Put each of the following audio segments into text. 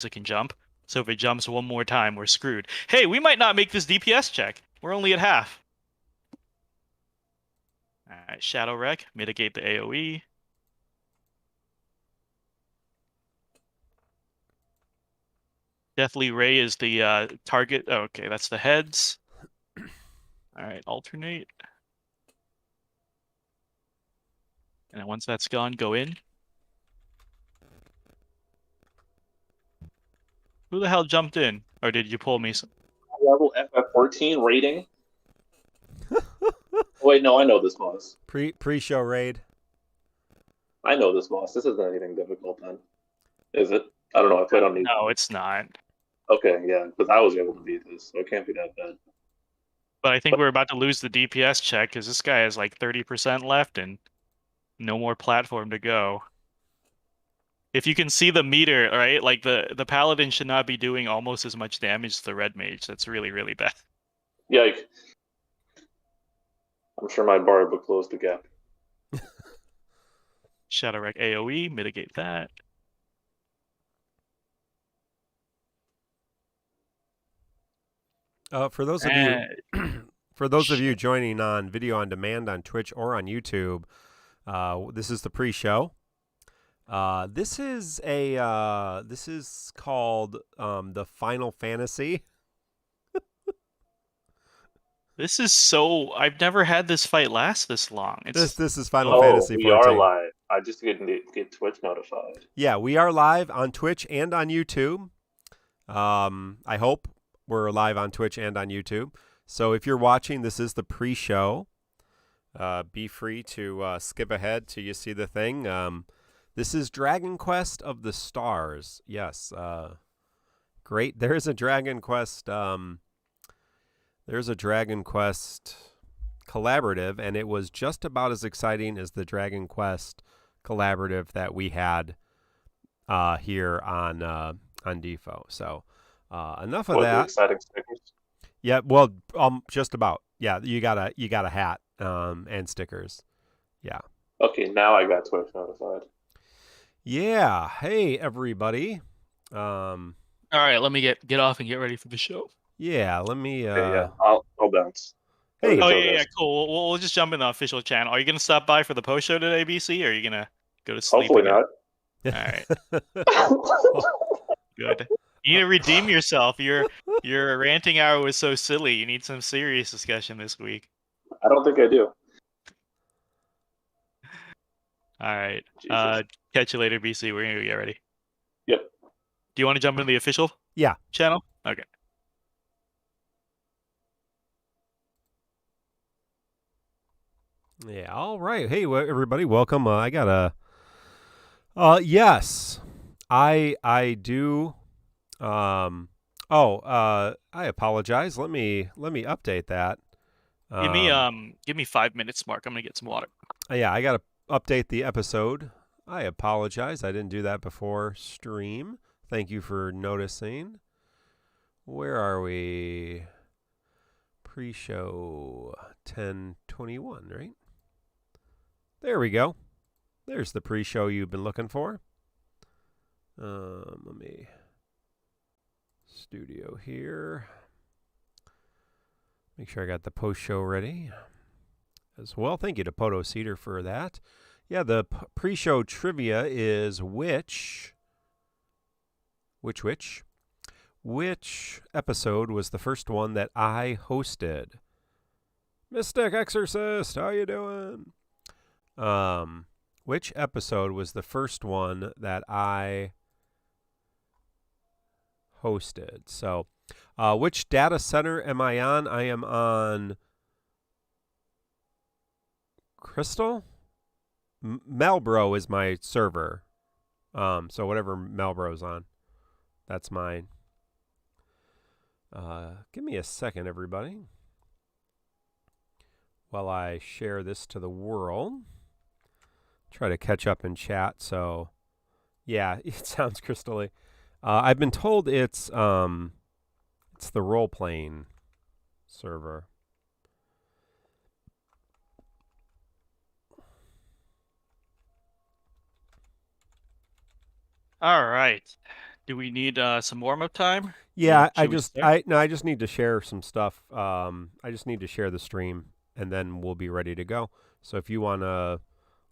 it can jump. So if it jumps one more time, we're screwed. Hey, we might not make this DPS check. We're only at half. All right, Shadow Wreck, mitigate the AoE. Deathly Ray is the target. Oh, okay, that's the heads. All right, alternate. And then once that's gone, go in. Who the hell jumped in? Or did you pull me? Level FF14 rating. Wait, no, I know this boss. Pre-show raid. I know this boss. This isn't anything difficult then. Is it? I don't know. I played on No, it's not. Okay, yeah, because I was able to beat this, so it can't be that bad. But I think we're about to lose the DPS check because this guy has like 30% left and no more platform to go. If you can see the meter, right? Like the paladin should not be doing almost as much damage as the red mage. That's really, really bad. Yike. I'm sure my bard would close the gap. Shadow Wreck AoE, mitigate that. For those of you joining on video on demand on Twitch or on YouTube, this is the pre-show. This is called the Final Fantasy. This is so. I've never had this fight last this long. This is Final Fantasy 14. We are live. I just didn't get Twitch notified. Yeah, we are live on Twitch and on YouTube. I hope we're live on Twitch and on YouTube. So if you're watching, this is the pre-show. Be free to skip ahead till you see the thing. This is Dragon Quest of the Stars. Yes. Great. There's a Dragon Quest. There's a Dragon Quest collaborative, and it was just about as exciting as the Dragon Quest collaborative that we had here on DeFo. So enough of that. Exciting stickers? Yeah, well, just about. Yeah, you got a hat and stickers. Yeah. Okay, now I got Twitch notified. Yeah. Hey, everybody. All right, let me get off and get ready for the show. Yeah, let me. Okay, yeah, I'll bounce. Hey. Oh yeah, cool. We'll just jump in the official channel. Are you gonna stop by for the post show today, BC, or are you gonna go to sleep? Hopefully not. All right. Good. You need to redeem yourself. Your ranting hour was so silly. You need some serious discussion this week. I don't think I do. All right. Catch you later, BC. We're gonna get ready. Yep. Do you want to jump into the official? Yeah. Channel? Okay. Yeah. All right. Hey, everybody. Welcome. I got a. Yes, I do. I apologize. Let me update that. Give me 5 minutes, Mark. I'm gonna get some water. Yeah, I gotta update the episode. I apologize. I didn't do that before stream. Thank you for noticing. Where are we? Pre-show 10:21, right? There we go. There's the pre-show you've been looking for. Let me studio here. Make sure I got the post-show ready as well. Thank you to Poto Cedar for that. Yeah, the pre-show trivia is which episode was the first one that I hosted? Mystic Exorcist, how you doing? Which episode was the first one that I hosted? So, which data center am I on? I am on Crystal. Melbro is my server. So whatever Melbro's on, that's mine. Give me a second, everybody, while I share this to the world. Try to catch up in chat. So, yeah, it sounds crystally. I've been told it's the role-playing server. All right. Do we need some warm-up time? Yeah, I Should we just start? I just need to share some stuff. I just need to share the stream, and then we'll be ready to go. So if you want to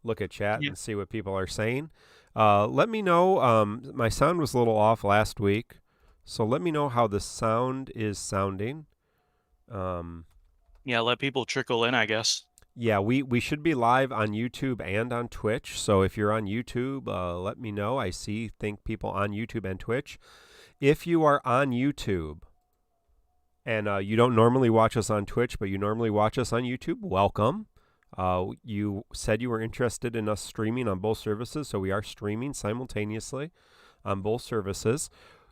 look at chat Yeah. and see what people are saying, let me know. My sound was a little off last week, so let me know how the sound is sounding. Yeah, let people trickle in, I guess. Yeah, we should be live on YouTube and on Twitch. So if you're on YouTube, let me know. I think people on YouTube and Twitch. If you are on YouTube and you don't normally watch us on Twitch, but you normally watch us on YouTube, welcome. You said you were interested in us streaming on both services, so we are streaming simultaneously on both services.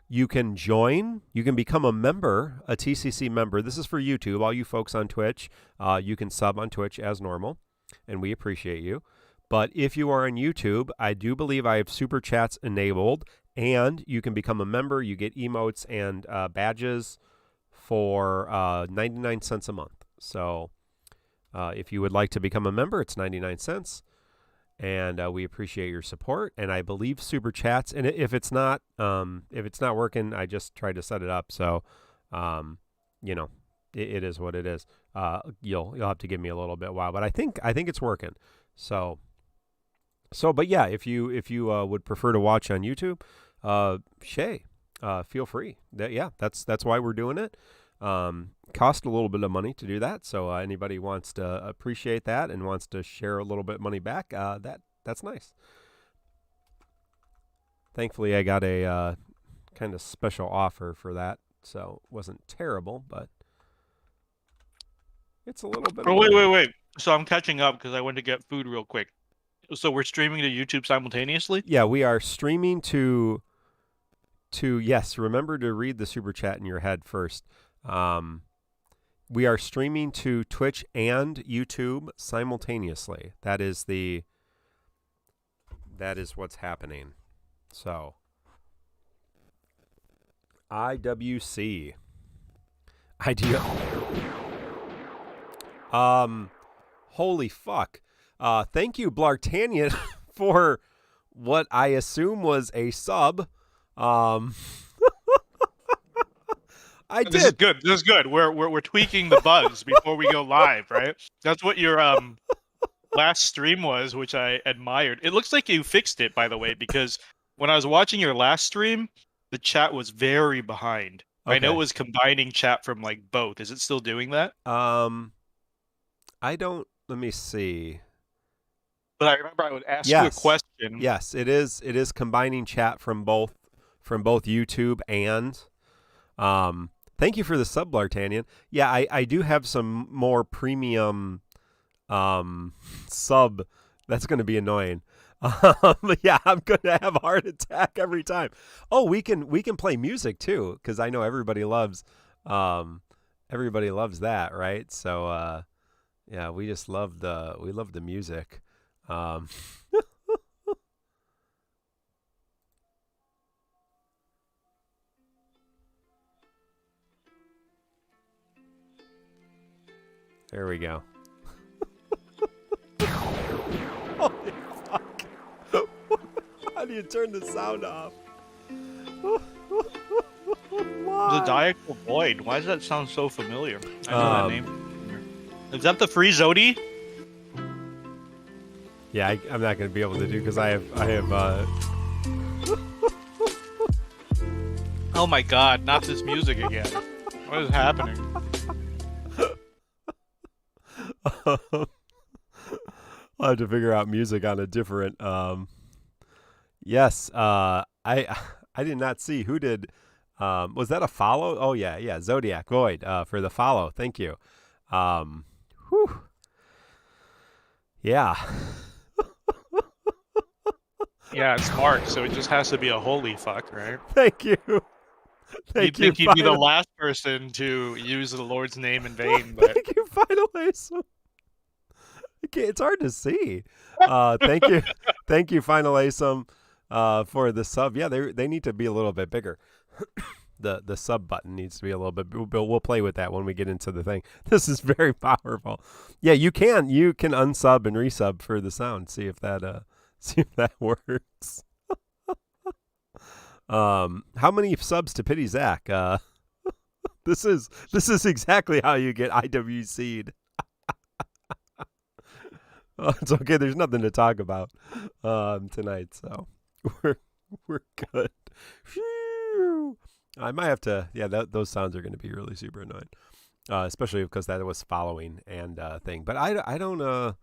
You can join. You can become a member, a TCC member. This is for YouTube. All you folks on Twitch, you can sub on Twitch as normal, and we appreciate you. But if you are on YouTube, I do believe I have super chats enabled, and you can become a member. You get emotes and badges for 99 cents a month. So if you would like to become a member, it's 99 cents. And we appreciate your support. And I believe super chats. And if it's not working, I just tried to set it up. So, it is what it is. You'll have to give me a little bit while, but I think it's working. So, but yeah, if you would prefer to watch on YouTube, Shay, feel free. That's why we're doing it. Cost a little bit of money to do that, so anybody wants to appreciate that and wants to share a little bit of money back, that's nice. Thankfully, I got a kind of special offer for that, so it wasn't terrible, but it's a little bit. Oh, wait. So I'm catching up because I went to get food real quick. So we're streaming to YouTube simultaneously? Yeah, we are streaming to yes, remember to read the super chat in your head first. We are streaming to Twitch and YouTube simultaneously. That is what's happening. So, IWC. Holy fuck. Thank you, Blartanian, for what I assume was a sub. This is good. This is good. We're tweaking the bugs before we go live, right? That's what your last stream was, which I admired. It looks like you fixed it, by the way, because when I was watching your last stream, the chat was very behind. Okay. I know it was combining chat from like both. Is it still doing that? I don't. Let me see. But I remember I would ask you a question. Yes, it is. It is combining chat from both YouTube and. Thank you for the sub, Lartanian. Yeah, I do have some more premium sub. That's going to be annoying. Yeah, I'm going to have a heart attack every time. Oh, we can play music too, because I know everybody loves that, right? So yeah, we just love the music. There we go. Holy fuck. How do you turn the sound off? The Diagonal Void. Why does that sound so familiar? I know that name. Is that the free Zodi? Yeah, I'm not going to be able to do because I have Oh my god, not this music again. What is happening? I'll have to figure out music on a different yes, I did not see who did was that a follow? Oh yeah, Zodiac Void for the follow. Thank you. Whew. Yeah. Yeah, it's Mark, so it just has to be a holy fuck, right? Thank you. Thank you. You'd think you'd be the last person to use the Lord's name in vain, but thank you, Final Ace. It's hard to see. Thank you, Final Ace, for the sub. Yeah, they need to be a little bit bigger. The sub button needs to be a little bit, but we'll play with that when we get into the thing. This is very powerful. Yeah, you can unsub and resub for the sound. See if that works. How many subs to pity Zach? This is exactly how you get IWC'd. Oh, it's okay. There's nothing to talk about tonight, so we're good. Phew. I might have to. Yeah, those sounds are going to be really super annoying, especially because that was following and thing. But I don't. We'll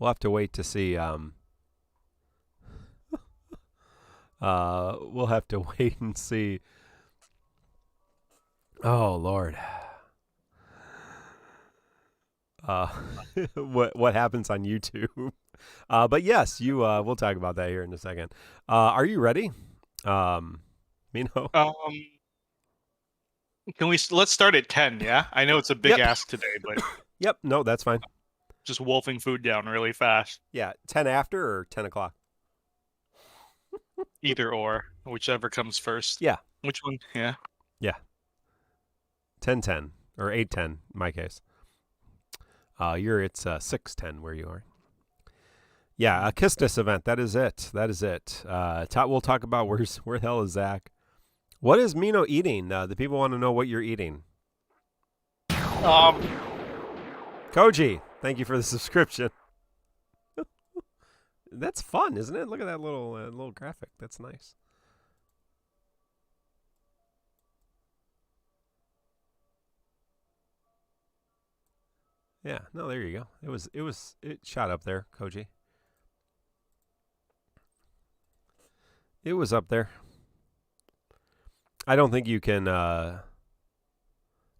have to wait to see. We'll have to wait and see. Oh Lord. What happens on YouTube? But yes, we'll talk about that here in a second. Are you ready? Mino? Let's start at 10, yeah? I know it's a big Yep. ask today, but Yep. No, that's fine. just wolfing food down really fast. Yeah. 10 after or 10 o'clock? Either or, whichever comes first. Yeah. Which one? Yeah. 10-10 or 8-10 in my case. It's 6-10 where you are. Yeah, a Kissness event. That is it. We'll talk about where the hell is Zach. What is Mino eating? The people want to know what you're eating. Koji, thank you for the subscription. That's fun, isn't it? Look at that little graphic. That's nice. Yeah, no, there you go. It shot up there, Koji. It was up there. I don't think you can Oh,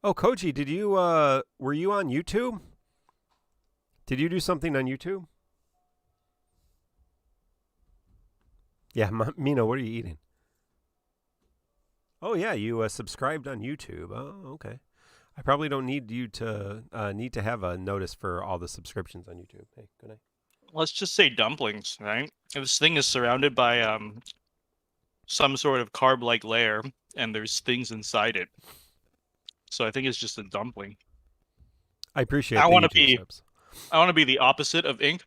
Koji, did you were you on YouTube? Did you do something on YouTube? Yeah, Mino, what are you eating? Oh yeah, you subscribed on YouTube. Oh, okay. I probably don't need you to have a notice for all the subscriptions on YouTube. Hey, good night. Let's just say dumplings, right? This thing is surrounded by some sort of carb-like layer, and there's things inside it. So I think it's just a dumpling. I appreciate I the want to YouTube be subs. I want to be the opposite of Ink.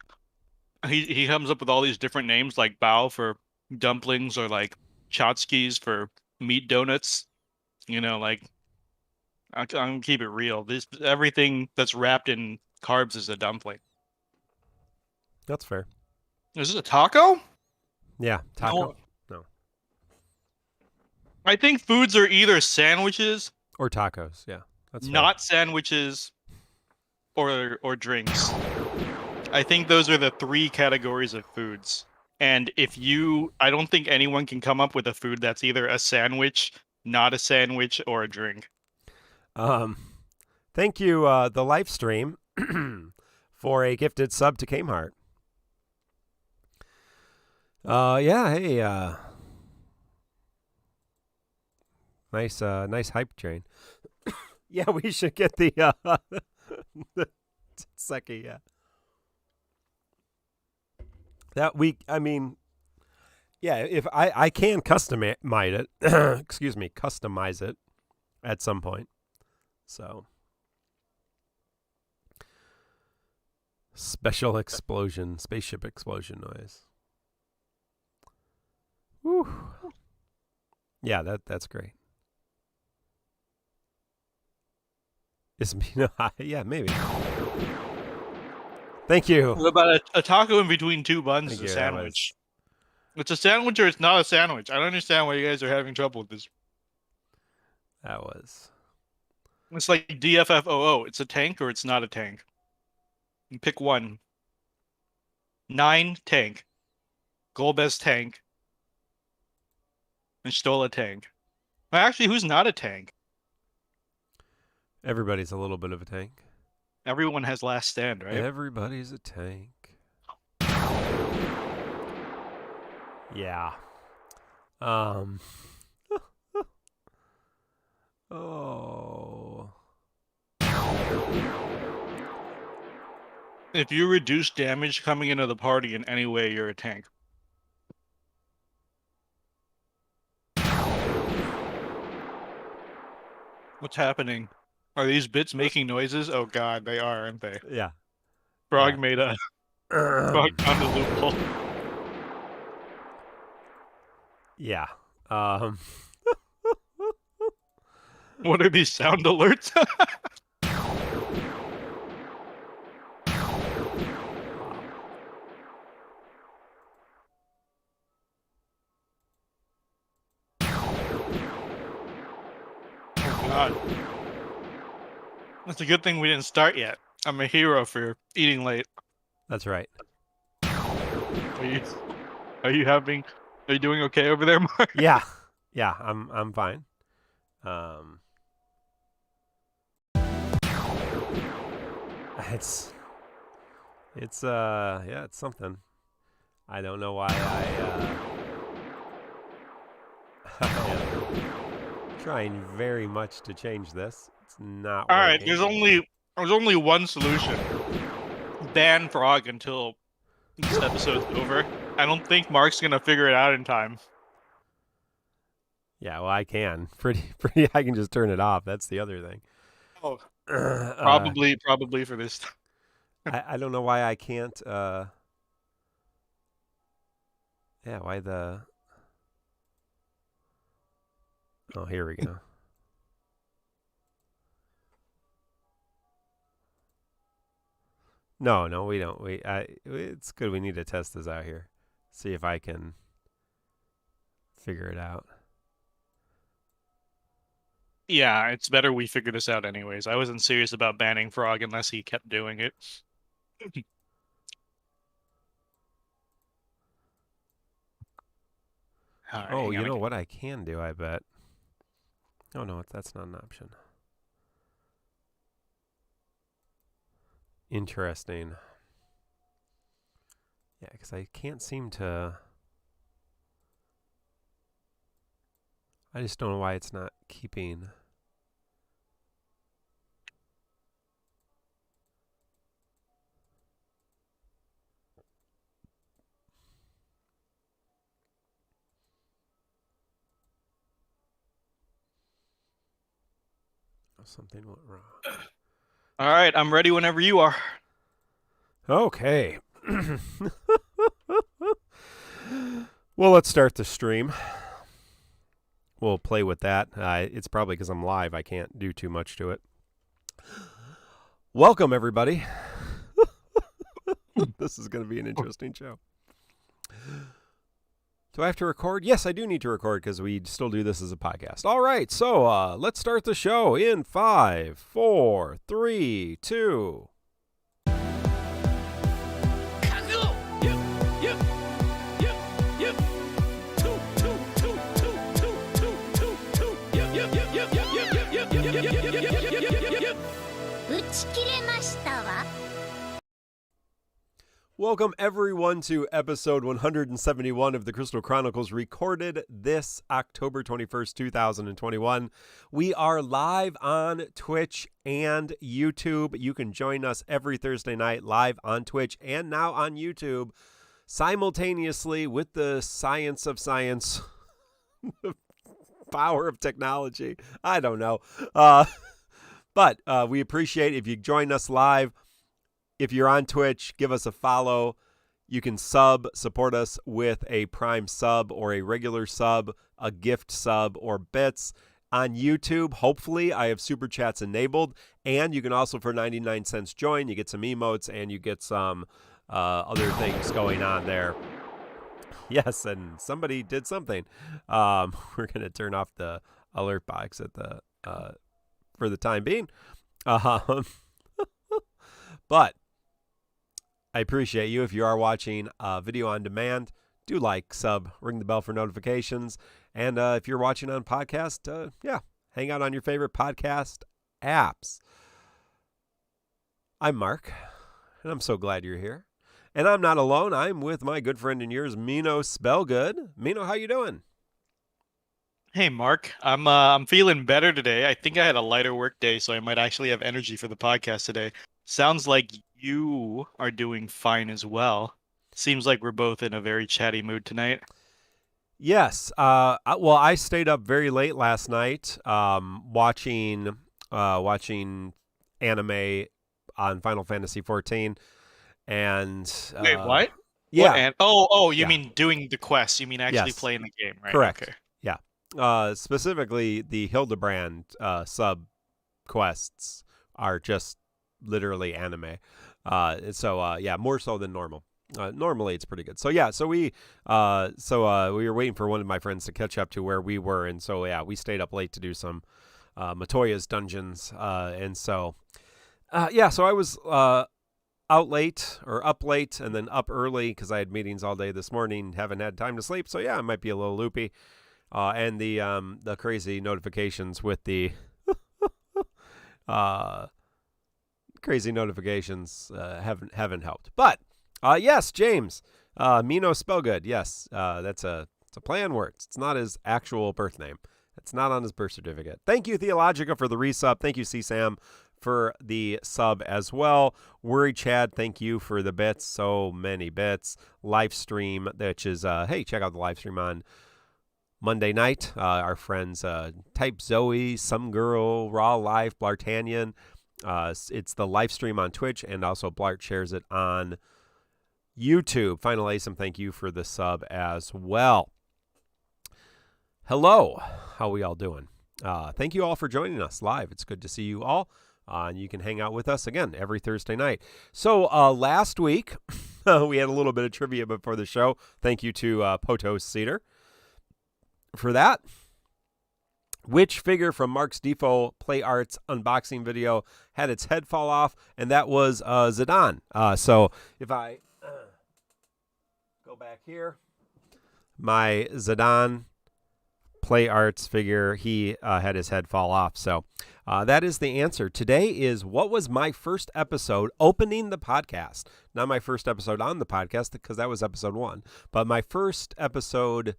He comes up with all these different names, like Bao for dumplings, or like Chotskis for meat donuts. You know, like I'm gonna keep it real. Everything that's wrapped in carbs is a dumpling. That's fair. Is this a taco? Yeah, taco. No. I think foods are either sandwiches Or tacos. Yeah, that's fair. not sandwiches, or drinks. I think those are the three categories of foods. And I don't think anyone can come up with a food that's either a sandwich, not a sandwich, or a drink. Thank you, the live stream, for a gifted sub to Kmart. Yeah, hey, nice hype train. Yeah, we should get the the Seki, yeah. That week, I mean, yeah, if I can customize it, customize it at some point. So, spaceship explosion noise. Woo. Yeah, that's great. Is Mino high? Yeah, maybe. Thank you. What about a taco in between two buns is a sandwich? It's a sandwich or it's not a sandwich. I don't understand why you guys are having trouble with this. That was. It's like DFFOO. It's a tank or it's not a tank. You pick one. 9, tank. Golbez, tank. And Stola, tank. Actually, who's not a tank? Everybody's a little bit of a tank. Everyone has last stand, right? Everybody's a tank. Yeah. Oh. If you reduce damage coming into the party in any way, you're a tank. What's happening? Are these bits making noises? Oh god, they are, aren't they? Yeah. Frog made a frog found a loophole. Yeah. What are these sound alerts? Oh God. That's a good thing we didn't start yet. I'm a hero for eating late. That's right. Are you doing okay over there, Mark? Yeah. Yeah, I'm fine. It's it's something. I don't know why I am trying very much to change this. It's not All right, working. there's only one solution. Ban Frog until this episode's over. I don't think Mark's gonna figure it out in time. Yeah, well, I can. Pretty. I can just turn it off. That's the other thing. Oh, probably for this time. I don't know why I can't. Yeah, why the? Oh, here we go. No, we don't. It's good. We need to test this out here. See if I can figure it out. Yeah, it's better we figure this out anyways. I wasn't serious about banning Frog unless he kept doing it. Right, oh, you know what I can do, I bet. Oh, no, that's not an option. Interesting. Yeah, because I can't seem to... I just don't know why it's not keeping... Something went wrong. All right, I'm ready whenever you are. Okay. Well, let's start the stream. We'll play with that. It's probably because I'm live. I can't do too much to it. Welcome, everybody. This is going to be an interesting show. Do I have to record? Yes, I do need to record because we still do this as a podcast. All right, so let's start the show in 5, 4, 3, 2. Welcome, everyone, to episode 171 of the Crystal Chronicles, recorded this October 21st, 2021. We are live on Twitch and YouTube. You can join us every Thursday night live on Twitch and now on YouTube simultaneously with the science of science, the power of technology. I don't know. But we appreciate if you join us live. If you're on Twitch, give us a follow. You can support us with a Prime sub or a regular sub, a gift sub, or bits. On YouTube, hopefully, I have Super Chats enabled. And you can also, for 99 cents, join. You get some emotes and you get some other things going on there. Yes, and somebody did something. We're going to turn off the alert box at the for the time being. But I appreciate you. If you are watching video on demand, do like, sub, ring the bell for notifications. And if you're watching on podcast, hang out on your favorite podcast apps. I'm Mark, and I'm so glad you're here. And I'm not alone. I'm with my good friend and yours, Mino Spellgood. Mino, how you doing? Hey, Mark. I'm feeling better today. I think I had a lighter work day, so I might actually have energy for the podcast today. Sounds like you are doing fine as well. Seems like we're both in a very chatty mood tonight. Yes. Well, I stayed up very late last night watching anime on Final Fantasy XIV. And Wait, what? Yeah. And you mean doing the quest? You mean actually playing the game, right? Correct. Okay. Yeah. Specifically, the Hildebrand sub quests are just literally anime. So more so than normal. Normally it's pretty good. So we were waiting for one of my friends to catch up to where we were, and so we stayed up late to do some Matoya's dungeons, so I was up late, and then up early because I had meetings all day this morning. Haven't had time to sleep, so I might be a little loopy, and the crazy notifications with the crazy notifications haven't helped, but. Yes, James. Mino Spellgood. Yes, it's a play on words. It's not his actual birth name. It's not on his birth certificate. Thank you, Theologica, for the resub. Thank you, C-Sam, for the sub as well. Worry Chad, thank you for the bits. So many bits. Live stream, which is, hey, check out the live stream on Monday night. Our friends Type Zoe, Some Girl, Raw Life, Blartanian. It's the live stream on Twitch, and also Blart shares it on YouTube. Final Asim, thank you for the sub as well. Hello. How we all doing? Thank you all for joining us live. It's good to see you all. And you can hang out with us again every Thursday night. So last week, we had a little bit of trivia before the show. Thank you to Potos Cedar for that. Which figure from Mark's Defo Play Arts unboxing video had its head fall off? And that was Zidane. So if I go back here, my Zidane Play Arts figure, he had his head fall off. So that is the answer. Today is what was my first episode opening the podcast. Not my first episode on the podcast, because that was episode 1. But my first episode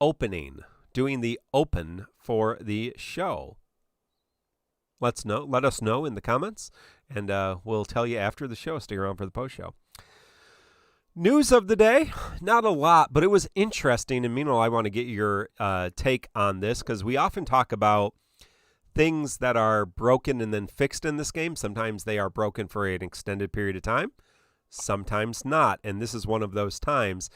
opening, doing the open for the show. Let us know in the comments, and we'll tell you after the show. Stick around for the post show. News of the day, not a lot, but it was interesting. And meanwhile, I want to get your take on this, because we often talk about things that are broken and then fixed in this game. Sometimes they are broken for an extended period of time, sometimes not. And this is one of those times.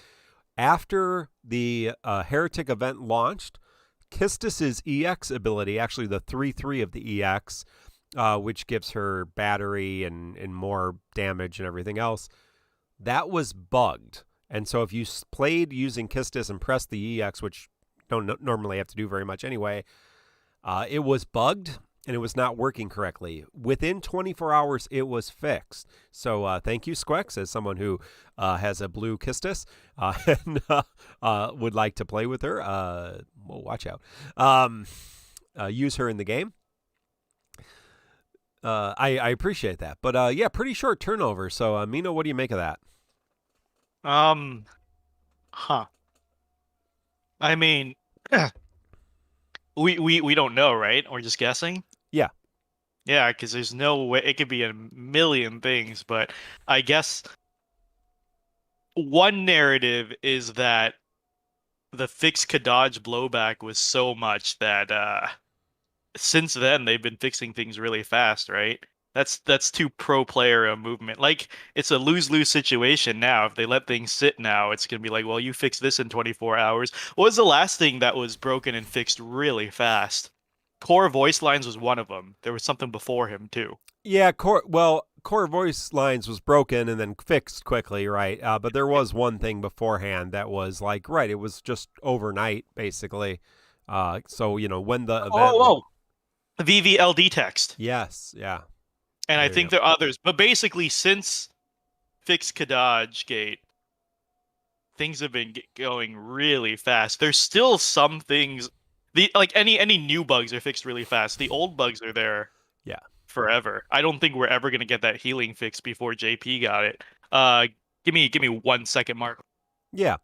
After the Heretic event launched, Kistis's EX ability, actually the 3/3 of the EX, which gives her battery and more damage and everything else, that was bugged. And so if you played using Kistis and pressed the EX, which don't normally have to do very much anyway, it was bugged and it was not working correctly. Within 24 hours, it was fixed. So thank you, Squex, as someone who has a blue Kistis and would like to play with her. Well, watch out. Use her in the game. I appreciate that. But pretty short turnover. So Mino, what do you make of that? I mean, we don't know, right? We're just guessing. Yeah. Yeah, because there's no way it could be a million things, but I guess one narrative is that the fix Kadaj blowback was so much that since then they've been fixing things really fast, right? That's too pro player a movement. Like, it's a lose-lose situation now. If they let things sit now, it's gonna be like, well, you fixed this in 24 hours. What was the last thing that was broken and fixed really fast? Core voice lines was one of them. There was something before him too. Yeah, core voice lines was broken and then fixed quickly, right? But there was one thing beforehand that was like, right, it was just overnight, basically. So, when the event... VVLD text. Yes, yeah. And I think there are others. But basically, since Fix Kadaj Gate, things have been going really fast. There's still some things... any new bugs are fixed really fast. The old bugs are there forever. I don't think we're ever going to get that healing fix before JP got it. Give me 1 second, Mark. Yeah.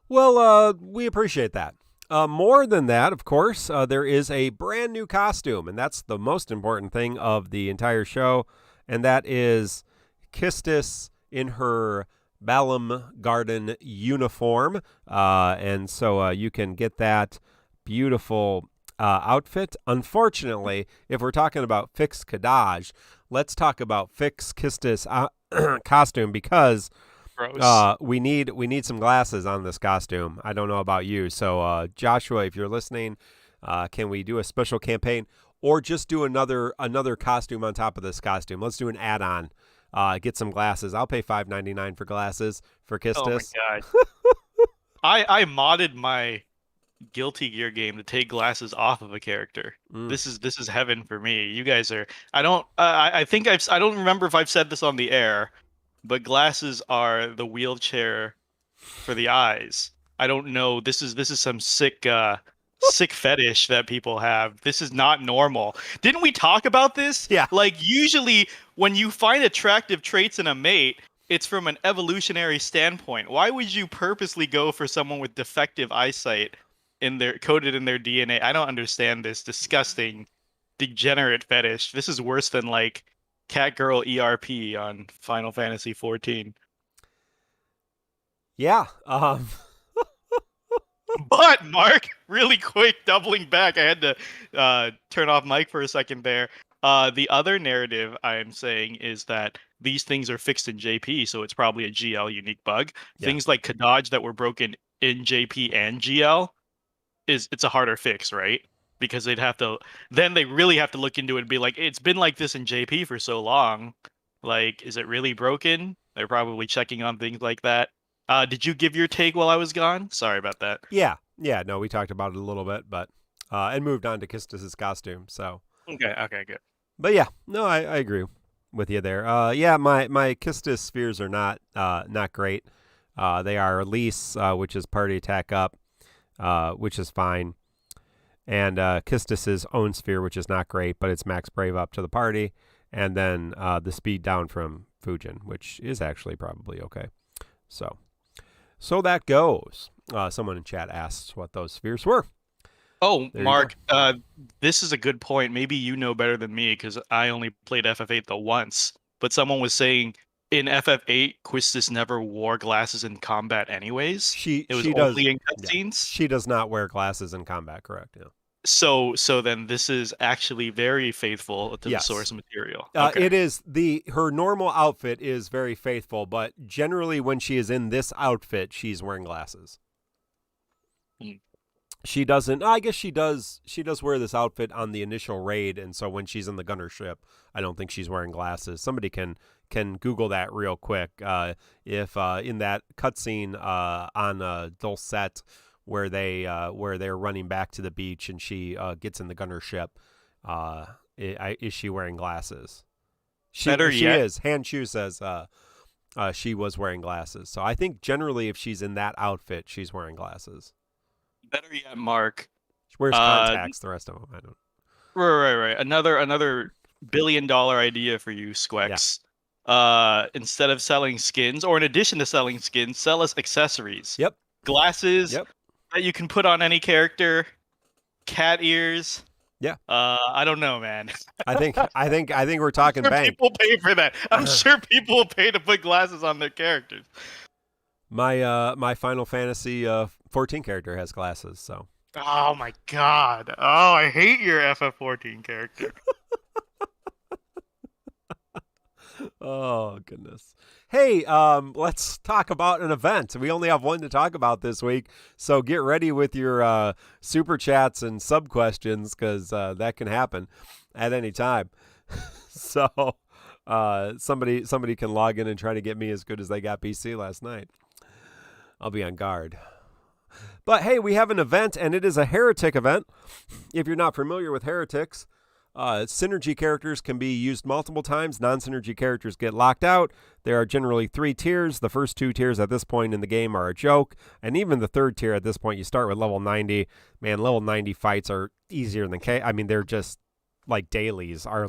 Well, we appreciate that. More than that, of course, there is a brand new costume, and that's the most important thing of the entire show, and that is Kistis in her Balam Garden uniform, and so you can get that beautiful outfit. Unfortunately, if we're talking about Fix Kadaj, let's talk about Fix Kistis costume, because Gross. We need some glasses on this costume. I don't know about you. So Joshua, if you're listening, can we do a special campaign or just do another costume on top of this costume? Let's do an add-on. Get some glasses. I'll pay $5.99 for glasses for Kistis. Oh my god. I modded my Guilty Gear game to take glasses off of a character. This is heaven for me. You guys are. I don't. I think I don't remember if I've said this on the air, but glasses are the wheelchair for the eyes. I don't know. This is some sick fetish that people have. This is not normal. Didn't we talk about this? Yeah. Like usually when you find attractive traits in a mate, it's from an evolutionary standpoint. Why would you purposely go for someone with defective eyesight coded in their DNA? I don't understand this disgusting, degenerate fetish. This is worse than like Catgirl ERP on Final Fantasy 14. Yeah. But Mark, really quick, doubling back, I had to turn off Mike for a second there. The other narrative I'm saying is that these things are fixed in JP, so it's probably a GL unique bug. Yeah. Things like Kadaj that were broken in JP and GL it's a harder fix, right? Because they really have to look into it and be like, it's been like this in JP for so long. Like, is it really broken? They're probably checking on things like that. Did you give your take while I was gone? Sorry about that. Yeah. No, we talked about it a little bit, but and moved on to Kistis' costume. So okay, good. But yeah, no, I agree with you there. Yeah, my Kistis spheres are not great. They are release, which is party attack up, which is fine, and Kistis' own sphere, which is not great, but it's max brave up to the party, and then the speed down from Fujin, which is actually probably okay. So that goes. Someone in chat asks what those spheres were. Oh, Mark, this is a good point. Maybe you know better than me because I only played FF8 the once. But someone was saying in FF8, Quistis never wore glasses in combat anyways. It was only in cutscenes. Yeah. She does not wear glasses in combat, correct? Yeah. So then this is actually very faithful to the source material. Okay. It is her normal outfit is very faithful, but generally when she is in this outfit, she's wearing glasses. She doesn't. I guess she does. She does wear this outfit on the initial raid, and so when she's in the gunner ship, I don't think she's wearing glasses. Somebody can Google that real quick. If in that cutscene on Dulcet where they're running back to the beach and she gets in the gunner ship, is she wearing glasses? She is. Han Chu says she was wearing glasses. So I think generally if she's in that outfit, she's wearing glasses. Better yet, Mark. She wears contacts. The rest of them, I don't. Right. Another $1 billion idea for you, Squex. Yeah. Instead of selling skins, or in addition to selling skins, sell us accessories. Yep. Glasses. Yep. That you can put on any character. Cat ears. Yeah. I don't know, man. I think we're talking bank. People pay for that. I'm sure people will pay to put glasses on their characters. My Final Fantasy 14 character has glasses, so. Oh my god. Oh, I hate your FF14 character. Oh, goodness. Hey, let's talk about an event. We only have one to talk about this week, so get ready with your super chats and sub questions because that can happen at any time. So somebody can log in and try to get me as good as they got BC last night. I'll be on guard. But hey, we have an event, and it is a Heretic event. If you're not familiar with Heretics, synergy characters can be used multiple times. Non-synergy characters get locked out. There are generally 3 tiers. The first 2 tiers at this point in the game are a joke, and even the third tier at this point, you start with level 90. Man, level 90 fights are easier than K. I mean, they're just like dailies are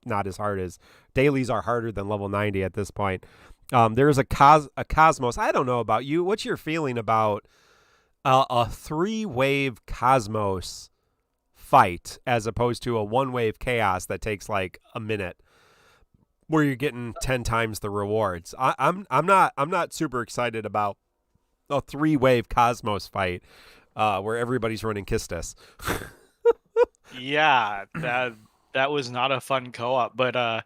not as hard as dailies are harder than level 90 at this point. There's a Cosmos. I don't know about you. What's your feeling about a 3-wave Cosmos fight as opposed to a 1-wave Chaos that takes like a minute, where you're getting 10 times the rewards? I'm not super excited about a 3-wave Cosmos fight where everybody's running Kistis. Yeah, that was not a fun co-op, but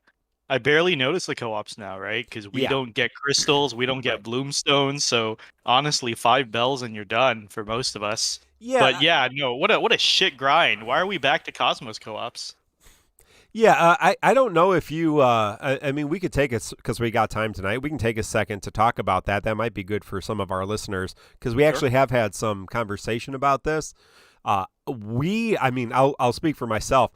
I barely notice the co-ops now, right? Because we Yeah. don't get crystals, we don't get Right. bloomstones. So honestly, 5 bells and you're done for most of us. But Yeah. yeah, no, what a shit grind. Why are we back to Cosmos co-ops? Yeah, I don't know if you. I mean, we could take it because we got time tonight. We can take a second to talk about that. That might be good for some of our listeners because we Sure. actually have had some conversation about this. I mean, I'll speak for myself.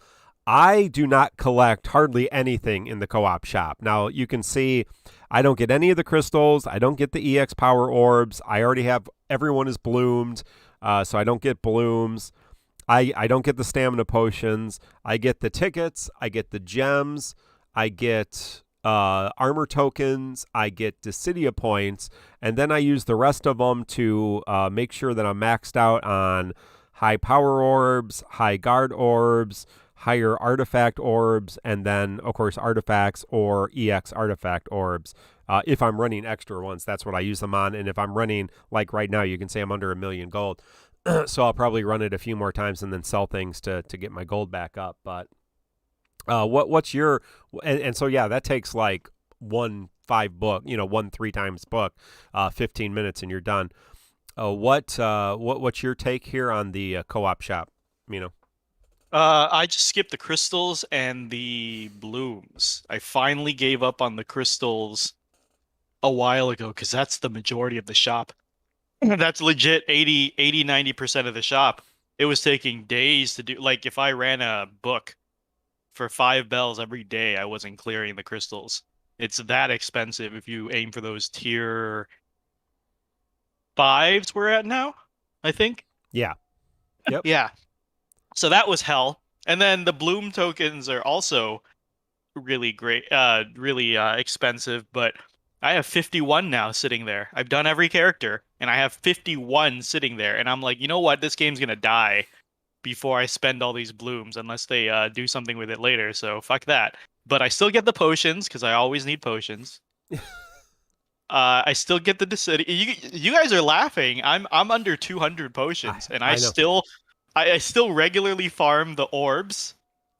I do not collect hardly anything in the co-op shop. Now you can see, I don't get any of the crystals. I don't get the EX power orbs. I already have everyone is bloomed, so I don't get blooms. I don't get the stamina potions. I get the tickets. I get the gems. I get armor tokens. I get Dissidia points. And then I use the rest of them to make sure that I'm maxed out on high power orbs, high guard orbs, higher artifact orbs, and then, of course, artifacts or EX artifact orbs. If I'm running extra ones, that's what I use them on. And if I'm running, like right now, you can say I'm under 1,000,000 gold. So I'll probably run it a few more times and then sell things to get my gold back up. But what's your and so yeah, that takes like 1 5 book, 1 3 times book, 15 minutes and you're done. What's your take here on the co-op shop? I just skipped the crystals and the blooms. I finally gave up on the crystals a while ago because that's the majority of the shop. That's legit 90% of the shop. It was taking days to do. Like, if I ran a book for 5 bells every day, I wasn't clearing the crystals. It's that expensive if you aim for those tier 5s we're at now, I think. Yeah. Yep. Yeah. So that was hell. And then the bloom tokens are also really great, really expensive, but I have 51 now sitting there. I've done every character, and I have 51 sitting there. And I'm like, you know what? This game's going to die before I spend all these blooms, unless they do something with it later. So fuck that. But I still get the potions, because I always need potions. I still get the Dissidia. You guys are laughing. I'm under 200 potions, and I know. still regularly farm the orbs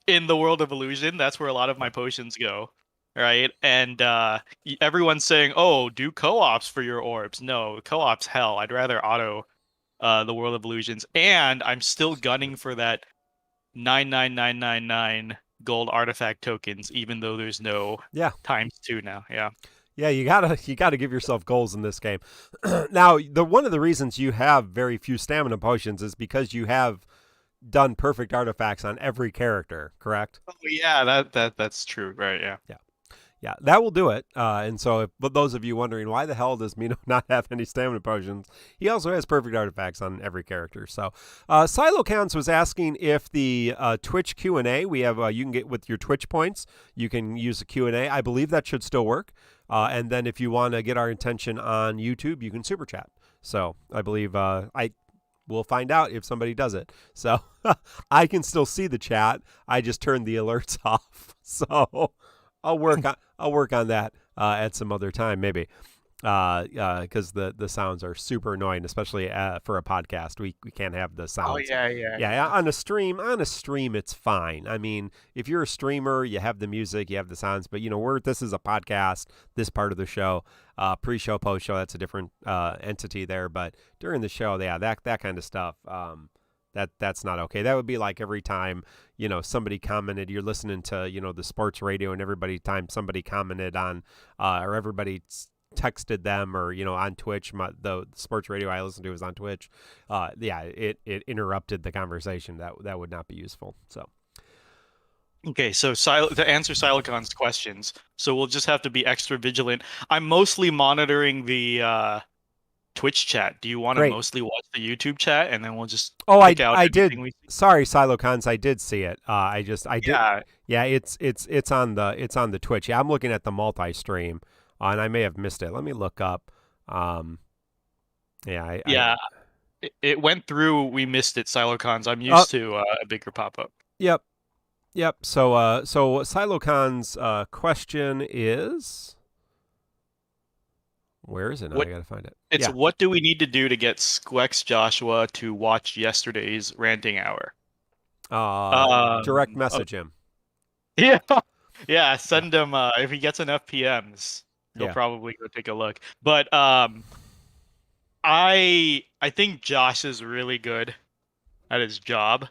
in the World of Illusion. That's where a lot of my potions go. Right, and everyone's saying, "Oh, do co-ops for your orbs." No, co-ops hell. I'd rather auto the World of Illusions, and I'm still gunning for that 99999 gold artifact tokens, even though there's no ×2 now. Yeah, you gotta give yourself goals in this game. Now, one of the reasons you have very few stamina potions is because you have done perfect artifacts on every character, correct? Oh yeah, that's true, right? Yeah, that will do it. And so, but those of you wondering why the hell does Mino not have any stamina potions, he also has perfect artifacts on every character. So, Silocans was asking if the Twitch Q&A we have, you can get with your Twitch points, you can use a Q&A. I believe that should still work. And then if you want to get our attention on YouTube, you can super chat. So I believe we'll find out if somebody does it. So I can still see the chat. I just turned the alerts off. So I'll work on that at some other time, maybe, because the sounds are super annoying, especially for a podcast. We can't have the sounds. Oh yeah. On a stream, it's fine. I mean, if you're a streamer, you have the music, you have the sounds, but this is a podcast. This part of the show, pre-show, post-show, that's a different entity there. But during the show, that kind of stuff. That's not okay. That would be like every time, somebody commented, you're listening to, the sports radio, and time somebody commented on, or everybody texted them, or, on Twitch, the sports radio I listen to is on Twitch. It interrupted the conversation. That would not be useful. So. Okay, so to answer Silocon's questions, so we'll just have to be extra vigilant. I'm mostly monitoring the Twitch chat. Do you want to mostly watch the YouTube chat, and then we'll just pick out I did. we see? Sorry, Silocons, I did see it. I did. Yeah, it's on the Twitch. Yeah, I'm looking at the multi-stream, and I may have missed it. Let me look up. It went through. We missed it, Silocons. I'm used to a bigger pop-up. Yep. So Silocon's question is. Where is it now? I gotta find it. It's what do we need to do to get Squex Joshua to watch yesterday's ranting hour? Direct message him. Yeah. Yeah, send him if he gets enough PMs, he'll Yeah. probably go take a look. But I think Josh is really good at his job.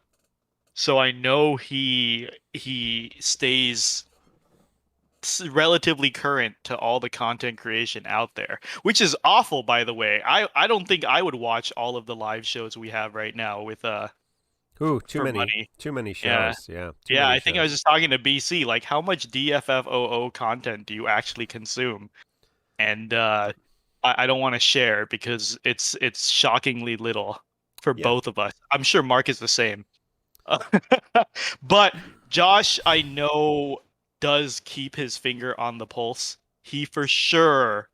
So I know he stays relatively current to all the content creation out there, which is awful, by the way. I don't think I would watch all of the live shows we have right now with Ooh, for money. too many Yeah. shows. Yeah, too Yeah, many I think I shows. was just talking to BC, like how much DFFOO content do you actually consume? And I don't want to share because it's shockingly little for Yeah. both of us. I'm sure Mark is the same. But Josh, I know, does keep his finger on the pulse. He for sure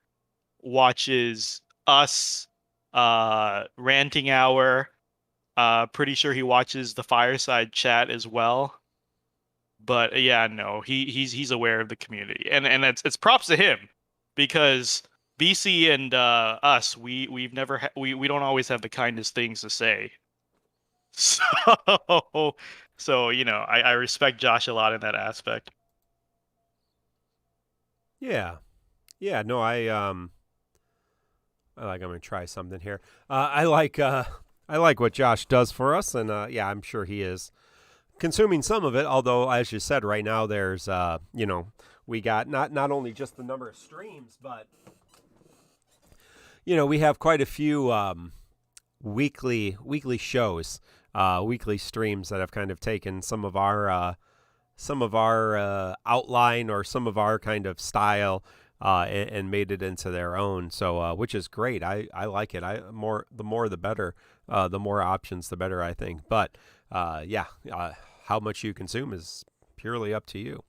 watches us, Ranting Hour. Pretty sure he watches the Fireside Chat as well. But yeah, no, he's aware of the community, and it's props to him because BC and us, we've never we don't always have the kindest things to say. So, I respect Josh a lot in that aspect. Yeah. Yeah, no, I'm gonna try something here. I like what Josh does for us, and yeah, I'm sure he is consuming some of it. Although, as you said, right now there's we got not only just the number of streams, but we have quite a few weekly shows, weekly streams that have kind of taken some of our outline or some of our kind of style and made it into their own. So which is great. I like it. The more the better. The more options the better, I think. But how much you consume is purely up to you.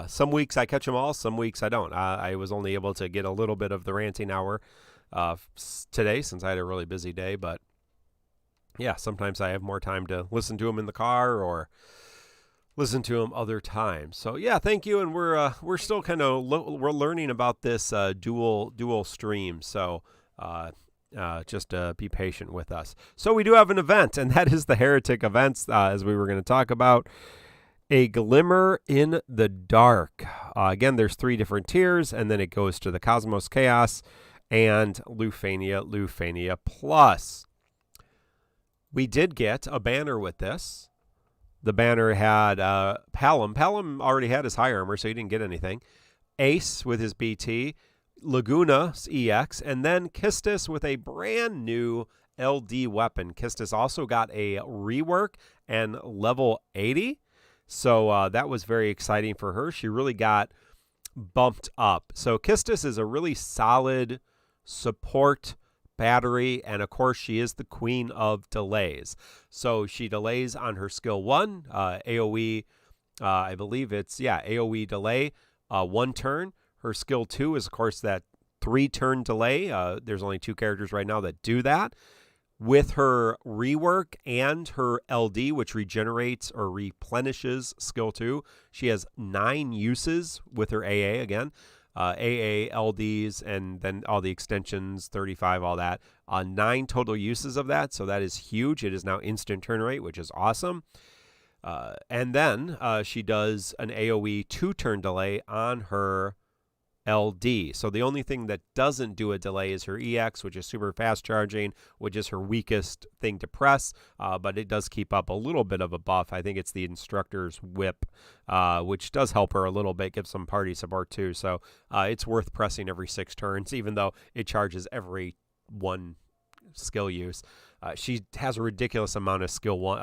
Some weeks I catch them all, some weeks I don't. I was only able to get a little bit of the ranting hour today since I had a really busy day, but yeah, sometimes I have more time to listen to them in the car or listen to them other times. So yeah, thank you. And we're still kind of we're learning about this dual stream. So just be patient with us. So we do have an event, and that is the Heretic events, as we were going to talk about. A Glimmer in the Dark. Again, there's 3 different tiers, and then it goes to the Cosmos Chaos and Lufania Plus. We did get a banner with this. The banner had Palom. Palom already had his high armor, so he didn't get anything. Ace with his BT, Laguna's EX, and then Kistis with a brand new LD weapon. Kistis also got a rework and level 80. So that was very exciting for her. She really got bumped up. So Kistis is a really solid support battery, and of course she is the queen of delays. So she delays on her skill 1, AoE, I believe it's, AoE delay, 1 turn. Her skill 2 is, of course, that 3-turn delay. There's only 2 characters right now that do that. With her rework and her LD, which regenerates or replenishes skill 2, she has 9 uses with her AA again. AA, LDs, and then all the extensions, 35, all that. 9 total uses of that, so that is huge. It is now instant turn rate, which is awesome. And then she does an AoE 2-turn delay on her LD. So the only thing that doesn't do a delay is her EX, which is super fast charging, which is her weakest thing to press, but it does keep up a little bit of a buff. I think it's the Instructor's Whip, which does help her a little bit, give some party support too. So it's worth pressing every 6 turns, even though it charges every 1 skill use. She has a ridiculous amount of skill 1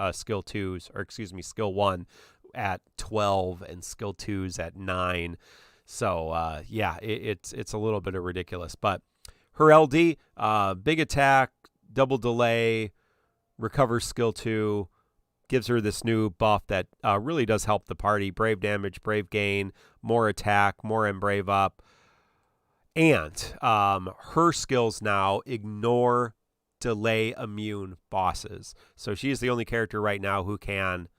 at 12 and skill 2s at 9. So, it's a little bit of ridiculous. But her LD, big attack, double delay, recovers skill 2, gives her this new buff that really does help the party. Brave damage, brave gain, more attack, more and brave up. And her skills now ignore delay immune bosses. So she is the only character right now who can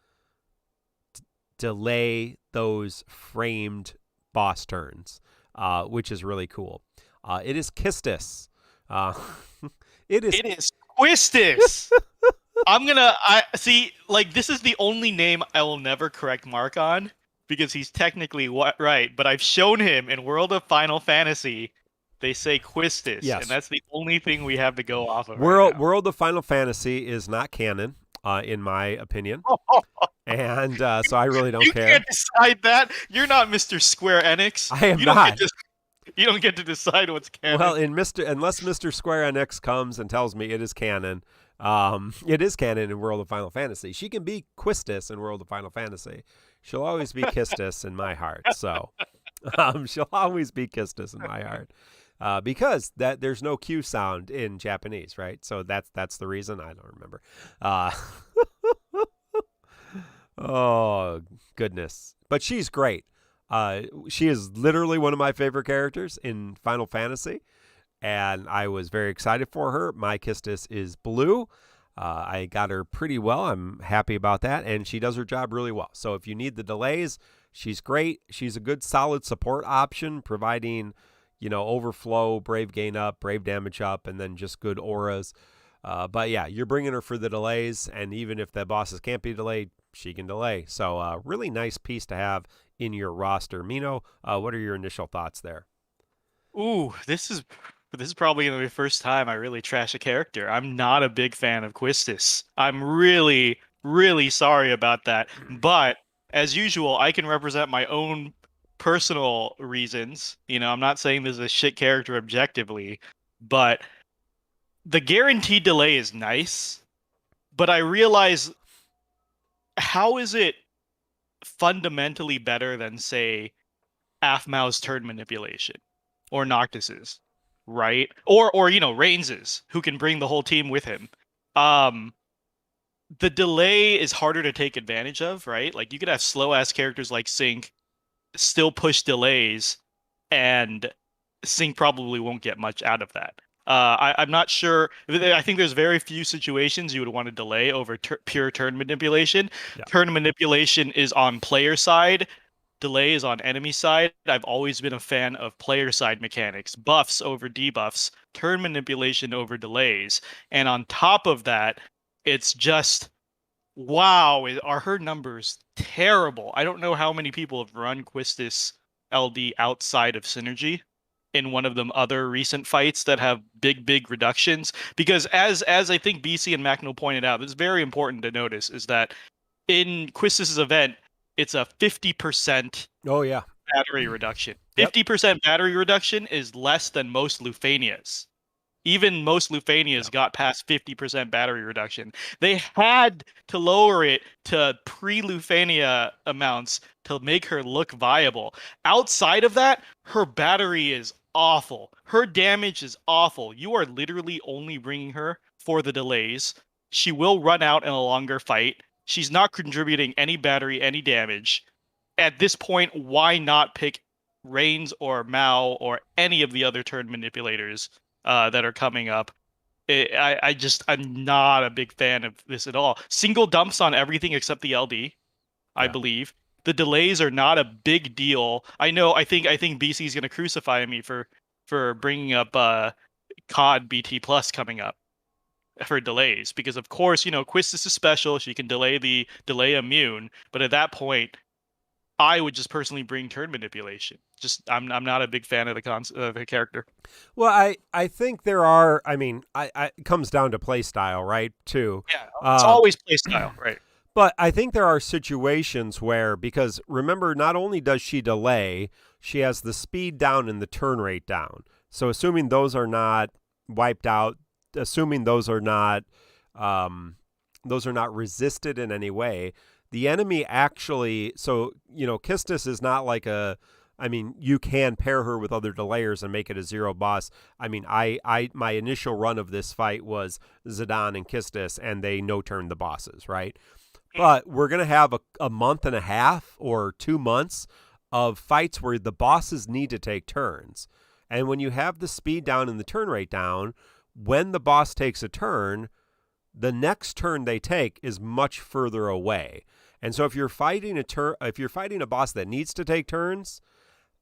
delay those framed boss turns, which is really cool. It is Kistis. It is Quistis. I see, like, this is the only name I will never correct Mark on, because he's technically right, but I've shown him in World of Final Fantasy, they say Quistis, Yes. and that's the only thing we have to go off of right now. World of Final Fantasy is not canon, in my opinion. And so I really don't care. You can't decide that. You're not Mr. Square Enix. I am not. You don't get to decide what's canon. Well, unless Mr. Square Enix comes and tells me it is canon, it is canon in World of Final Fantasy. She can be Quistis in World of Final Fantasy. She'll always be Kistis in my heart. So she'll always be Kistis in my heart. Because there's no Q sound in Japanese, right? So that's the reason. I don't remember. Oh, goodness. But she's great. She is literally one of my favorite characters in Final Fantasy, and I was very excited for her. My Kistis is blue. I got her pretty well. I'm happy about that, and she does her job really well. So if you need the delays, she's great. She's a good, solid support option, providing, overflow, brave gain up, brave damage up, and then just good auras. But yeah, you're bringing her for the delays, and even if the bosses can't be delayed, she can delay. So really nice piece to have in your roster. Mino, what are your initial thoughts there? Ooh, this is probably the first time I really trash a character. I'm not a big fan of Quistis. I'm really, really sorry about that. But as usual, I can represent my own personal reasons. I'm not saying this is a shit character objectively, but the guaranteed delay is nice. But I realize, how is it fundamentally better than, say, Aphmau's turn manipulation or Noctis's, right? Or Rains's, who can bring the whole team with him. The delay is harder to take advantage of, right? Like, you could have slow ass characters like Sync still push delays, and Sync probably won't get much out of that. I'm not sure. I think there's very few situations you would want to delay over pure turn manipulation. Yeah. Turn manipulation is on player side. Delay is on enemy side. I've always been a fan of player side mechanics. Buffs over debuffs. Turn manipulation over delays. And on top of that, it's just, wow, are her numbers terrible. I don't know how many people have run Quistis LD outside of Synergy in one of them other recent fights that have big reductions, because as I think BC and Macno pointed out, it's very important to notice is that in Quistis' event, it's a 50% battery reduction. 50% battery reduction is less than most Lufanias. Even most Lufanias got past 50% battery reduction. They had to lower it to pre-Lufania amounts to make her look viable. Outside of that, her battery is awful. Her damage is awful. You are literally only bringing her for the delays. She will run out in a longer fight. She's not contributing any battery, any damage. At this point, why not pick Reigns or Mao or any of the other turn manipulators that are coming up? I'm not a big fan of this at all. Single dumps on everything except the LD, I believe. The delays are not a big deal. I think BC is going to crucify me for bringing up COD BT Plus coming up for delays, because of course, Quistis is special. She can delay the delay immune, but at that point, I would just personally bring turn manipulation. Just I'm not a big fan of the character. Well, I think there are. I mean, it comes down to play style, right? Too. Yeah, it's always play style, right? But I think there are situations where, because remember, not only does she delay, she has the speed down and the turn rate down. So assuming those are not wiped out, assuming those are not resisted in any way, the enemy actually, so, Kistis is not like you can pair her with other delayers and make it a zero boss. I mean, my initial run of this fight was Zidane and Kistis, and they no-turn the bosses, right? But we're going to have a month and a half or 2 months of fights where the bosses need to take turns. And when you have the speed down and the turn rate down, when the boss takes a turn, the next turn they take is much further away. And so if you're fighting a boss that needs to take turns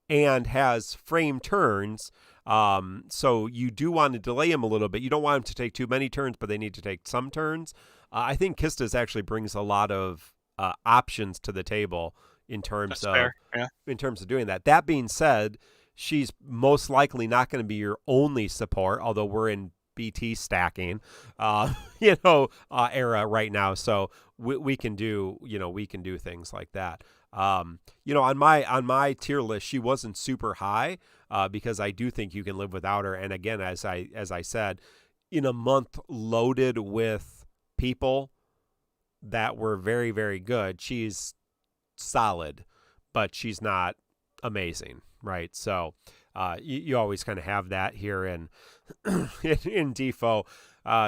and has frame turns, so you do want to delay him a little bit. You don't want him to take too many turns, but they need to take some turns. I think Kistis actually brings a lot of options to the table in terms That's of fair. Yeah. in terms of doing that. That being said, she's most likely not going to be your only support, although we're in BT stacking, era right now. So we can do, we can do things like that. On my tier list, she wasn't super high because I do think you can live without her. And again, as I said, in a month loaded with people that were very, very good, she's solid, but she's not amazing, right? So you always kind of have that here in in Defo.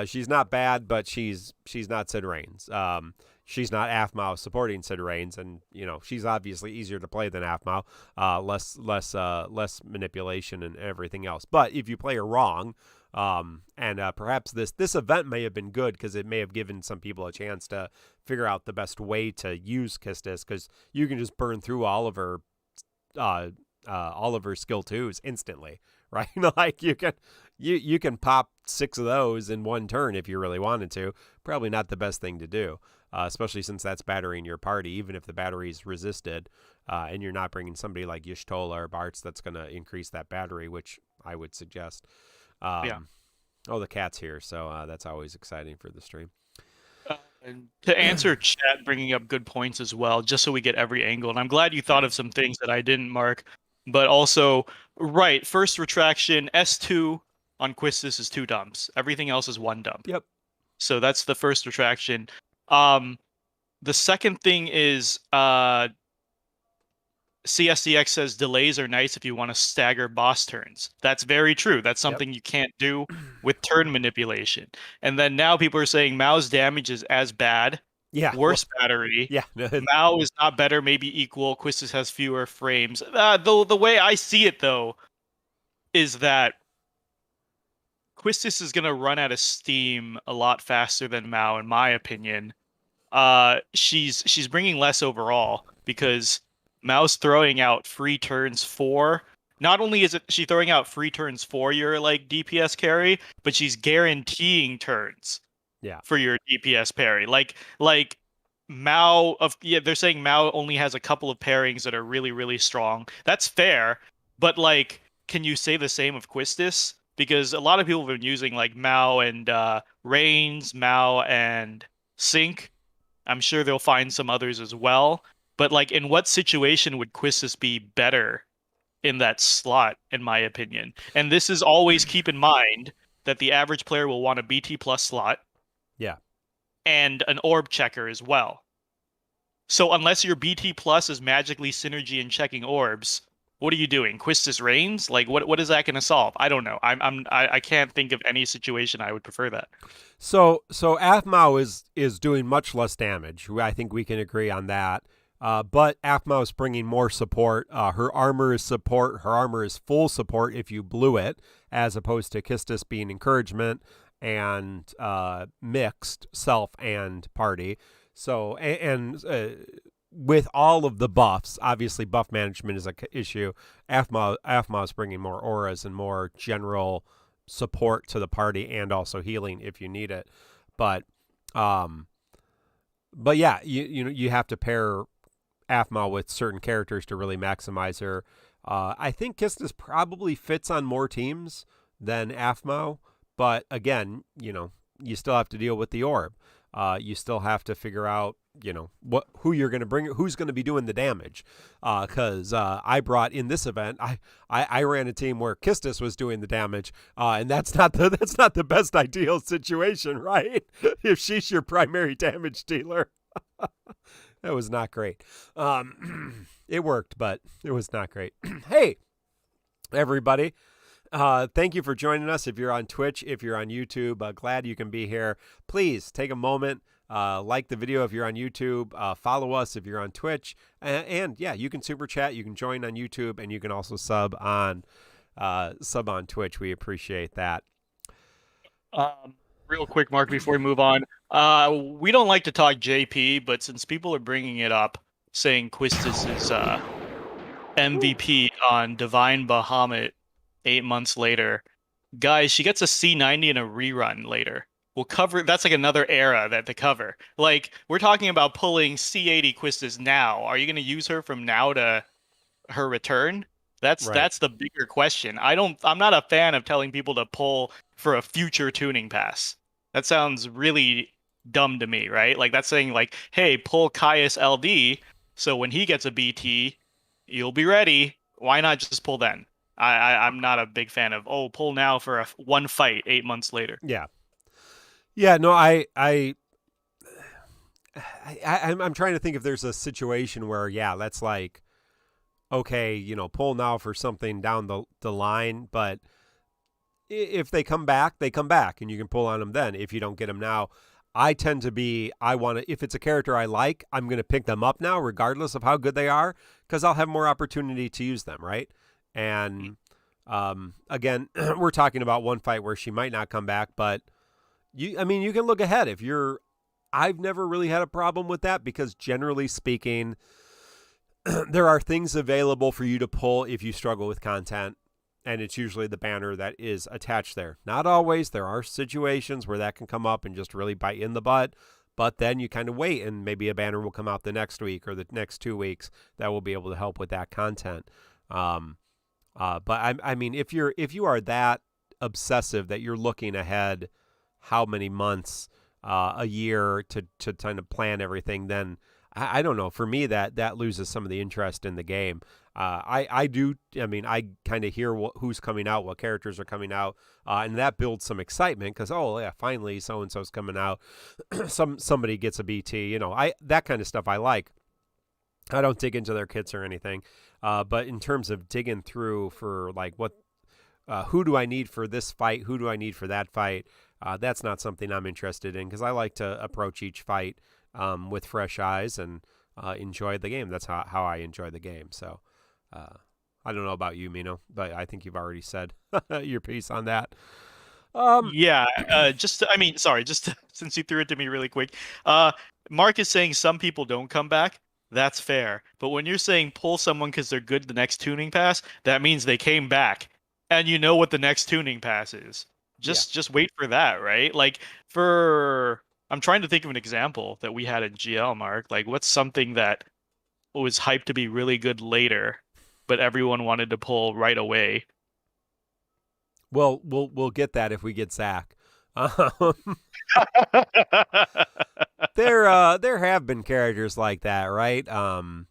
She's not bad, but she's not Sid Reigns. She's not Aphmau supporting Sid Reigns, and she's obviously easier to play than Aphmau. Less manipulation and everything else. But if you play her wrong, and perhaps this event may have been good because it may have given some people a chance to figure out the best way to use Kistis, because you can just burn through all of her skill 2s instantly, right? Like you can pop 6 of those in one turn if you really wanted to. Probably not the best thing to do, especially since that's battering your party, even if the battery's resisted, and you're not bringing somebody like Y'shtola or Bartz that's going to increase that battery, which I would suggest. Yeah. Oh, the cat's here, so that's always exciting for the stream. And to answer chat, bringing up good points as well, just so we get every angle. And I'm glad you thought of some things that I didn't, Mark. But also, right, first retraction, S2 on Quistis is 2 dumps. Everything else is 1 dump. Yep. So that's the first retraction. The second thing is CSDX says delays are nice if you want to stagger boss turns. That's very true. That's something you can't do with turn manipulation. And then now people are saying Mao's damage is as bad. Yeah. Worse battery. Yeah. Mao is not better, maybe equal. Quistis has fewer frames. The way I see it, though, is that Quistis is going to run out of steam a lot faster than Mao, in my opinion. She's bringing less overall because Mao's throwing out free turns for. Not only is she throwing out free turns for your DPS carry, but she's guaranteeing turns. Yeah. For your DPS parry. Like Mao they're saying Mao only has a couple of pairings that are really, really strong. That's fair, but can you say the same of Quistis? Because a lot of people have been using Mao and Reigns, Mao and Sync. I'm sure they'll find some others as well. But in what situation would Quistis be better in that slot, in my opinion? And this is always keep in mind that the average player will want a BT plus slot. Yeah. And an orb checker as well. So unless your BT plus is magically synergy and checking orbs, what are you doing? Quistis Reigns? What is that going to solve? I don't know. I can't think of any situation I would prefer that. So Aphmau is doing much less damage. I think we can agree on that. But Aphmau is bringing more support. Her armor is support. Her armor is full support if you blew it, as opposed to Kistis being encouragement and mixed self and party. So with all of the buffs, obviously buff management is an issue. Aphmau is bringing more auras and more general support to the party, and also healing if you need it. But yeah, you have to pair Aphmau with certain characters to really maximize her. I think Kistis probably fits on more teams than Aphmau. But again, you still have to deal with the orb. You still have to figure out, who you're going to bring, who's going to be doing the damage. Because I brought in this event, I ran a team where Kistis was doing the damage, and that's not the best ideal situation, right? If she's your primary damage dealer, that was not great. It worked, but it was not great. Hey, everybody. Thank you for joining us. If you're on Twitch, if you're on YouTube, glad you can be here. Please take a moment, like the video if you're on YouTube, follow us if you're on Twitch, and yeah, you can super chat, you can join on YouTube, and you can also sub on Twitch. We appreciate that. Real quick, Mark, before we move on, we don't like to talk JP, but since people are bringing it up, saying Quistis is MVP on Divine Bahamut 8 months later. Guys, she gets a C90 and a rerun later. will cover. That's like another era that to cover. Like we're talking about pulling C80 Quistis now. Are you going to use her from now to her return? Right. That's the bigger question. I'm not a fan of telling people to pull for a future tuning pass. That sounds really dumb to me, right? Like that's saying like, hey, pull Caius LD, so when he gets a BT, you'll be ready. Why not just pull then? I'm not a big fan of pull now for one fight 8 months later. Yeah. Yeah, no, I'm trying to think if there's a situation where, yeah, that's like, okay, you know, pull now for something down the line, but if they come back, they come back, and you can pull on them then. If you don't get them now, I tend to be, if it's a character I like, I'm going to pick them up now, regardless of how good they are, because I'll have more opportunity to use them, right? And again, we're talking about one fight where she might not come back, but you can look ahead. I've never really had a problem with that because generally speaking, there are things available for you to pull if you struggle with content, and it's usually the banner that is attached there. Not always. There are situations where that can come up and just really bite in the butt, but then you kind of wait, and maybe a banner will come out the next week or the next 2 weeks that will be able to help with that content. But I mean, if you are that obsessive that you're looking ahead how many months, a year to kind of plan everything, then I don't know. For me, that loses some of the interest in the game. I kind of hear who's coming out, what characters are coming out, and that builds some excitement because, oh yeah, finally so and so's coming out. Somebody gets a BT, you know. That kind of stuff I like. I don't dig into their kits or anything, but in terms of digging through for like who do I need for this fight, who do I need for that fight, that's not something I'm interested in because I like to approach each fight with fresh eyes and enjoy the game. That's how I enjoy the game. So I don't know about you, Mino, but I think you've already said your piece on that. Yeah, since you threw it to me really quick, Mark is saying some people don't come back. That's fair. But when you're saying pull someone because they're good the next tuning pass, that means they came back. And you know what the next tuning pass is. Just wait for that, right? Like I'm trying to think of an example that we had in GL, Mark. Like what's something that was hyped to be really good later, but everyone wanted to pull right away? Well, we'll get that if we get Zach. There have been characters like that, right? Cloud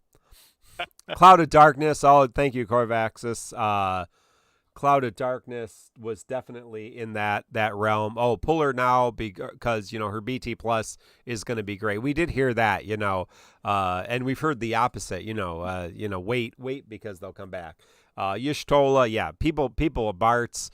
of Darkness. Oh, thank you, Corvaxis. Cloud of Darkness was definitely in that realm. Oh, pull her now because, you know, her BT plus is going to be great. We did hear that, you know, and we've heard the opposite, wait because they'll come back. Y'shtola, yeah, people Bart's,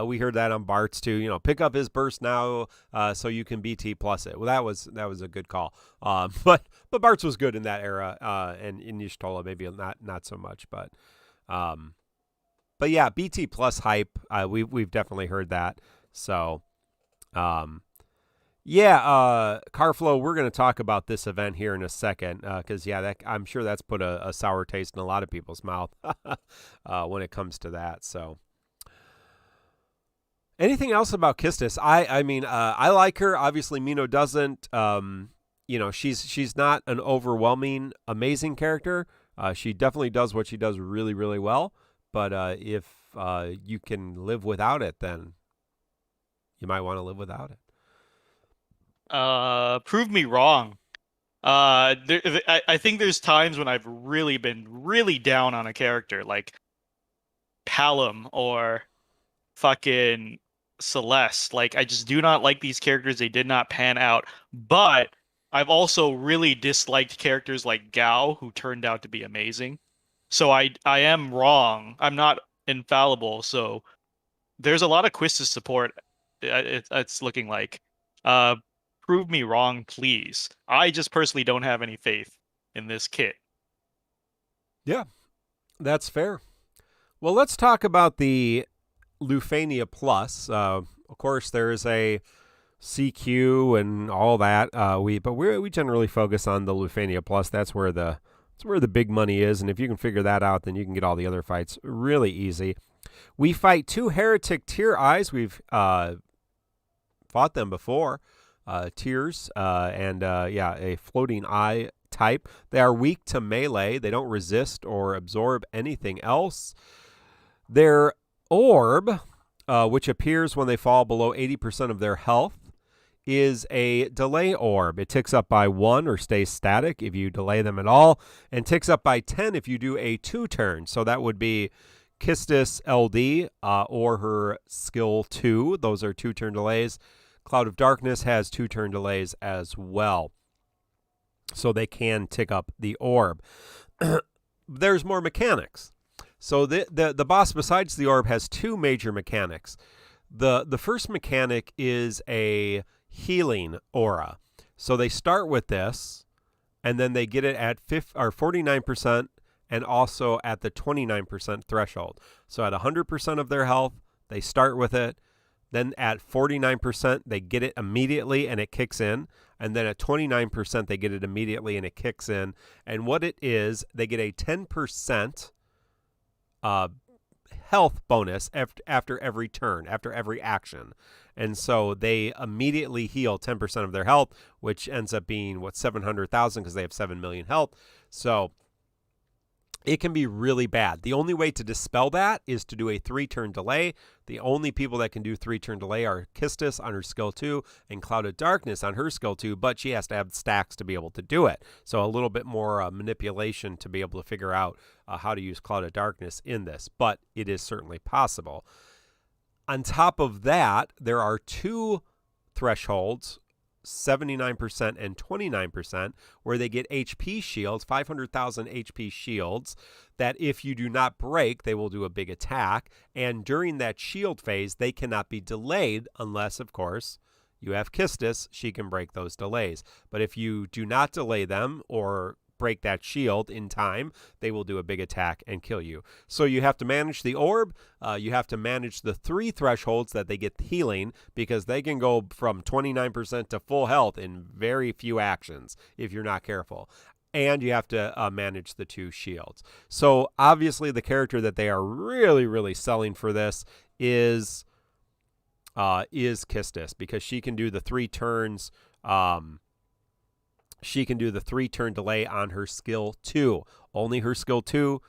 we heard that on Bart's too, you know, pick up his burst now so you can BT plus it. Well, that was a good call. But Bart's was good in that era, and in Y'shtola maybe not so much, but yeah, BT plus hype, we've definitely heard that. So Carflow, we're going to talk about this event here in a second because, I'm sure that's put a sour taste in a lot of people's mouth when it comes to that. So anything else about Kistis? I like her. Obviously, Mino doesn't. She's not an overwhelming, amazing character. She definitely does what she does really, really well. But if you can live without it, then you might want to live without it. Prove me wrong. I think there's times when I've really been really down on a character like Palom or fucking Celeste. Like I just do not like these characters. They did not pan out. But I've also really disliked characters like Gao, who turned out to be amazing. So I am wrong. I'm not infallible. So there's a lot of quiz to support. It's looking like. Prove me wrong, please. I just personally don't have any faith in this kit. Yeah, that's fair. Well, let's talk about the Lufania Plus. Of course, there's a CQ and all that. We generally focus on the Lufania Plus. That's where the big money is, and if you can figure that out, then you can get all the other fights really easy. We fight 2 Heretic tier eyes. We've fought them before. Tears and a floating eye type. They are weak to melee. They don't resist or absorb anything else. Their orb, which appears when they fall below 80% of their health, is a delay orb. It ticks up by 1 or stays static if you delay them at all, and ticks up by 10 if you do a 2 turn. So that would be Kistis LD or her skill 2. Those are 2 turn delays. Cloud of Darkness has 2 turn delays as well. So they can tick up the orb. There's more mechanics. So the boss besides the orb has 2 major mechanics. The first mechanic is a healing aura. So they start with this, and then they get it at 49% and also at the 29% threshold. So at 100% of their health, they start with it. Then at 49%, they get it immediately and it kicks in. And then at 29%, they get it immediately and it kicks in. And what it is, they get a 10% health bonus after every turn, after every action. And so they immediately heal 10% of their health, which ends up being, 700,000 because they have 7 million health. So it can be really bad. The only way to dispel that is to do a 3-turn delay. The only people that can do 3-turn delay are Kistis on her skill 2 and Cloud of Darkness on her skill 2, but she has to have stacks to be able to do it. So a little bit more manipulation to be able to figure out how to use Cloud of Darkness in this, but it is certainly possible. On top of that, there are 2 thresholds, 79% and 29%, where they get HP shields, 500,000 HP shields, that if you do not break, they will do a big attack. And during that shield phase, they cannot be delayed unless, of course, you have Kistis. She can break those delays. But if you do not delay them or break that shield in time, they will do a big attack and kill you. So you have to manage the orb. You have to manage the 3 thresholds that they get healing, because they can go from 29% to full health in very few actions if you're not careful. And you have to manage the 2 shields. So obviously the character that they are really, really selling for this is Kistis, because she can do the 3 turns. She can do the 3-turn delay on her skill 2. Only her skill 2,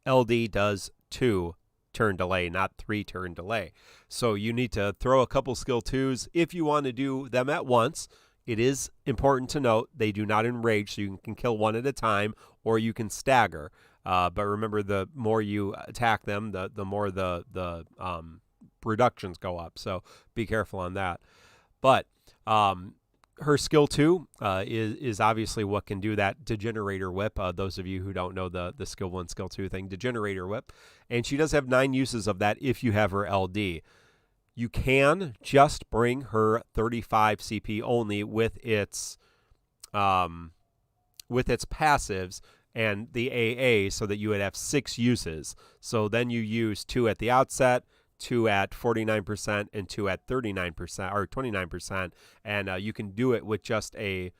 LD, does 2-turn delay, not 3-turn delay. So you need to throw a couple skill 2s if you want to do them at once. It is important to note they do not enrage, so you can kill one at a time, or you can stagger. But remember, the more you attack them, the more the reductions go up. So be careful on that. But her skill 2 is obviously what can do that Degenerator Whip. Those of you who don't know the skill 1, skill 2 thing, Degenerator Whip. And she does have 9 uses of that if you have her LD. You can just bring her 35 CP only with its passives and the AA, so that you would have 6 uses. So then you use 2 at the outset, 2 at 49%, and 2 at 39% or 29%, and you can do it with just a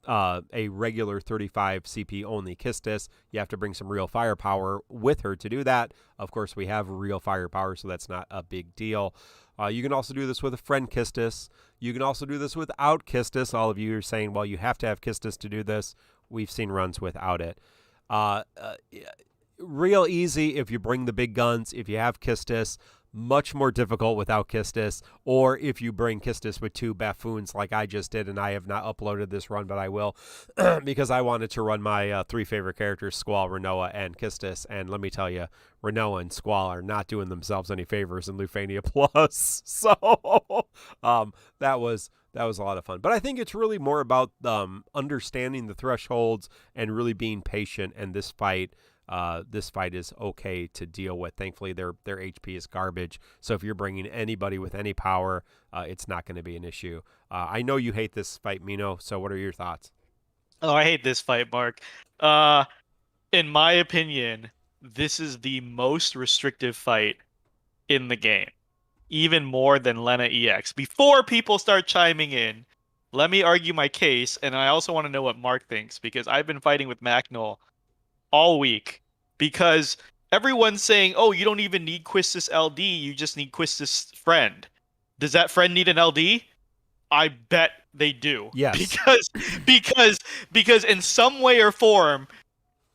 regular 35 CP only Kistis. You have to bring some real firepower with her to do that. Of course, we have real firepower, so that's not a big deal. You can also do this with a friend Kistis. You can also do this without Kistis. All of you are saying, well, you have to have Kistis to do this. We've seen runs without it. Real easy if you bring the big guns, if you have Kistis. Much more difficult without Kistis, or if you bring Kistis with 2 buffoons like I just did, and I have not uploaded this run, but I will, because I wanted to run my 3 favorite characters, Squall, Rinoa, and Kistis, and let me tell you, Rinoa and Squall are not doing themselves any favors in Lufania Plus, so that was a lot of fun. But I think it's really more about understanding the thresholds and really being patient, and this fight is okay to deal with. Thankfully, their HP is garbage. So if you're bringing anybody with any power, it's not going to be an issue. I know you hate this fight, Mino. So what are your thoughts? Oh, I hate this fight, Mark. In my opinion, this is the most restrictive fight in the game, even more than Lena EX. Before people start chiming in, let me argue my case, and I also want to know what Mark thinks, because I've been fighting with Macnol all week, because everyone's saying, oh, you don't even need Quistis LD, you just need Quistis friend. Does that friend need an LD? I bet they do. Yes. Because in some way or form,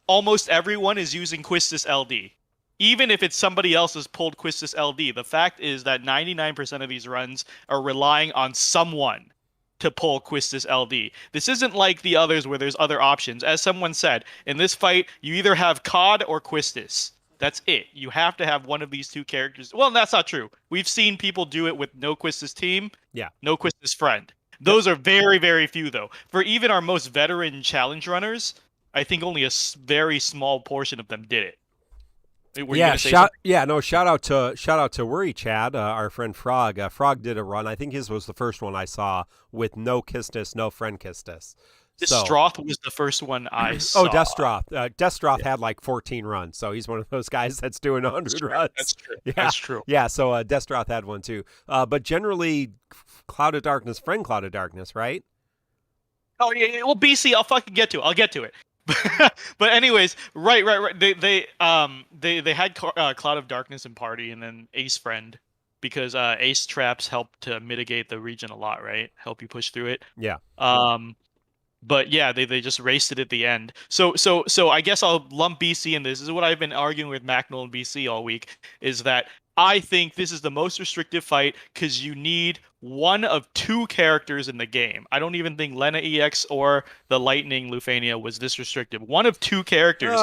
almost everyone is using Quistis LD. Even if it's somebody else has pulled Quistis LD, the fact is that 99% of these runs are relying on someone to pull Quistis LD. This isn't like the others where there's other options. As someone said, in this fight, you either have COD or Quistis. That's it. You have to have one of these two characters. Well, that's not true. We've seen people do it with no Quistis team, no Quistis friend. Those are very, very few, though. For even our most veteran challenge runners, I think only a very small portion of them did it. Shout out to Worry Chad, our friend Frog. Frog did a run. I think his was the first one I saw with no Kistis, no friend Kistis. Destroth was the first one I saw. Oh, Destroth. Destroth had like 14 runs, so he's one of those guys that's doing 100 runs. That's true. Yeah. That's true. Yeah, so Destroth had one too. But generally, Cloud of Darkness, friend Cloud of Darkness, right? Oh yeah. Well, BC, I'll get to it. But anyways, right. They had Cloud of Darkness in party, and then Ace Friend, because Ace traps help to mitigate the region a lot, right? Help you push through it. Yeah. But yeah, they just raced it at the end. So I guess I'll lump BC in this. This is what I've been arguing with Macnol and BC all week, is that I think this is the most restrictive fight because you need one of two characters in the game. I don't even think Lena EX or the Lightning Lufania was this restrictive. One of two characters.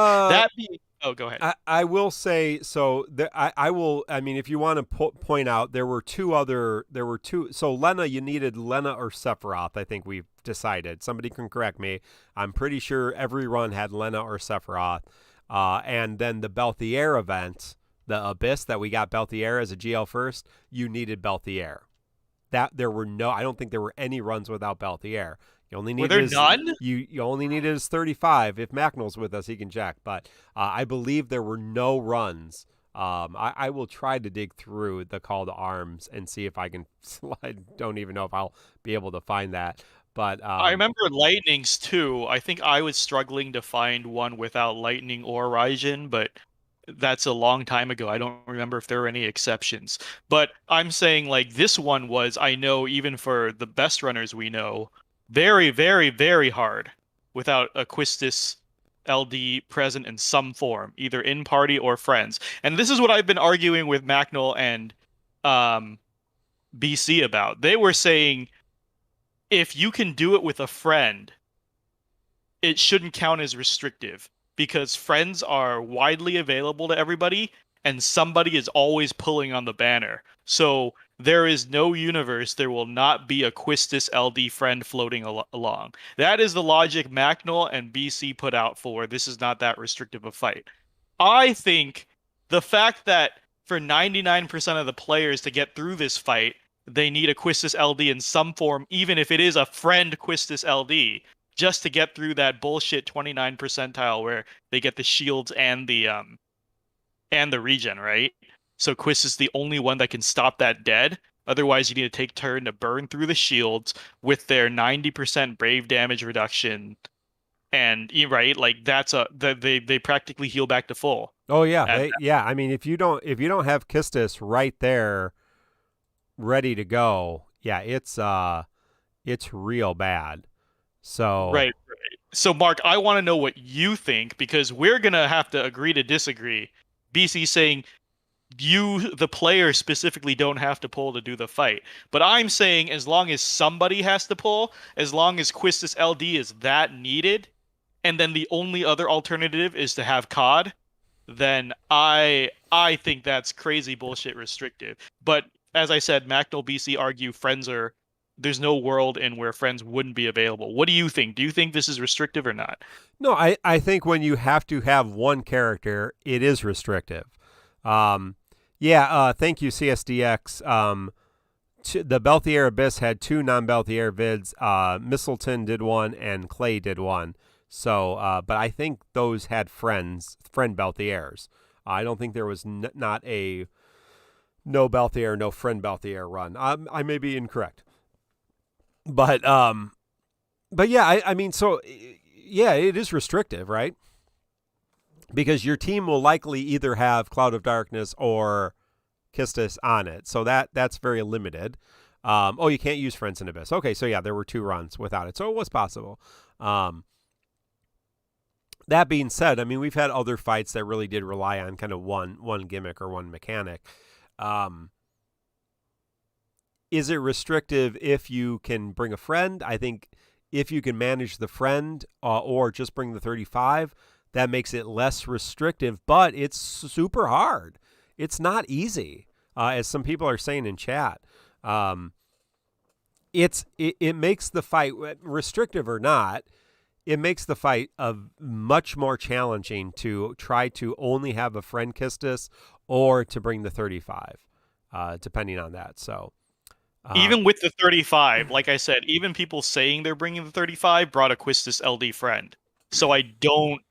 Oh, go ahead. I will say, so I will, I mean, if you want to point out, there were two, so Lena, you needed Lena or Sephiroth, I think we've decided. Somebody can correct me. I'm pretty sure every run had Lena or Sephiroth. And then the Belthier event, the Abyss that we got Belthier as a GL first, you needed Belthier. I don't think there were any runs without Belthier. You only were there none? You only needed his 35. If Macnol's with us, he can check. But I believe there were no runs. I will try to dig through the Call to Arms and see if I can. I don't even know if I'll be able to find that. But I remember Lightnings too. I think I was struggling to find one without Lightning or Raijin, but that's a long time ago. I don't remember if there were any exceptions. But I'm saying like this one was, I know even for the best runners we know, very, very, very hard without a Quistis LD present in some form, either in party or friends. And this is what I've been arguing with Macnol and BC about. They were saying if you can do it with a friend, it shouldn't count as restrictive because friends are widely available to everybody and somebody is always pulling on the banner. So there is no universe there will not be a Quistis LD friend floating along. That is the logic Macnol and BC put out for this is not that restrictive a fight. I think the fact that for 99% of the players to get through this fight, they need a Quistis LD in some form, even if it is a friend Quistis LD, just to get through that bullshit 29 percentile where they get the shields and the regen, right? So Quistis is the only one that can stop that dead. Otherwise, you need to take turn to burn through the shields with their 90% brave damage reduction. And right, like they practically heal back to full. Oh yeah, I mean, if you don't have Quistis right there, ready to go, yeah, it's real bad. So right. So Mark, I want to know what you think because we're gonna have to agree to disagree. BC saying you, the player, specifically don't have to pull to do the fight. But I'm saying as long as somebody has to pull, as long as Quistis LD is that needed, and then the only other alternative is to have COD, then I think that's crazy bullshit restrictive. But as I said, Macnol BC argue there's no world in where friends wouldn't be available. What do you think? Do you think this is restrictive or not? No, I think when you have to have one character, it is restrictive. Thank you, CSDX. The Belthier Abyss had two non-Belthier vids. Mistleton did one, and Clay did one. So, but I think those had friend Belthiers. I don't think there was not a no Belthier, no friend Belthier run. I may be incorrect. But yeah, I mean, so yeah, it is restrictive, right? Because your team will likely either have Cloud of Darkness or Kistis on it. So that's very limited. You can't use Friends in Abyss. Okay, so yeah, there were 2 runs without it. So it was possible. That being said, I mean, we've had other fights that really did rely on kind of one gimmick or one mechanic. Is it restrictive if you can bring a friend? I think if you can manage the friend or just bring the 35, that makes it less restrictive, but it's super hard. It's not easy, as some people are saying in chat. It makes the fight, restrictive or not, it makes the fight much more challenging to try to only have a friend Kistis or to bring the 35, depending on that. So even with the 35, like I said, even people saying they're bringing the 35 brought a Quistis LD friend. So I don't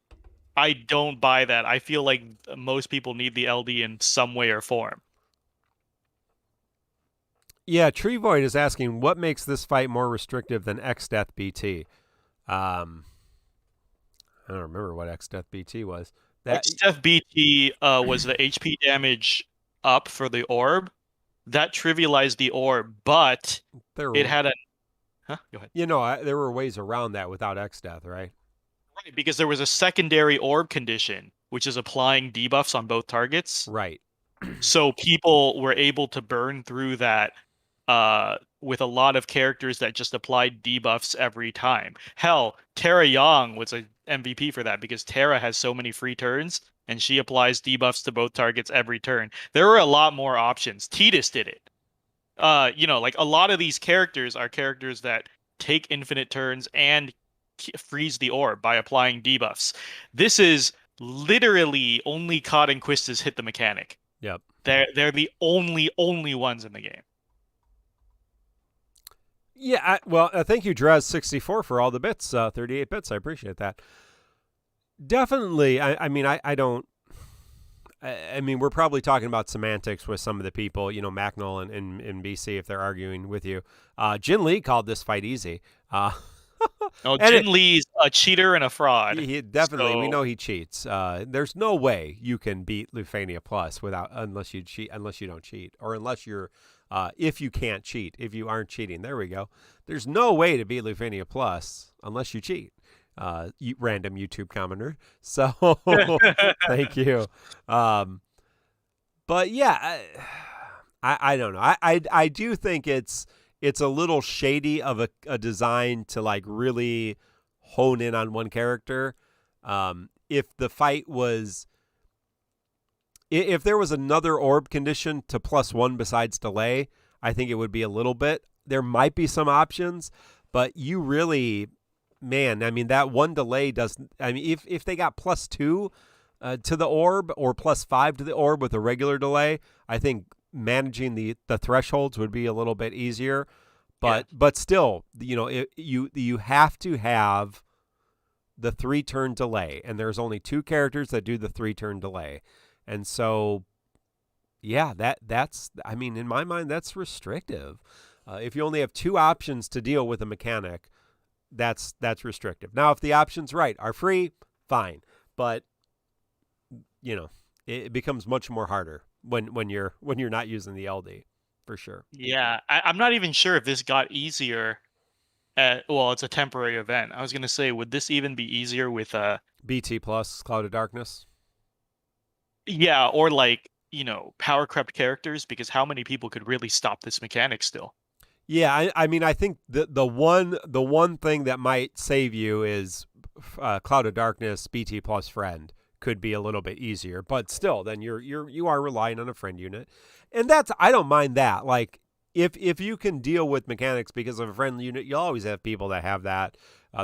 buy that. I feel like most people need the LD in some way or form. Yeah, Tree Void is asking, what makes this fight more restrictive than X-Death BT? I don't remember what X-Death BT was. X-Death BT was the HP damage up for the orb. That trivialized the orb, but it had a... Huh? Go ahead. There were ways around that without X-Death, right? Right, because there was a secondary orb condition, which is applying debuffs on both targets. Right. So people were able to burn through that with a lot of characters that just applied debuffs every time. Hell, Tara Young was an MVP for that because Tara has so many free turns and she applies debuffs to both targets every turn. There were a lot more options. Tidus did it. Like a lot of these characters are characters that take infinite turns and freeze the orb by applying debuffs. This is literally only Cod and Quistis hit the mechanic. Yep. They're the only ones in the game. Yeah, thank you, Drez64, for all the bits, 38 bits. I appreciate that. Definitely, I mean, we're probably talking about semantics with some of the people, Macnol and BC, if they're arguing with you. Jin Lee called this fight easy. Jin Lee's a cheater and a fraud. Definitely, we know he cheats. There's no way you can beat Lufania Plus unless you don't cheat, or unless you're... if you can't cheat, if you aren't cheating. There we go. There's no way to beat Lufania Plus unless you cheat. You random YouTube commenter. So thank you. But yeah, I don't know. I do think it's a little shady of a design to like really hone in on one character. If the fight was... If there was another orb condition to +1 besides delay, I think it would be a little bit. There might be some options, but you really, man, I mean, that one delay doesn't... I mean, if they got +2 to the orb or +5 to the orb with a regular delay, I think managing the thresholds would be a little bit easier. But still, you have to have the 3-turn delay, and there's only 2 characters that do the 3-turn delay. And so, yeah, that's, I mean, in my mind, that's restrictive. If you only have 2 options to deal with a mechanic, that's restrictive. Now, if the options are free, fine. But, it becomes much more harder when you're not using the LD, for sure. Yeah, I'm not even sure if this got easier. It's a temporary event. I was going to say, would this even be easier with BT plus Cloud of Darkness? Yeah, or power crept characters, because how many people could really stop this mechanic still? Yeah, I mean, I think the one thing that might save you is Cloud of Darkness BT plus friend could be a little bit easier, but still, then you are relying on a friend unit, and I don't mind that. Like if you can deal with mechanics because of a friend unit, you'll always have people that have that.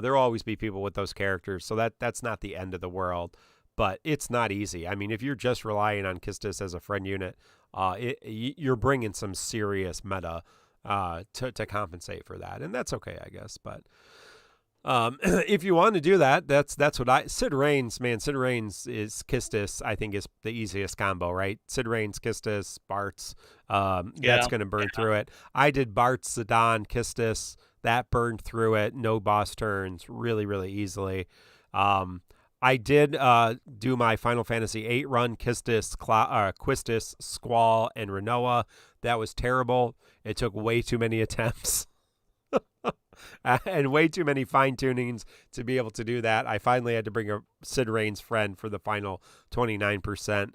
There will always be people with those characters, so that's not the end of the world. But it's not easy. I mean, if you're just relying on Kistis as a friend unit, you're bringing some serious meta to compensate for that, and that's okay, I guess. But if you want to do that, that's what Sid Reigns is Kistis. I think is the easiest combo, right? Sid Reigns, Kistis, Bart's. That's going to burn through it. I did Bart's, Zidane, Kistis. That burned through it. No boss turns, really, really easily. I did do my Final Fantasy VIII run, Quistis, Squall, and Renoa. That was terrible. It took way too many attempts and way too many fine-tunings to be able to do that. I finally had to bring a Sid Rain's friend for the final 29%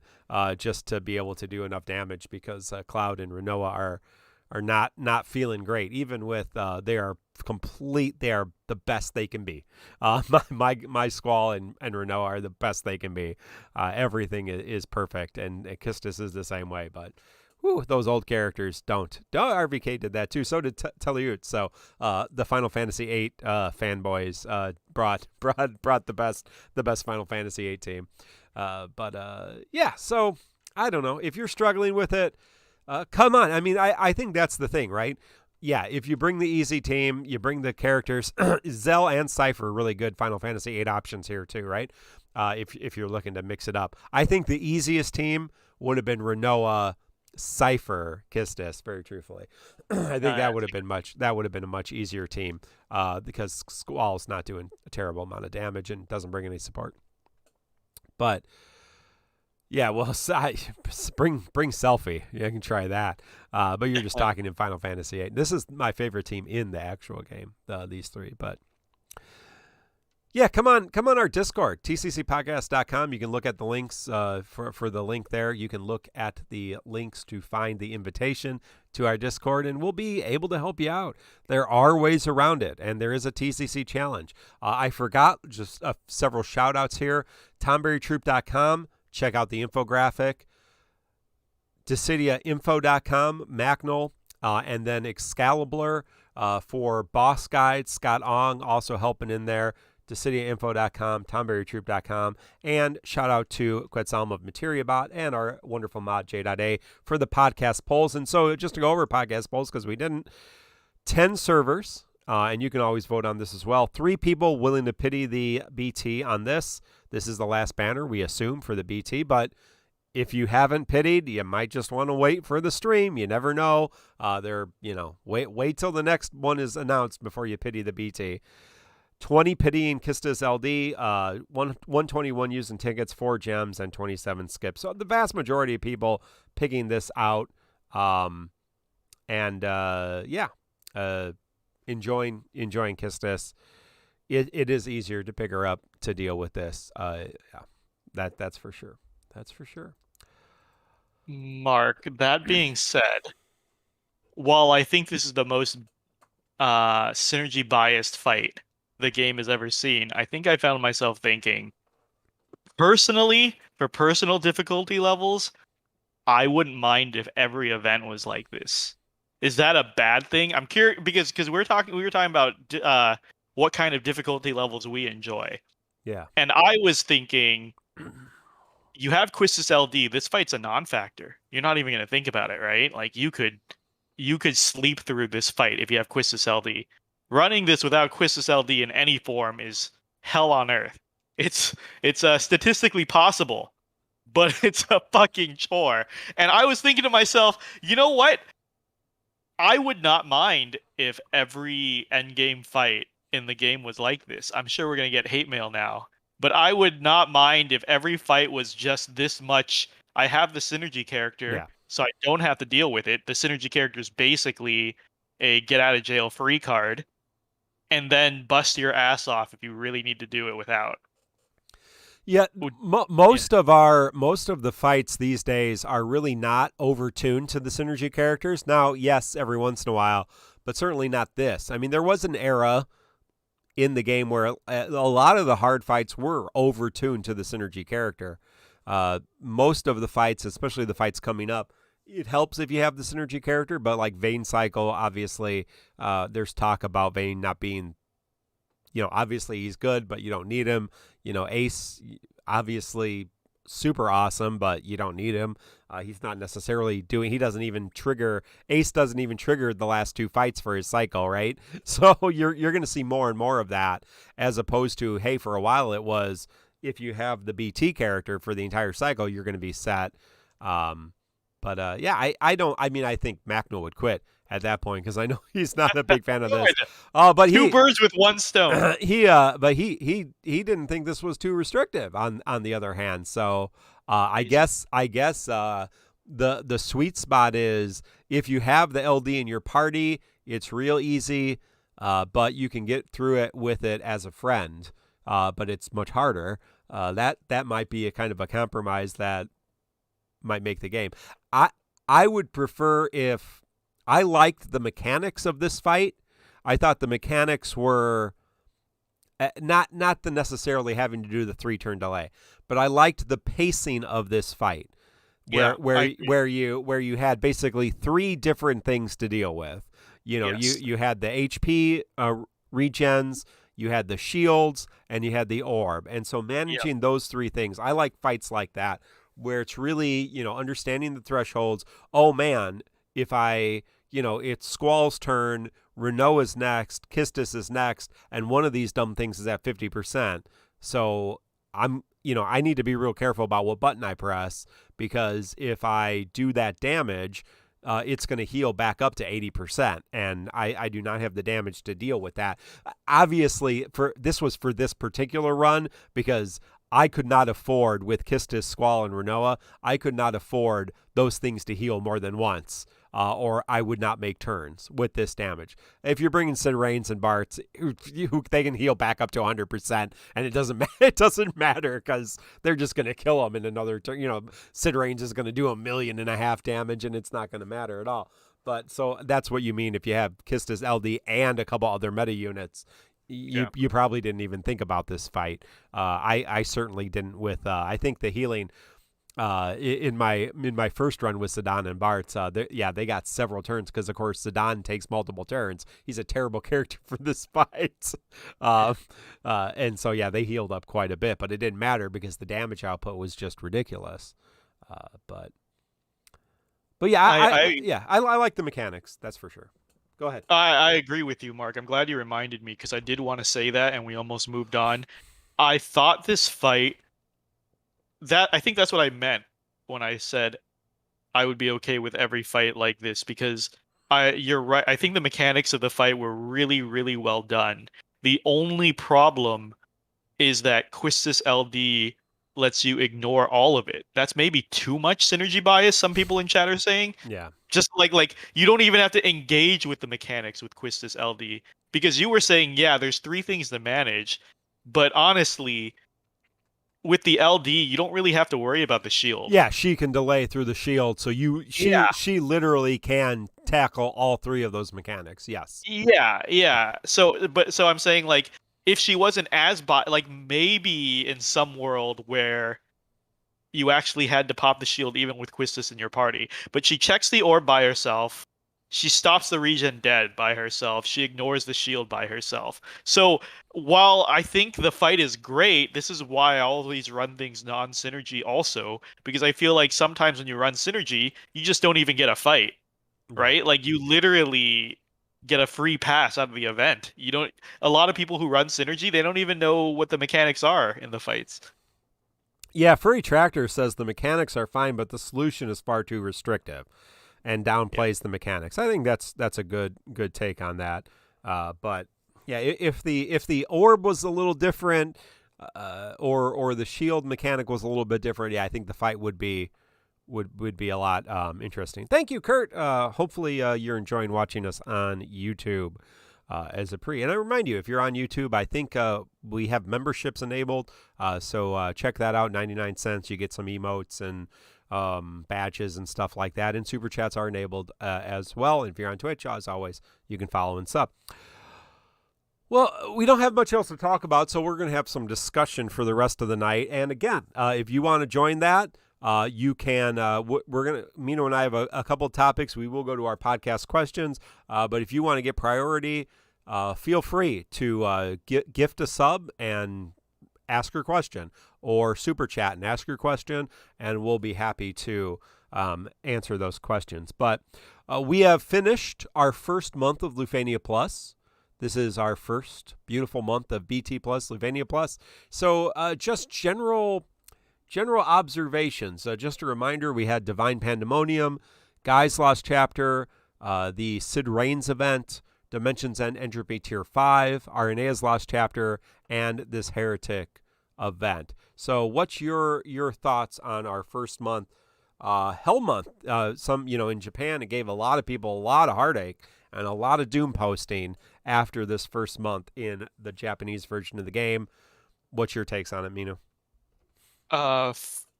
just to be able to do enough damage, because Cloud and Renoa are not feeling great, even with they are the best they can be. My Squall and Renault are the best they can be. Everything is perfect, and Kistis is the same way. But those old characters don't. RVK did that too. So did Telliut. So the Final Fantasy VIII fanboys brought the best Final Fantasy VIII team. Yeah. So I don't know if you're struggling with it. Come on. I mean, I think that's the thing, right? Yeah, if you bring the easy team, you bring the characters. Zell and Cypher are really good Final Fantasy VIII options here too, right? If you're looking to mix it up. I think the easiest team would have been Renoa, Cypher, Kistis, very truthfully. I think that would have been a much easier team because Squall's not doing a terrible amount of damage and doesn't bring any support. But yeah, well, bring Selfie. Yeah, I can try that. But you're just talking in Final Fantasy VIII. This is my favorite team in the actual game, these three. But yeah, come on our Discord, tccpodcast.com. You can look at the links for the link there. You can look at the links to find the invitation to our Discord, and we'll be able to help you out. There are ways around it, and there is a TCC challenge. I forgot just several shout-outs here. TonberryTroupe.com. Check out the infographic. DissidiaInfo.com, Macnol, and then Excalibur for boss guides. Scott Ong also helping in there. DissidiaInfo.com, TonberryTroupe.com, and shout out to Quetzalm of MateriaBot and our wonderful mod J.A for the podcast polls. And so just to go over podcast polls, because we didn't, 10 servers, and you can always vote on this as well. 3 people willing to pity the BT on this. This is the last banner, we assume, for the BT, but if you haven't pitied, you might just want to wait for the stream. You never know. Wait till the next one is announced before you pity the BT. 20 pitying Kistis LD, 121 using tickets, 4 gems, and 27 skips. So the vast majority of people picking this out, enjoying Kistis. It is easier to pick her up to deal with this. That's for sure. That's for sure. Mark, that being said, while I think this is the most synergy biased fight the game has ever seen, I think I found myself thinking, personally, for personal difficulty levels, I wouldn't mind if every event was like this. Is that a bad thing? I'm curious because we were talking about what kind of difficulty levels we enjoy. Yeah. And I was thinking, you have Quistis LD. This fight's a non-factor. You're not even going to think about it, right? Like you could sleep through this fight if you have Quistis LD. Running this without Quistis LD in any form is hell on earth. It's statistically possible, but it's a fucking chore. And I was thinking to myself, you know what? I would not mind if every endgame fight in the game was like this. I'm sure we're going to get hate mail now. But I would not mind if every fight was just this much. I have the synergy character, so I don't have to deal with it. The synergy character is basically a get-out-of-jail-free card, and then bust your ass off if you really need to do it without. Yeah, most of the fights these days are really not overtuned to the synergy characters. Now, yes, every once in a while, but certainly not this. I mean, there was an era in the game where a lot of the hard fights were overtuned to the synergy character. Most of the fights, especially the fights coming up, it helps if you have the synergy character, but like Vayne Cycle, obviously, there's talk about Vayne not being, obviously he's good, but you don't need him. Ace, obviously super awesome, but you don't need him. He's not necessarily Ace doesn't even trigger the last 2 fights for his cycle, right? So you're going to see more and more of that, as opposed to, hey, for a while it was, if you have the BT character for the entire cycle, you're going to be set. I think Macno would quit at that point, because I know he's not a big fan of this. Good. But Two birds with one stone. he didn't think this was too restrictive. On the other hand, so I guess the sweet spot is if you have the LD in your party, it's real easy, but you can get through it with it as a friend. But it's much harder. That might be a kind of a compromise that might make the game. I would prefer if I liked the mechanics of this fight. I thought the mechanics were not the necessarily having to do the 3-turn delay, but I liked the pacing of this fight. Where you had basically 3 different things to deal with. You had the HP regens, you had the shields, and you had the orb. And so managing those 3 things, I like fights like that, where it's really, understanding the thresholds. Oh man, if it's Squall's turn, Renault is next, Kistis is next, and one of these dumb things is at 50%. So I need to be real careful about what button I press, because if I do that damage, it's going to heal back up to 80%, and I do not have the damage to deal with that. Obviously, this was for this particular run, because I could not afford, with Kistis, Squall, and Renoa, I could not afford those things to heal more than once, or I would not make turns with this damage. If you're bringing Sid Rains and Barts, they can heal back up to 100%, and it doesn't matter, because they're just going to kill them in another turn. Sid Rains is going to do 1.5 million damage, and it's not going to matter at all. But so that's what you mean if you have Kistis, LD, and a couple other meta units. You probably didn't even think about this fight. I certainly didn't with I think the healing in my first run with Zidane and Bartz, they got several turns, because of course Zidane takes multiple turns. He's a terrible character for this fight. And so they healed up quite a bit, but it didn't matter because the damage output was just ridiculous. But yeah, I like the mechanics, that's for sure. Go ahead. I agree with you, Mark. I'm glad you reminded me, because I did want to say that, and we almost moved on. I thought this fight, I think that's what I meant when I said I would be okay with every fight like this, because you're right. I think the mechanics of the fight were really, really well done. The only problem is that Quistis LD lets you ignore all of it. That's maybe too much synergy bias, some people in chat are saying. Yeah. Just like you don't even have to engage with the mechanics with Quistis LD, because you were saying, there's 3 things to manage, but honestly, with the LD, you don't really have to worry about the shield. Yeah, she can delay through the shield, so she literally can tackle all 3 of those mechanics. Yes. Yeah. So I'm saying, like, if she wasn't as maybe in some world where you actually had to pop the shield even with Quistis in your party, but she checks the orb by herself, she stops the regen dead by herself, she ignores the shield by herself. So while I think the fight is great, this is why I always run things non-synergy also, because I feel like sometimes when you run synergy, you just don't even get a fight, right? Like, you literally get a free pass out of the event. A lot of people who run synergy, they don't even know what the mechanics are in the fights. Yeah, Furry Tractor says the mechanics are fine, but the solution is far too restrictive and downplays the mechanics. I think that's a good take on that. But yeah, if the orb was a little different, or the shield mechanic was a little bit different, I think the fight would be a lot interesting. Thank you, Kurt. Hopefully you're enjoying watching us on YouTube as a pre. And I remind you, if you're on YouTube, I think we have memberships enabled. So check that out. 99 cents. You get some emotes and badges and stuff like that. And super chats are enabled as well. And if you're on Twitch, as always, you can follow and sub. Well, we don't have much else to talk about, so we're going to have some discussion for the rest of the night. And again, if you want to join that, you can. We're gonna. Mino and I have a couple of topics. We will go to our podcast questions. But if you want to get priority, feel free to gift a sub and ask your question, or super chat and ask your question, and we'll be happy to answer those questions. But we have finished our first month of Lufania Plus. This is our first beautiful month of BT Plus, Lufania Plus. So just general observations. Just a reminder, we had Divine Pandemonium, Guy's Lost Chapter, the Sid Reigns event, Dimensions End Entropy Tier 5, Arenea's Lost Chapter, and this Heretic event. So what's your thoughts on our first month, Hell Month? In Japan, it gave a lot of people a lot of heartache and a lot of doom posting after this first month in the Japanese version of the game. What's your takes on it, Minu?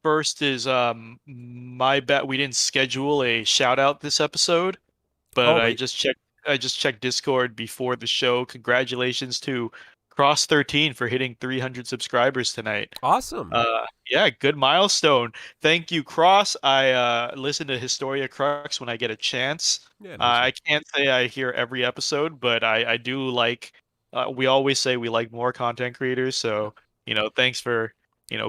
First is my bet we didn't schedule a shout out this episode, but I just checked Discord before the show. Congratulations to Cross 13 for hitting 300 subscribers tonight. Awesome. Yeah, good milestone. Thank you, Cross. I listen to Historia Crux when I get a chance. Yeah, I can't say I hear every episode, but I do like. We always say we like more content creators, so thanks for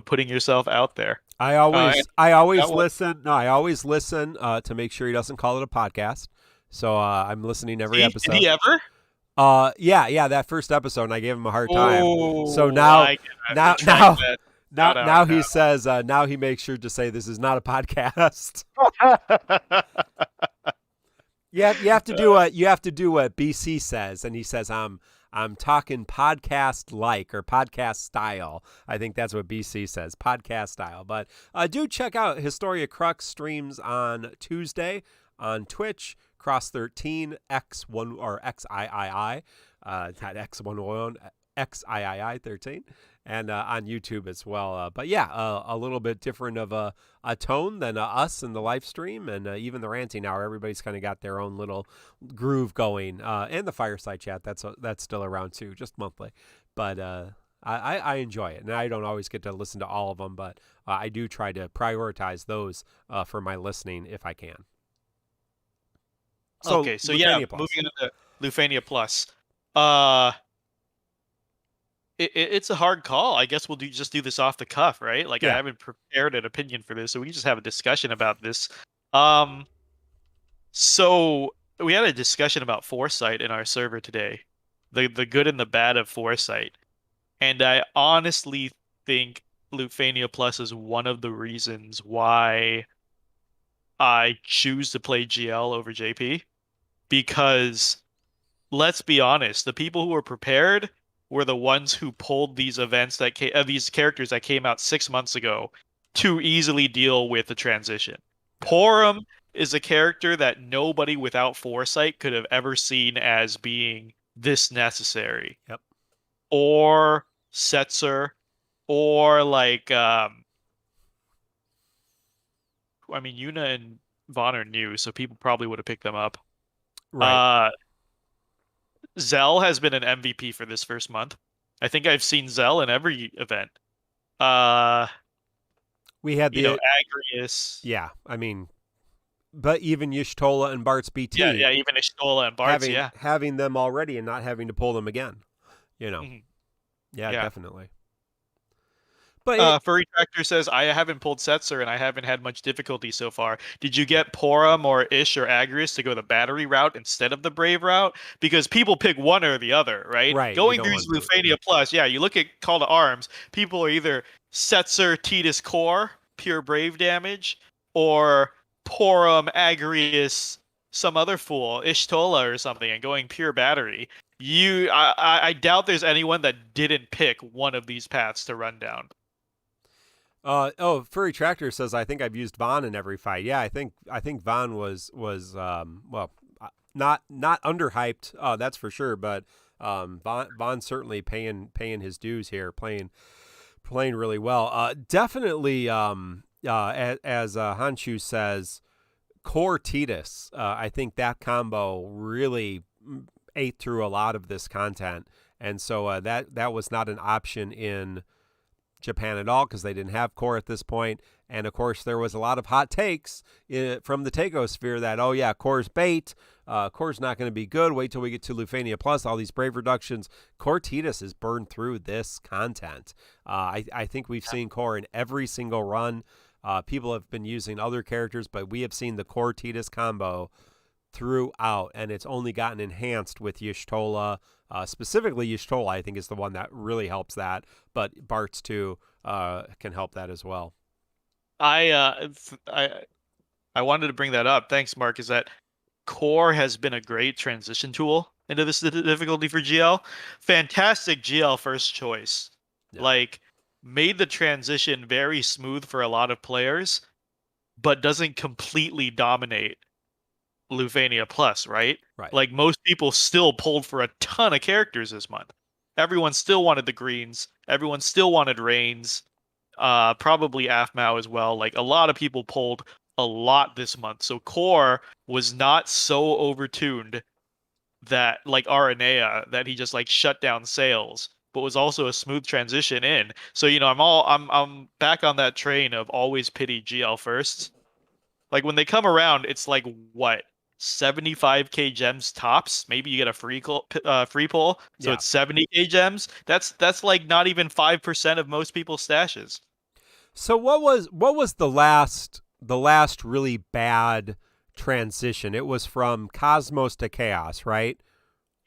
putting yourself out there. I always listen. No, I always listen to make sure he doesn't call it a podcast. So I'm listening every episode. Did he ever? Yeah, that first episode, and I gave him a hard time. So now he says now he makes sure to say this is not a podcast. Yeah, you have to do what BC says, and he says I'm talking podcast like or podcast style. I think that's what BC says, podcast style. But do check out Historia Crux streams on Tuesday on Twitch. Cross 13 X1 or XIII, not X11 XIII 13, and on YouTube as well. But yeah, a little bit different of a tone than us in the live stream, and even the ranting hour. Everybody's kind of got their own little groove going, and the fireside chat. That's still around too, just monthly. But I enjoy it, and I don't always get to listen to all of them, but I do try to prioritize those for my listening if I can. So moving into Lufania Plus. It's a hard call. I guess we'll just do this off the cuff, right? Like, yeah. I haven't prepared an opinion for this, so we can just have a discussion about this. So we had a discussion about Foresight in our server today, the good and the bad of Foresight, and I honestly think Lufania Plus is one of the reasons why I choose to play GL over JP. Because let's be honest, the people who were prepared were the ones who pulled these events these characters that came out 6 months ago to easily deal with the transition. Porum is a character that nobody without Foresight could have ever seen as being this necessary. Yep. Or Setzer, or Yuna and Vaughn are new, so people probably would have picked them up. Right. Zell has been an MVP for this first month. I think I've seen Zell in every event. We had Agrius. Yeah, but even Y'shtola and Bart's BT. Yeah, even Y'shtola and Bart's. Having them already and not having to pull them again. Mm-hmm. Yeah, definitely. But Furry Tractor says, I haven't pulled Setzer and I haven't had much difficulty so far. Did you get Porum or Ish or Agrius to go the battery route instead of the Brave route? Because people pick one or the other, right? Right. Going through Lufania Plus, you look at Call to Arms, people are either Setzer, Tidus Core, pure Brave damage, or Porum, Agrius, some other fool, Y'shtola or something, and going pure battery. I doubt there's anyone that didn't pick one of these paths to run down. Furry Tractor says, I think I've used Vaughn in every fight. Yeah, I think Vaughn was not underhyped, that's for sure, but Vaughn certainly paying his dues here, playing really well. Definitely, as Hanshu says, Core Tidus, I think that combo really ate through a lot of this content, and so that was not an option in Japan at all because they didn't have Core at this point. And of course there was a lot of hot takes from the Takeosphere that Core's bait, Core's not going to be good, wait till we get to Lufania Plus, all these Brave reductions. Core Tidus is burned through this content. I think we've seen Core in every single run. People have been using other characters, but we have seen the Core Tidus combo throughout, and it's only gotten enhanced with Y'shtola. Specifically, Y'shtola, I think, is the one that really helps that, but Bart's too can help that as well. I wanted to bring that up. Thanks, Mark. Is that Core has been a great transition tool into this difficulty for GL. Fantastic GL first choice. Yeah. Like, made the transition very smooth for a lot of players, but doesn't completely dominate Lufania Plus, right? Right. Like, most people still pulled for a ton of characters this month. Everyone still wanted the greens. Everyone still wanted Reigns. Probably Aphmau as well. Like, a lot of people pulled a lot this month. So Core was not so overtuned that, like Aranea, that he just like shut down sales, but was also a smooth transition in. So, you know, I'm back on that train of always pity GL first. Like, when they come around, it's like what, 75k gems tops. Maybe you get a free pull, so Yeah. it's 70k gems. That's like not even 5% of most people's stashes. So what was the last really bad transition? It was from Cosmos to Chaos, right?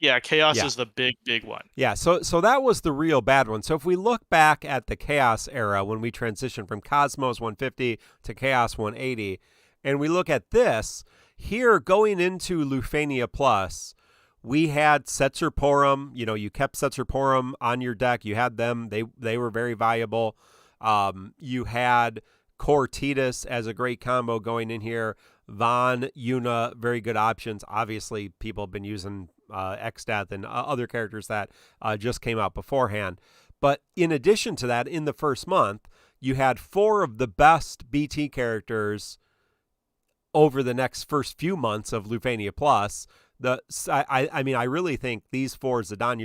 Yeah, Chaos Yeah. is the big one. Yeah, so that was the real bad one. So if we look back at the Chaos era when we transitioned from Cosmos 150 to Chaos 180, and we look at this here going into Lufania Plus, we had Setzer You know, you kept Setzer on your deck. You had them; they were very valuable. You had Cortitas as a great combo going in here. Von, Yuna, very good options. Obviously, people have been using Xdeath and other characters that just came out beforehand. But in addition to that, in the first month, you had 4 of the best BT characters over the next first few months of Lufania Plus. I mean, I really think these 4, Zidane,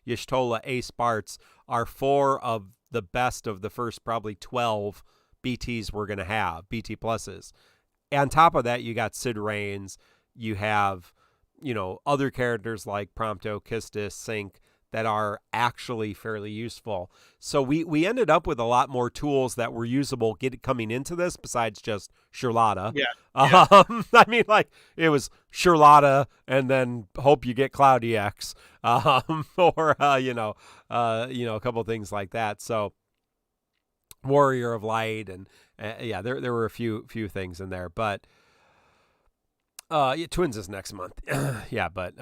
Y'shtola, Ace, Bartz, are 4 of the best of the first probably 12 BTs we're going to have, BT Pluses. On top of that, you got Sid Reigns. You have, you know, other characters like Prompto, Kistis, Sync that are actually fairly useful. So we ended up with a lot more tools that were usable coming into this besides just Charlotta. Yeah. I mean, like, it was Charlotta and then hope you get Cloud EX, or a couple things like that. So Warrior of Light and yeah, there were a few things in there, but Twins is next month. Yeah, but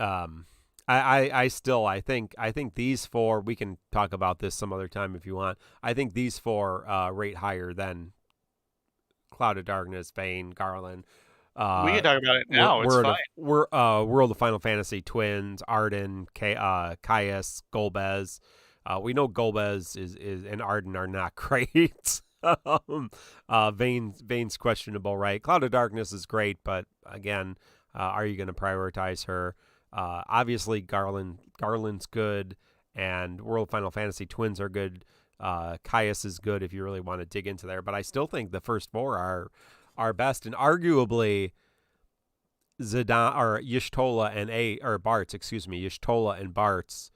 I think these 4, we can talk about this some other time if you want. I think these 4 rate higher than Cloud of Darkness, Vayne, Garland. We can talk about it now. It's fine. World of Final Fantasy, Twins, Arden, Caius, Golbez. We know Golbez is and Arden are not great. Vayne's questionable, right? Cloud of Darkness is great, but again, are you going to prioritize her? Obviously, Garland's good, and World Final Fantasy Twins are good. Caius is good if you really want to dig into there, but I still think the first 4 are best, and arguably Zidane or Y'shtola and Y'shtola and Bartz,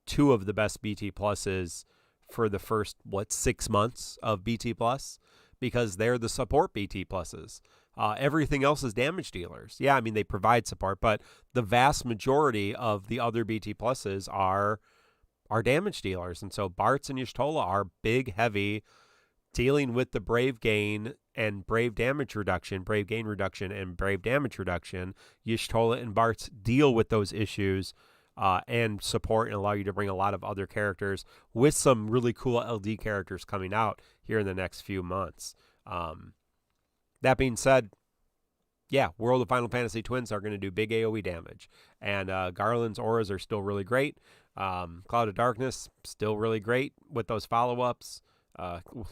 2 of the best BT pluses for the first 6 months of BT plus, because they're the support BT pluses. Everything else is damage dealers. Yeah, I mean, they provide support, but the vast majority of the other BT pluses are damage dealers. And so Bartz and Y'shtola are big, heavy, dealing with the Brave gain and Brave damage reduction, Brave gain reduction, and Brave damage reduction. Y'shtola and Bartz deal with those issues and support and allow you to bring a lot of other characters with some really cool LD characters coming out here in the next few months. That being said, yeah, World of Final Fantasy Twins are going to do big AoE damage. And Garland's auras are still really great. Cloud of Darkness, still really great with those follow-ups.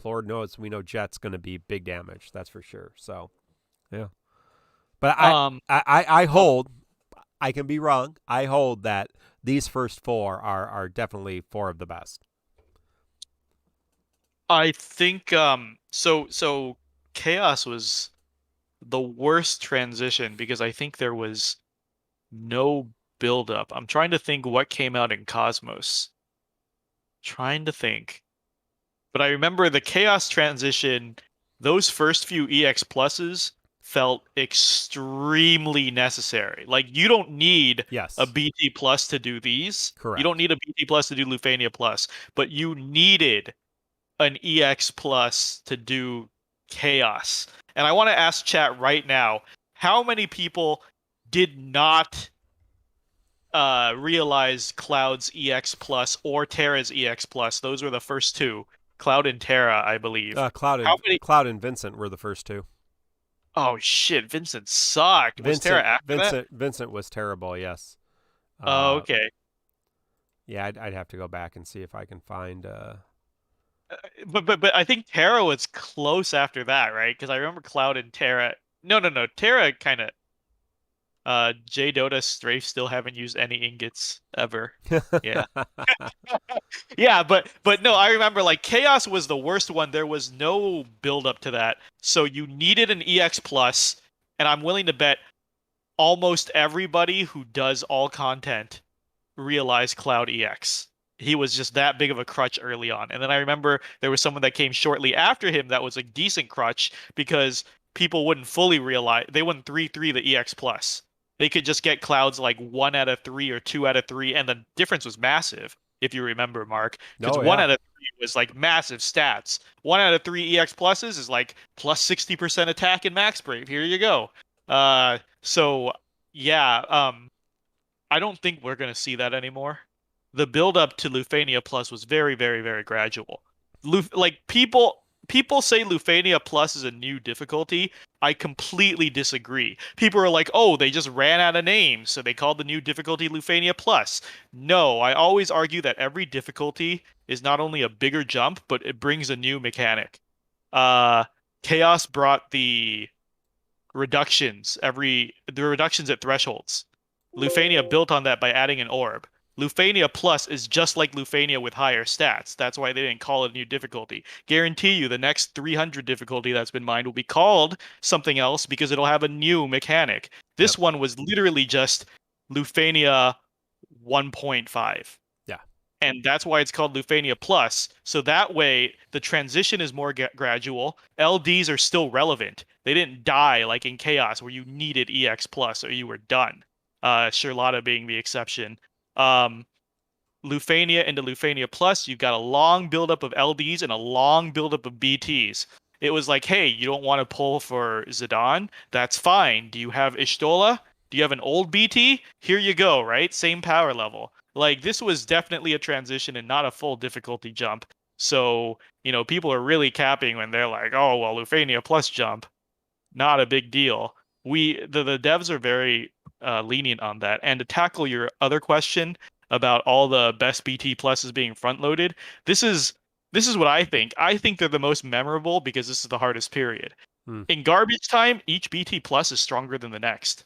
Lord knows, we know Jet's going to be big damage. That's for sure. So, yeah. But I hold, I can be wrong, I hold that these first 4 are definitely 4 of the best. I think so Chaos was the worst transition because I think there was no build up. I'm trying to think what came out in Cosmos. Trying to think. But I remember the Chaos transition, those first few EX pluses felt extremely necessary. Like, you don't need a BT plus to do these. Correct. You don't need a BT plus to do Lufania plus, but you needed an EX plus to do Chaos. And I want to ask chat right now, how many people did not realize Cloud's EX Plus or Terra's EX Plus? Those were the first two. Cloud and Terra, I believe. Cloud How many? and Vincent were the first two. Oh shit, Vincent sucked. Was Terra after that? Vincent was terrible. Yes. Oh, okay. Yeah, I'd have to go back and see if I can find. But I think Terra was close after that, right? Because I remember Cloud and Terra. No. Terra kind of. J Dota Strafe still haven't used any ingots ever. Yeah. Yeah, but no, I remember like Chaos was the worst one. There was no build up to that. So you needed an EX plus, and I'm willing to bet almost everybody who does all content realized Cloud EX. He was just that big of a crutch early on. And then I remember there was someone that came shortly after him that was a decent crutch because people wouldn't fully realize they wouldn't 3-3 the EX plus. They could just get Clouds like 1 out of 3 or 2 out of 3, and the difference was massive, if you remember, Mark. Because 1 out of 3 was like massive stats. 1 out of 3 EX pluses is like plus 60% attack and max brave. Here you go. So yeah, I don't think we're gonna see that anymore. The build up to Lufania Plus was very, very, very gradual. Like people say Lufania Plus is a new difficulty. I completely disagree. People are like, oh, they just ran out of names, so they called the new difficulty Lufania Plus. No, I always argue that every difficulty is not only a bigger jump, but it brings a new mechanic. Chaos brought the reductions at thresholds. Lufania built on that by adding an orb. Lufania Plus is just like Lufania with higher stats. That's why they didn't call it a new difficulty. Guarantee you the next 300 difficulty that's been mined will be called something else because it'll have a new mechanic. This one was literally just Lufania 1.5. Yeah. And that's why it's called Lufania Plus. So that way, the transition is more gradual. LDs are still relevant. They didn't die like in Chaos where you needed EX Plus or you were done. Charlotta being the exception. Lufania into Lufania Plus, you've got a long buildup of LDs and a long buildup of BTs. It was like, hey, you don't want to pull for Zidane? That's fine. Do you have Ishtola? Do you have an old BT? Here you go, right? Same power level. Like, this was definitely a transition and not a full difficulty jump. So, people are really capping when they're like, oh, well, Lufania Plus jump. Not a big deal. The devs are very lenient on that. And to tackle your other question about all the best BT pluses being front loaded, this is what I think. I think they're the most memorable because this is the hardest period. In garbage time, each BT plus is stronger than the next.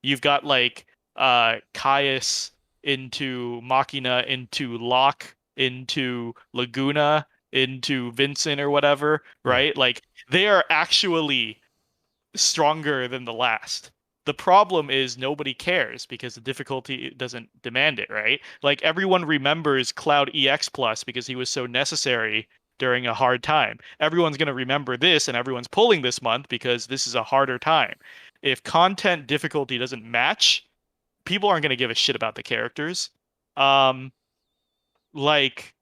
You've got like Caius into Machina into Locke into Laguna into Vincent or whatever, right? Like they are actually stronger than the last. The problem is nobody cares because the difficulty doesn't demand it, right? Like everyone remembers Cloud EX Plus because he was so necessary during a hard time. Everyone's going to remember this and everyone's pulling this month because this is a harder time. If content difficulty doesn't match, people aren't going to give a shit about the characters. Like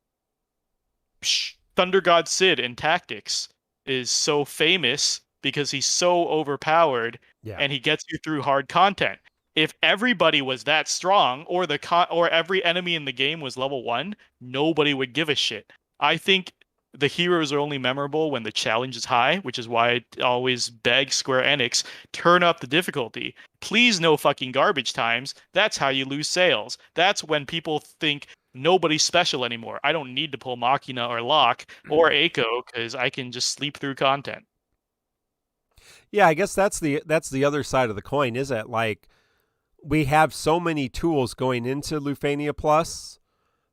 Thunder God Sid in Tactics is so famous because he's so overpowered and he gets you through hard content. If everybody was that strong or or every enemy in the game was level 1, nobody would give a shit. I think the heroes are only memorable when the challenge is high, which is why I always beg Square Enix, turn up the difficulty. Please no fucking garbage times. That's how you lose sales. That's when people think nobody's special anymore. I don't need to pull Machina or Locke or Echo because I can just sleep through content. Yeah, I guess that's the other side of the coin, is it? Like, we have so many tools going into Lufania Plus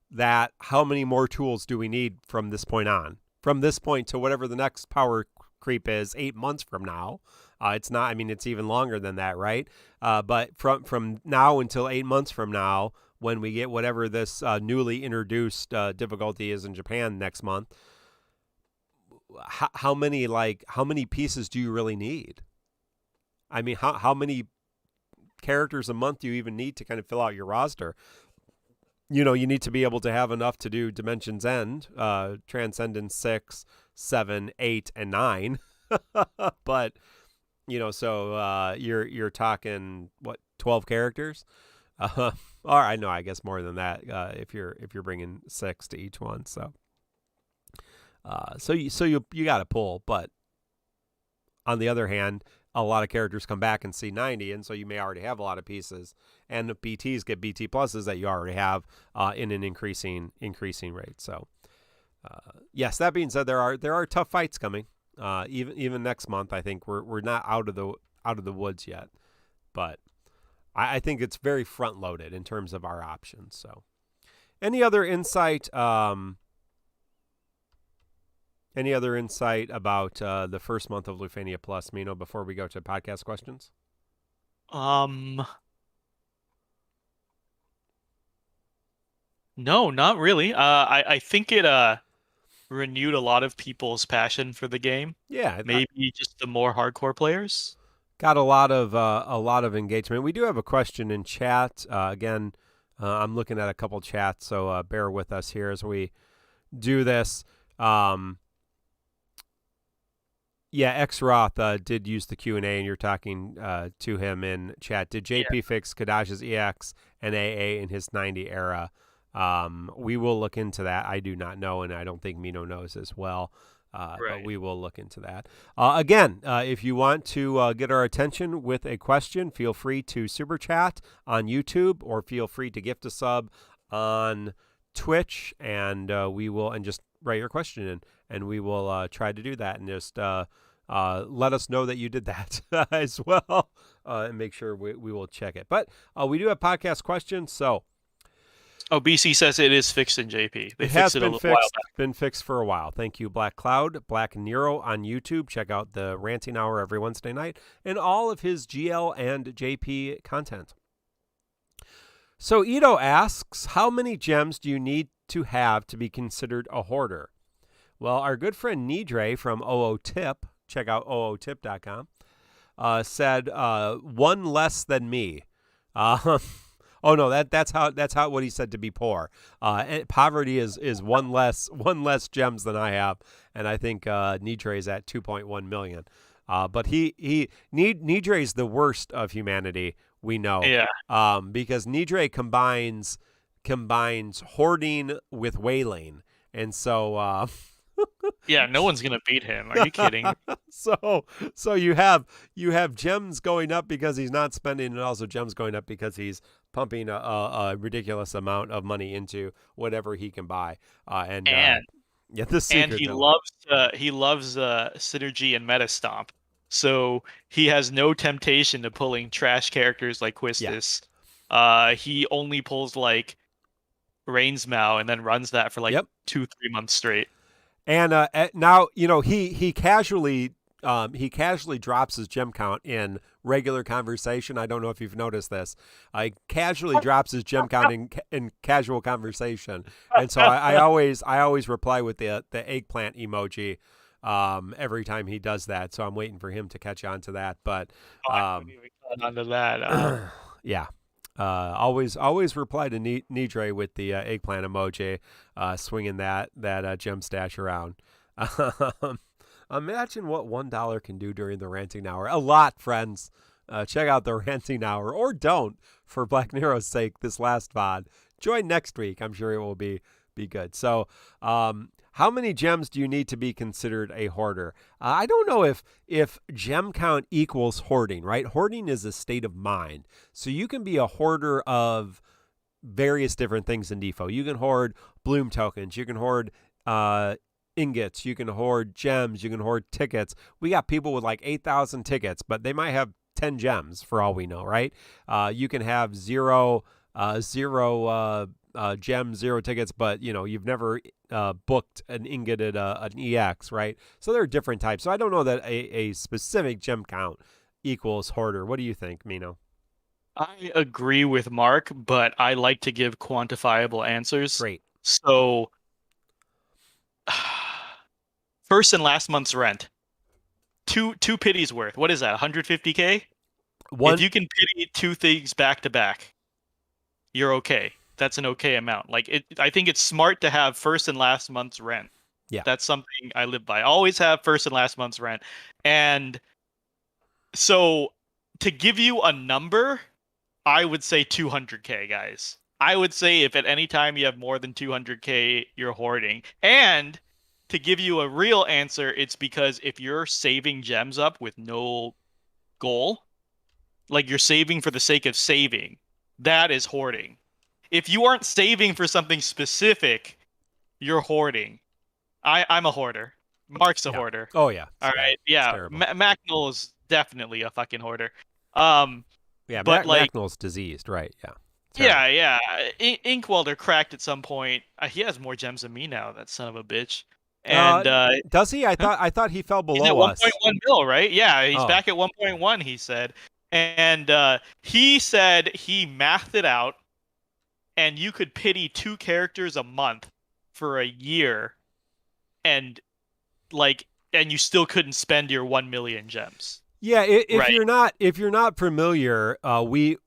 that how many more tools do we need from this point on? From this point to whatever the next power creep is 8 months from now. It's not, I mean, it's even longer than that, right? But from now until 8 months from now, when we get whatever this newly introduced difficulty is in Japan next month, how many pieces do you really need? I mean, how many characters a month do you even need to kind of fill out your roster? You need to be able to have enough to do Dimensions End, Transcendence 6, 7, 8, and 9. But So you're talking what, 12 characters? Or I guess more than that if you're bringing 6 to each one. So you got to pull, but on the other hand, a lot of characters come back and see 90, and so you may already have a lot of pieces, and the BTs get BT pluses that you already have in an increasing rate. So yes, that being said, there are tough fights coming. Even next month, I think we're not out of the woods yet, but I think it's very front loaded in terms of our options. So, any other insight? Any other insight about the first month of Lufania Plus, Mino, before we go to podcast questions? No, not really. I think it renewed a lot of people's passion for the game. Yeah, maybe just the more hardcore players. Got a lot of engagement. We do have a question in chat. Again, I'm looking at a couple chats, so bear with us here as we do this. Yeah, X Roth did use the Q&A, and you're talking to him in chat. Did JP fix Kadaj's EX and AA in his 90 era? We will look into that. I do not know, and I don't think Mino knows as well. Right. But we will look into that. Again, if you want to get our attention with a question, feel free to super chat on YouTube, or feel free to gift a sub on Twitch, and we will, and just write your question in, and we will try to do that, and just let us know that you did that as well, and make sure we will check it. But we do have podcast questions, so. Oh, BC says it is fixed in JP. It has been fixed for a while. Thank you, Black Cloud, Black Nero on YouTube. Check out the Ranting Hour every Wednesday night and all of his GL and JP content. So Ito asks, how many gems do you need to have to be considered a hoarder? Well, our good friend Nidre from OOTip, check out ootip.com, said 1 less than me. Oh no, that's how what he said to be poor. Poverty is one less gems than I have, and I think Nidre is at 2.1 million. But Nidre is the worst of humanity, we know. Yeah. Because Nidre combines hoarding with whaling, and so. Yeah, no one's gonna beat him. Are you kidding? So you have gems going up because he's not spending, and also gems going up because he's pumping a ridiculous amount of money into whatever he can buy. And he loves synergy and meta stomp. So he has no temptation to pulling trash characters like Quistis. Yeah. He only pulls like Rainsmow and then runs that for like 2-3 months straight. And now, he casually drops his gem count in regular conversation. I don't know if you've noticed this. He casually drops his gem count in casual conversation, and so I always reply with the eggplant emoji every time he does that. So I'm waiting for him to catch on to that. But I couldn't even catch on to that. Yeah. Always reply to Nidre with the eggplant emoji, swinging that gem stash around. Imagine what $1 can do during the Ranting Hour. A lot, friends. Check out the Ranting Hour, or don't, for Black Nero's sake, this last VOD. Join next week. I'm sure it will be good. So, how many gems do you need to be considered a hoarder? I don't know if gem count equals hoarding, right? Hoarding is a state of mind. So you can be a hoarder of various different things in Defo. You can hoard bloom tokens. You can hoard ingots. You can hoard gems. You can hoard tickets. We got people with like 8,000 tickets, but they might have 10 gems for all we know, right? You can have zero gems, 0 tickets, but you've never booked an ingot at an EX, right? So there are different types. So I don't know that a specific gem count equals hoarder. What do you think, Mino? I agree with Mark, but I like to give quantifiable answers. Great. So first and last month's rent, two pities worth. What is that? 150K? If you can pity 2 things back to back, you're okay. That's an okay amount. I think it's smart to have first and last month's rent. Yeah. That's something I live by. Always have first and last month's rent. And So to give you a number, I would say 200K, guys. I would say if at any time you have more than 200K, you're hoarding. And to give you a real answer, it's because if you're saving gems up with no goal, like you're saving for the sake of saving, that is hoarding. If you aren't saving for something specific, you're hoarding. I'm a hoarder. Mark's a hoarder. Oh yeah. All right. Yeah. Macnol is definitely a fucking hoarder. Yeah, but like Macnol's diseased, right? Yeah. Yeah. Inkwelder cracked at some point. He has more gems than me now. That son of a bitch. And does he? I thought he fell below he's at 1.1 mil, right? Yeah, he's back at 1.1. He said, and he said he mathed it out, and you could pity 2 characters a month for a year, and you still couldn't spend your 1 million gems. Yeah, if you're not familiar, we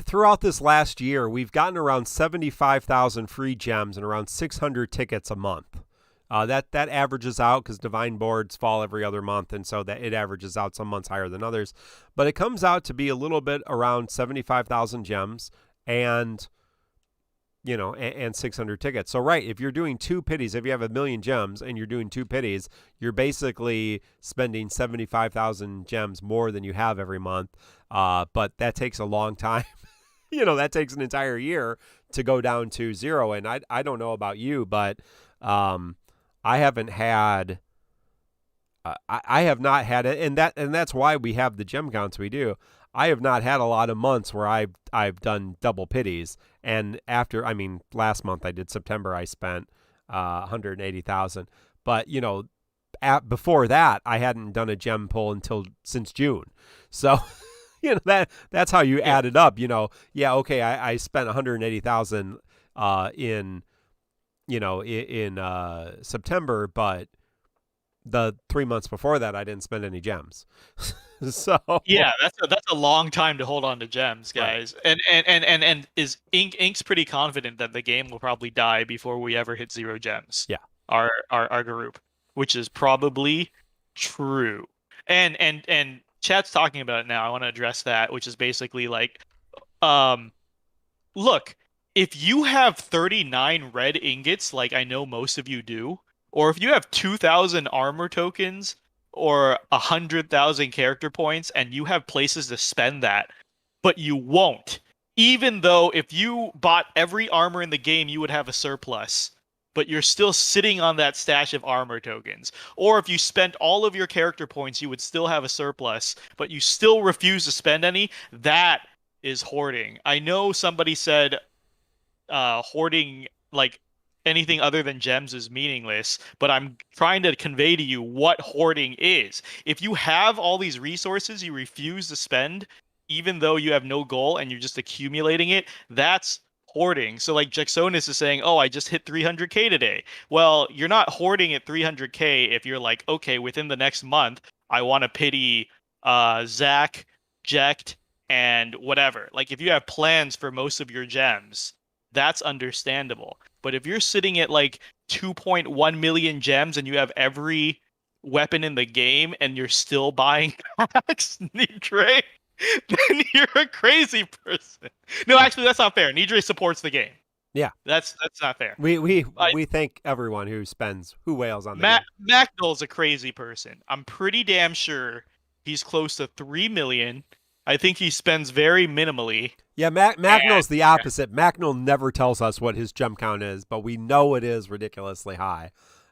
throughout this last year we've gotten around 75,000 free gems and around 600 tickets a month. That averages out because divine boards fall every other month, and so that it averages out some months higher than others. But it comes out to be a little bit around 75,000 gems and 600 tickets. So right, if you're doing 2 pities, if you have 1 million gems and you're doing 2 pities, you're basically spending 75,000 gems more than you have every month. But that takes a long time. That takes an entire year to go down to 0. And I don't know about you, but I haven't had. I have not had it, and that's why we have the gem counts we do. I have not had a lot of months where I've done double pities, and last month I did September. I spent 180,000, but before that I hadn't done a gem pull since June. So that's how you add it up. Okay, I spent 180,000 in September, but the 3 months before that I didn't spend any gems. So yeah, that's a long time to hold on to gems, guys. Right. And is Ink's pretty confident that the game will probably die before we ever hit 0 gems. Yeah. Our group, which is probably true. And chat's talking about it now. I want to address that, which is basically like look, if you have 39 red ingots like I know most of you do, or if you have 2,000 armor tokens or 100,000 character points and you have places to spend that, but you won't. Even though if you bought every armor in the game, you would have a surplus, but you're still sitting on that stash of armor tokens. Or if you spent all of your character points, you would still have a surplus, but you still refuse to spend any. That is hoarding. I know somebody said hoarding, like, anything other than gems is meaningless, but I'm trying to convey to you what hoarding is. If you have all these resources you refuse to spend, even though you have no goal and you're just accumulating it, that's hoarding. So like Jaxonis is saying, oh, I just hit 300k today. Well, you're not hoarding at 300k if you're like, okay, within the next month, I want to pity Zach, Jekt, and whatever. Like if you have plans for most of your gems, that's understandable. But if you're sitting at like 2.1 million gems and you have every weapon in the game and you're still buying packs, Nidre, then you're a crazy person. No, actually, that's not fair. Nidre supports the game. Yeah, that's not fair. We thank everyone who whales on the game. Macnol's a crazy person. I'm pretty damn sure he's close to 3 million. I think he spends very minimally. Yeah, Macnol's the opposite. Macnol never tells us what his gem count is, but we know it is ridiculously high.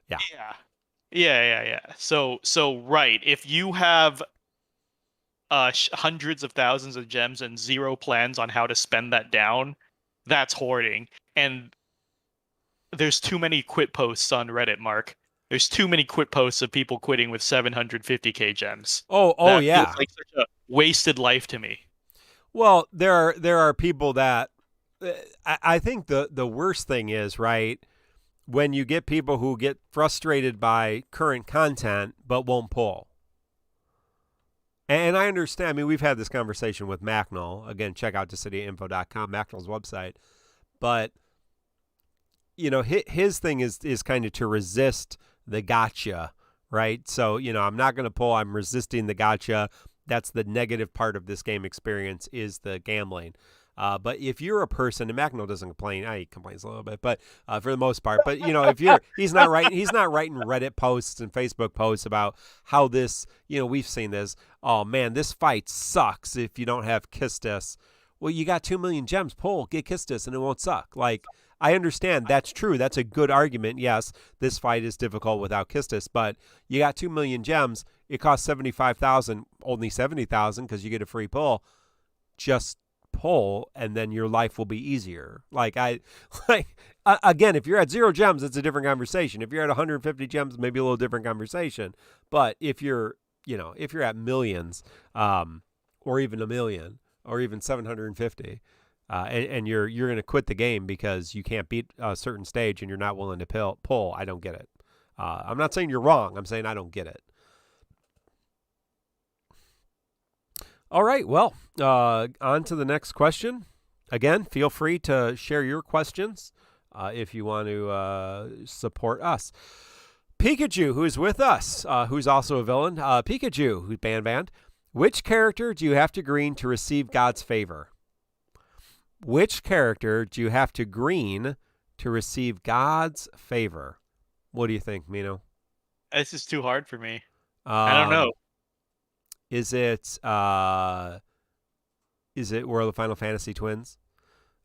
Yeah. So right, if you have hundreds of thousands of gems and 0 plans on how to spend that down, that's hoarding. And there's too many quit posts on Reddit, Mark. There's too many quit posts of people quitting with 750k gems. Oh yeah. Feels like such a wasted life to me. Well, there are people that I think the worst thing is, right, when you get people who get frustrated by current content but won't pull. And I understand. I mean, we've had this conversation with Macnol. Again, check out DissidiaFFOO.com, Macnol's website. But his thing is kind of to resist the gacha, right? So I'm not going to pull. I'm resisting the gacha. That's the negative part of this game experience is the gambling. But if you're a person, and Macno doesn't complain, he complains a little bit, but for the most part. But if he's not writing Reddit posts and Facebook posts about how this, we've seen this. Oh man, this fight sucks if you don't have Kistis. Well, you got 2 million gems. Get Kistis, and it won't suck. Like, I understand that's true. That's a good argument. Yes, this fight is difficult without Kistis, but you got 2 million gems. It costs 75,000, only 70,000 because you get a free pull. Just pull, and then your life will be easier. Again, if you're at 0 gems, it's a different conversation. If you're at 150 gems, maybe a little different conversation. But if you're at millions, or even a million, or even 750, and you're going to quit the game because you can't beat a certain stage and you're not willing to pull, I don't get it. I'm not saying you're wrong. I'm saying I don't get it. All right, well, on to the next question. Again, feel free to share your questions if you want to support us. Pikachu, who's with us, who's also a villain. Pikachu, who's banned. Which character do you have to green to receive God's favor? Which character do you have to green to receive God's favor? What do you think, Mino? This is too hard for me. I don't know. Is it World of Final Fantasy Twins?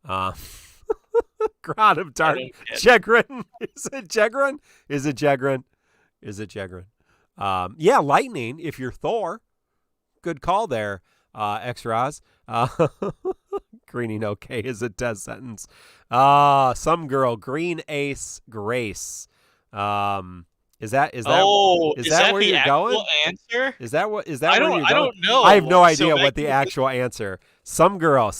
Grot of Dark. Jegrin. Is it Jegrin? Is it Jegrin? Yeah, Lightning if you're Thor. Good call there, X-Roz. Greening okay is a death sentence. Some girl, Green Ace Grace. Is that where you're going? Answer? Is that where you're going? I don't know. I have no idea what the actual answer. Some girl.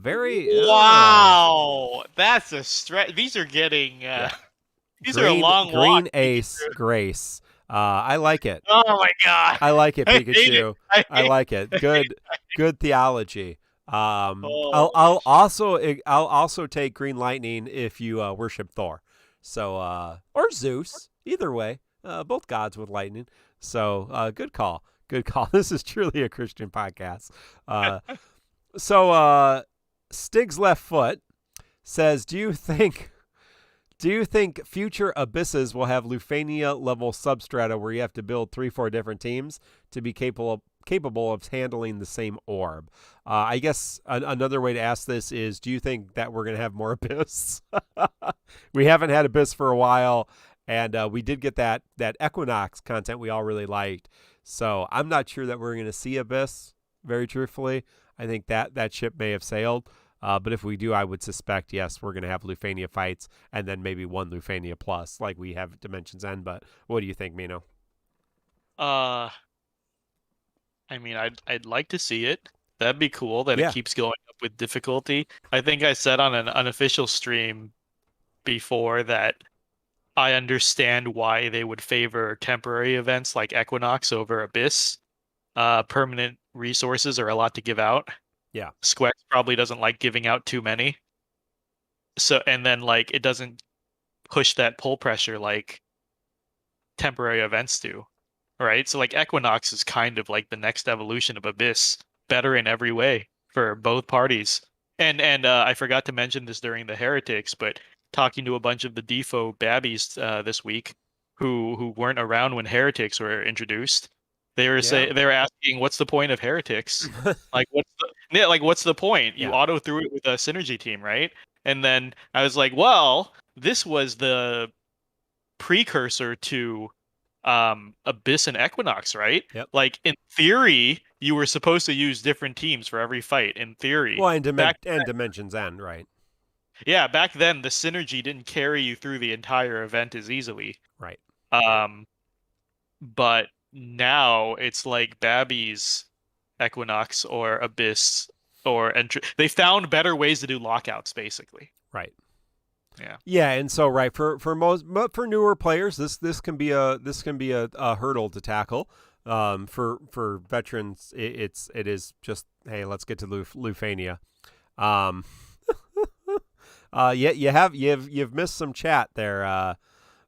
Very. Wow, that's a stretch. These are getting. These are a long Green walk. Ace Grace. I like it. Oh my god. I like it, Pikachu. I like it. Good theology. I'll also take Green Lightning if you worship Thor. So or Zeus. Either way. Both gods with lightning. So good call. Good call. This is truly a Christian podcast. So Stig's Left Foot says, Do you think future Abysses will have Lufania level substrata where you have to build 3-4 different teams to be capable of handling the same orb? I guess another way to ask this is, do you think that we're going to have more Abyss? We haven't had Abyss for a while, and we did get that Equinox content we all really liked. So I'm not sure that we're going to see Abyss, very truthfully. I think that ship may have sailed. But if we do, I would suspect, yes, we're going to have Lufania fights and then maybe one Lufania plus like we have at Dimensions End. But what do you think, Mino? I mean, I'd like to see it. That'd be cool that it keeps going up with difficulty. I think I said on an unofficial stream before that I understand why they would favor temporary events like Equinox over Abyss. Permanent resources are a lot to give out. Yeah. Squex probably doesn't like giving out too many. So, and then it doesn't push that pull pressure like temporary events do. Right? So Equinox is kind of like the next evolution of Abyss, better in every way for both parties. And I forgot to mention this during the Heretics, but talking to a bunch of the DissidiaFFOO babbies this week who weren't around when Heretics were introduced. They were they were asking, "What's the point of Heretics? What's the point? You auto through it with a synergy team, right?" And then I was like, "Well, this was the precursor to Abyss and Equinox, right? Yep. In theory, you were supposed to use different teams for every fight. In theory, well, and Dimensions End, right? Yeah, back then the synergy didn't carry you through the entire event as easily, right? But now it's like Babby's Equinox or Abyss or they found better ways to do lockouts, basically. Right. Yeah. Yeah, and so for newer players, this can be a hurdle to tackle. For veterans, it is just, hey, let's get to Lufania. You've missed some chat there,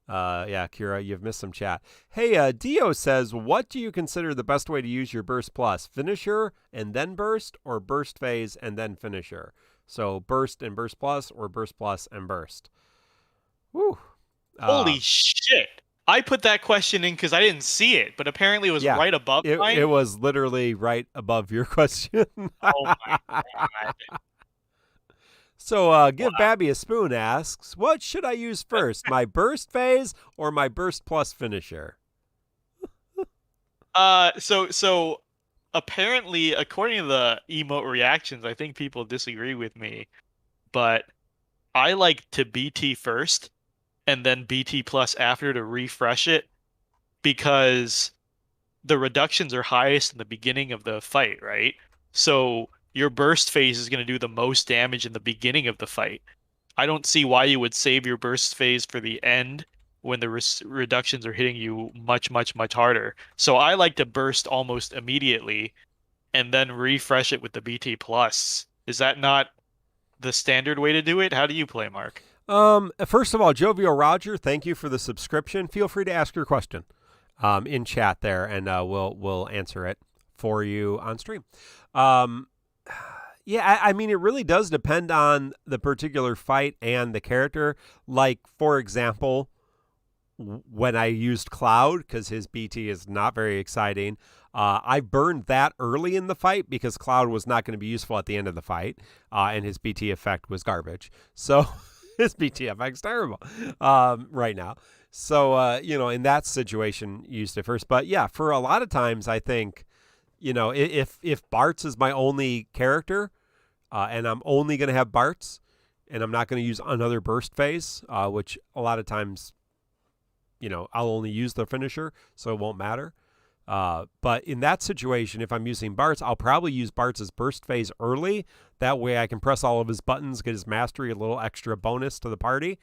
Yeah, Kira, you've missed some chat. Hey, Dio says, what do you consider the best way to use your Burst Plus? Finisher and then Burst, or Burst Phase and then Finisher? So Burst and Burst Plus, or Burst Plus and Burst? Woo. Holy shit. I put that question in because I didn't see it, but apparently it was right above mine. It was literally right above your question. Oh my god. So, Give Babby a Spoon asks, what should I use first, my Burst Phase or my Burst Plus Finisher? So apparently, according to the emote reactions, I think people disagree with me, but I like to BT first and then BT plus after to refresh it, because the reductions are highest in the beginning of the fight, right? So your burst phase is going to do the most damage in the beginning of the fight. I don't see why you would save your burst phase for the end when the reductions are hitting you much, much, much harder. So I like to burst almost immediately and then refresh it with the BT plus. Is that not the standard way to do it? How do you play, Mark? First of all, Jovial Roger, thank you for the subscription. Feel free to ask your question in chat there, and we'll answer it for you on stream. Yeah, I mean, it really does depend on the particular fight and the character. Like, for example, when I used Cloud, because his BT is not very exciting, I burned that early in the fight because Cloud was not going to be useful at the end of the fight, and his BT effect was garbage. So his BT effect's terrible right now. So, in that situation, used it first. But yeah, for a lot of times, I think, if Bartz is my only character, and I'm only going to have Bartz, and I'm not going to use another burst phase, which a lot of times, I'll only use the finisher, so it won't matter. But in that situation, if I'm using Bartz, I'll probably use Bartz's burst phase early. That way I can press all of his buttons, get his mastery, a little extra bonus to the party,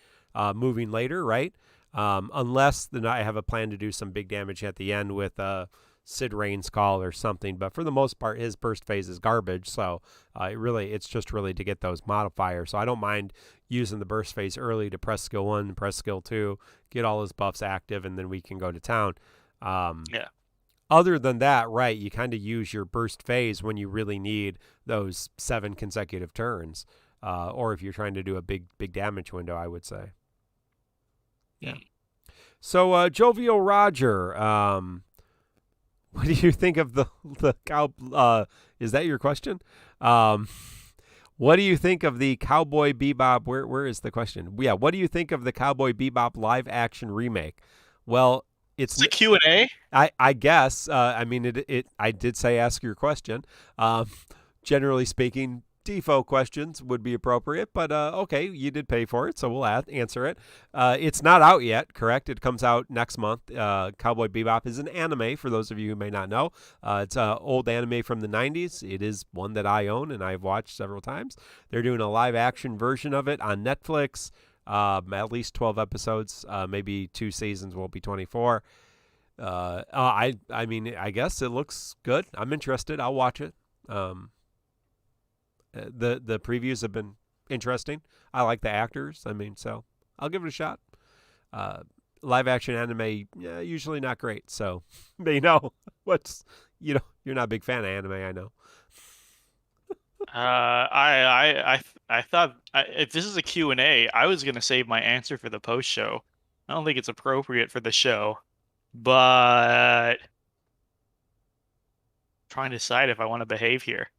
moving later, right? Unless then I have a plan to do some big damage at the end with Sid Rain's Call or something. But for the most part, his burst phase is garbage. So it's just really to get those modifiers. So I don't mind using the burst phase early to press skill 1, press skill 2, get all his buffs active, and then we can go to town. Yeah. Other than that, right, you kind of use your burst phase when you really need those 7 consecutive turns. Or if you're trying to do a big damage window, I would say. Yeah. So, Jovial Roger, what do you think of the cow? Is that your question? What do you think of the Cowboy Bebop? Where is the question? Yeah, what do you think of the Cowboy Bebop live action remake? Well, it's a Q&A. I guess. I mean, I did say ask your question. Generally speaking, default questions would be appropriate, but okay, you did pay for it, so we'll answer it. It's not out yet, correct? It comes out next month. Cowboy Bebop is an anime, for those of you who may not know. It's an old anime from the 90s. It is one that I own and I've watched several times. They're doing a live-action version of it on Netflix, at least 12 episodes, maybe 2 seasons will be 24. I mean, I guess it looks good. I'm interested. I'll watch it. The previews have been interesting. I like the actors. I mean, so I'll give it a shot. Live action anime, usually not great. So they know you're not a big fan of anime. I know. I thought if this is a Q&A, I was gonna save my answer for the post show. I don't think it's appropriate for the show, but trying to decide if I want to behave here.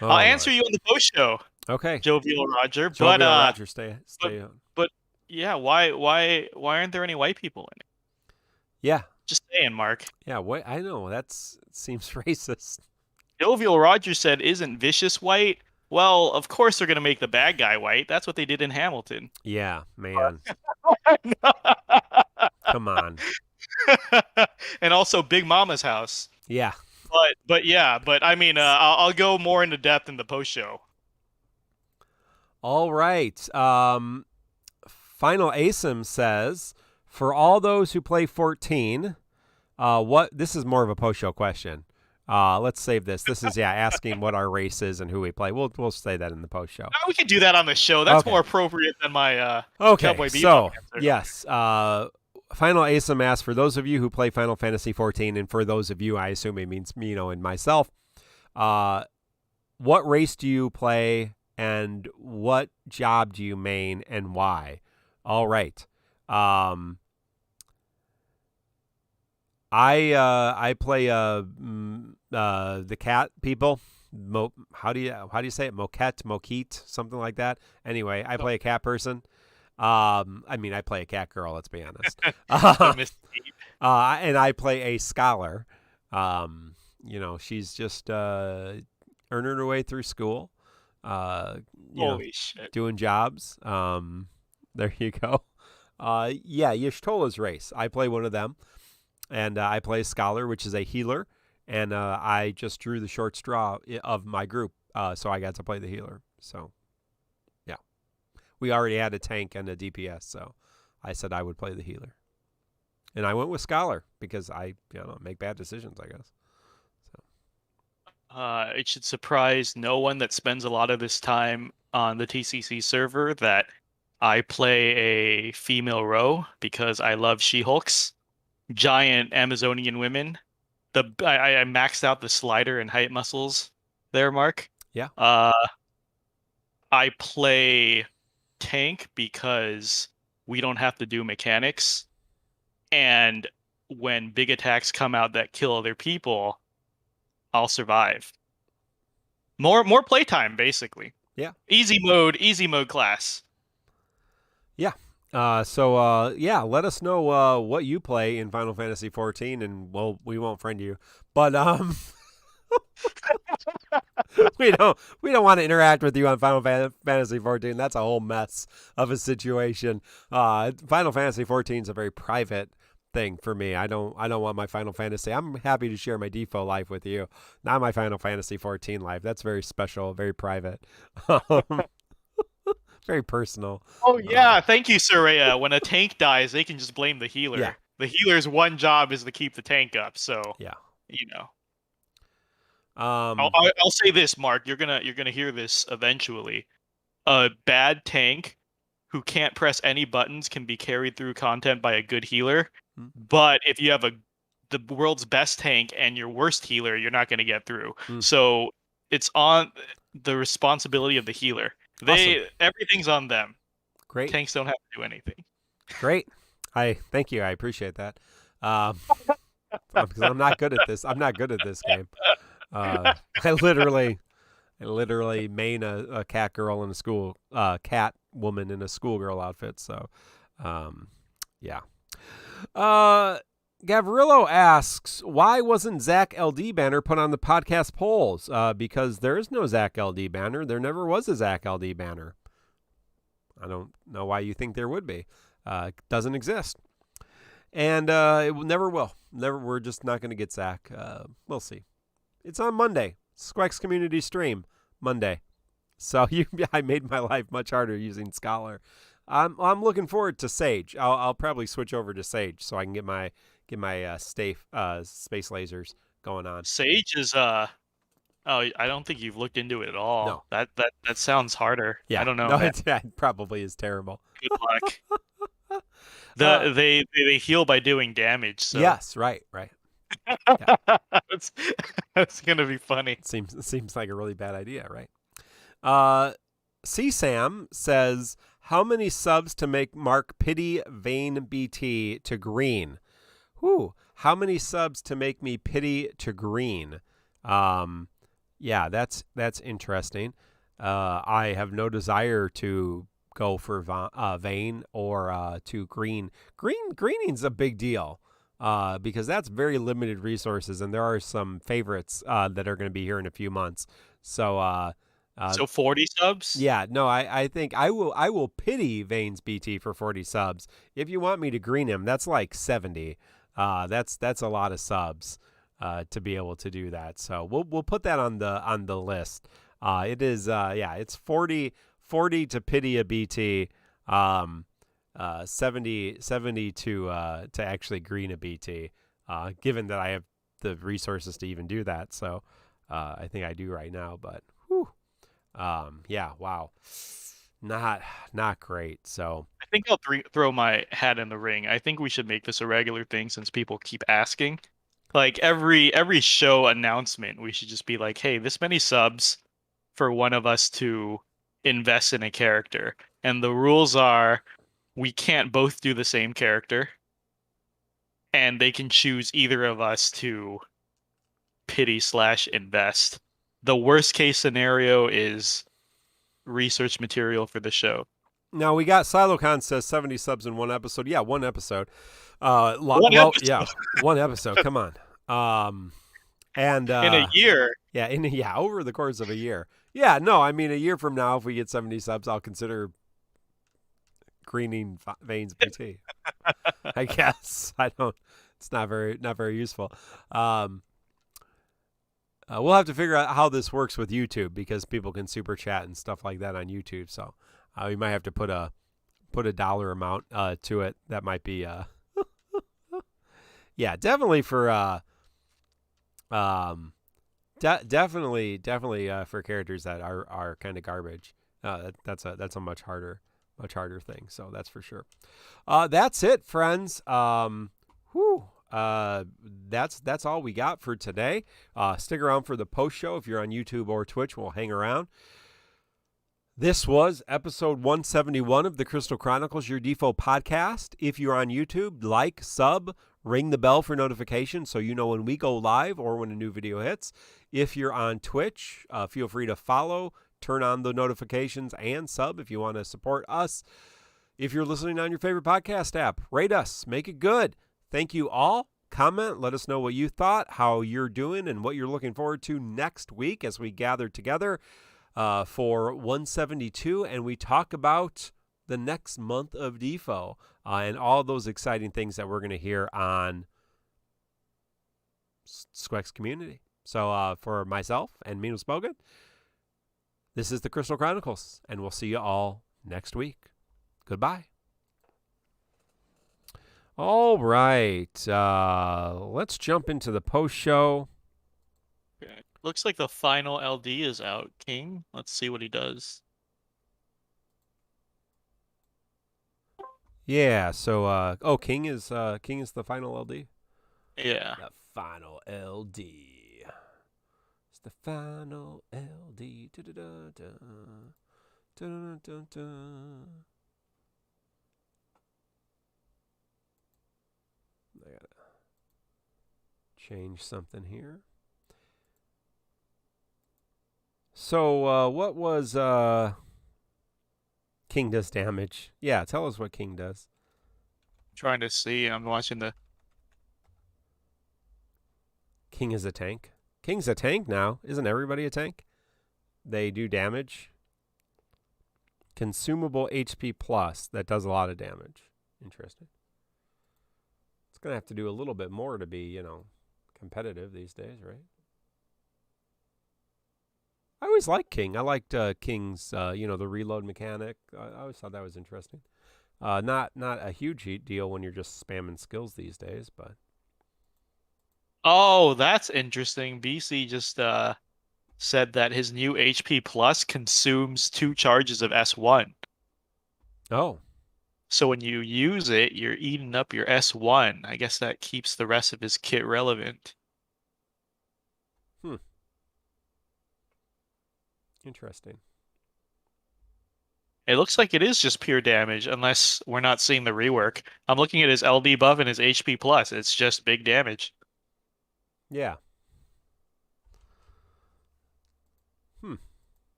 I'll answer you on the post show. Okay. Jovial Roger. Roger, stay on. But yeah, why aren't there any white people in it? Yeah. Just saying, Mark. Yeah, I know. Seems racist. Jovial Roger said, isn't Vicious white? Well, of course they're going to make the bad guy white. That's what they did in Hamilton. Yeah, man. Come on. And also Big Mama's House. Yeah. But I mean, I'll go more into depth in the post show. All right. Final ASIM says, for all those who play 14, this is more of a post show question. Let's save this. This is asking what our race is and who we play. We'll say that in the post show. We can do that on the show. That's more appropriate than my Cowboy Bebop so answer. yes, Final ASM asks, for those of you who play Final Fantasy 14, and for those of you, I assume it means Mino and myself, what race do you play and what job do you main and why? All right. I play the cat people. How do you say it? Moquette, something like that. Anyway, I play a cat person. I play a cat girl. Let's be honest. And I play a scholar. She's just earning her way through school. Holy shit! Doing jobs. There you go. Yishtola's race. I play one of them. And I play a scholar, which is a healer, and I just drew the short straw of my group, so I got to play the healer. So, yeah. We already had a tank and a DPS, so I said I would play the healer. And I went with scholar because I make bad decisions, I guess. So. It should surprise no one that spends a lot of this time on the TCC server that I play a female row because I love She-Hulks. Giant Amazonian women. I maxed out the slider and height muscles there, Mark. Yeah. I play tank because we don't have to do mechanics, and when big attacks come out that kill other people, I'll survive. More playtime, basically. Yeah. Easy mode class. Yeah. Let us know what you play in Final Fantasy 14, and we won't friend you, but we don't want to interact with you on Final Fantasy 14. That's a whole mess of a situation. Final Fantasy 14 is a very private thing for me. I don't want my Final Fantasy. I'm happy to share my default life with you, not my Final Fantasy 14 life. That's very special, very private. Very personal. Oh, yeah. Thank you, Soraya. When a tank dies, they can just blame the healer. Yeah. The healer's one job is to keep the tank up. So, yeah. I'll say this, Mark. You're gonna hear this eventually. A bad tank who can't press any buttons can be carried through content by a good healer. Hmm. But if you have the world's best tank and your worst healer, you're not going to get through. Hmm. So it's on the responsibility of the healer. Awesome. Everything's on them. Great. Tanks don't have to do anything. Great. Thank you. I appreciate that. Because I'm not good at this. I'm not good at this game. I literally main a cat girl in a cat woman in a schoolgirl outfit. So, yeah. Gavrillo asks, why wasn't Zach LD banner put on the podcast polls? Because there is no Zach LD banner. There never was a Zach LD banner. I don't know why you think there would be. It doesn't exist. And it never will. We're just not going to get Zach. We'll see. It's on Monday. Squex Community Stream, Monday. So I made my life much harder using Scholar. I'm looking forward to Sage. I'll probably switch over to Sage so I can get my space lasers going on. Sage is I don't think you've looked into it at all. No. That sounds harder. Yeah. I don't know. No, it probably is terrible. Good luck. They heal by doing damage. So. Yes, right. Yeah. That's gonna be funny. Seems like a really bad idea, right? C-Sam says, how many subs to make Mark pity Vane BT to green? How many subs to make me pity to green? Yeah, that's interesting. I have no desire to go for Vane or to green. Greening's a big deal. Because that's very limited resources, and there are some favorites that are going to be here in a few months. So, so 40 subs? Yeah, no, I think I will pity Vane's BT for 40 subs. If you want me to green him, that's like 70. That's a lot of subs to be able to do that. So we'll put that on the list. It is it's 40 to pity a BT. 70 to actually green a BT, given that I have the resources to even do that. So I think I do right now. But whew, yeah, wow, not great. So I think I'll throw my hat in the ring. I think we should make this a regular thing since people keep asking. Like every show announcement, we should just be like, "Hey, this many subs for one of us to invest in a character." And the rules are we can't both do the same character, and they can choose either of us to pity/invest. The worst case scenario is research material for the show. now we got Silocon says 70 subs in one episode. Yeah, one episode. Yeah, one episode. Come on. And in a year. Yeah, over the course of a year. Yeah, no, I mean a year from now, if we get 70 subs, I'll consider greening veins PT. I guess I don't. It's not very useful. We'll have to figure out how this works with YouTube because people can super chat and stuff like that on YouTube. So we might have to put a dollar amount to it. That might be yeah, definitely for definitely for characters that are kind of garbage. That's a much harder thing. So that's for sure. That's it, friends. That's all we got for today. Stick around for the post show if you're on YouTube or Twitch. We'll hang around. This was episode 171 of the Crystal Chronicles, your default podcast. If you're on YouTube, like, sub, ring the bell for notifications so you know when we go live or when a new video hits. If you're on Twitch, feel free to follow, turn on the notifications, and sub if you want to support us. If you're listening on your favorite podcast app, rate us, make it good. Thank you all. Comment, let us know what you thought, how you're doing, and what you're looking forward to next week as we gather together for 172, and we talk about the next month of DeFo and all those exciting things that we're going to hear on Squex Community. So for myself and Mino Spogan, this is the Crystal Chronicles, and we'll see you all next week. Goodbye. All right. Let's jump into the post show. Okay. Looks like the final LD is out. King. Let's see what he does. Yeah. So, King is the final LD. Yeah. The final LD. It's the final LD. I gotta change something here. So, what was King does damage? Yeah, tell us what King does. Trying to see. I'm watching the. King is a tank. King's a tank now. Isn't everybody a tank? They do damage. Consumable HP plus. That does a lot of damage. Interesting. It's going to have to do a little bit more to be, competitive these days, right? I always liked King. I liked King's, the reload mechanic. I always thought that was interesting. Not a huge deal when you're just spamming skills these days, but. Oh, that's interesting. BC just said that his new HP plus consumes 2 charges of S1. Oh. So when you use it, you're eating up your S1. I guess that keeps the rest of his kit relevant. Interesting. It looks like it is just pure damage, unless we're not seeing the rework. I'm looking at his LD buff and his HP plus. It's just big damage. Yeah.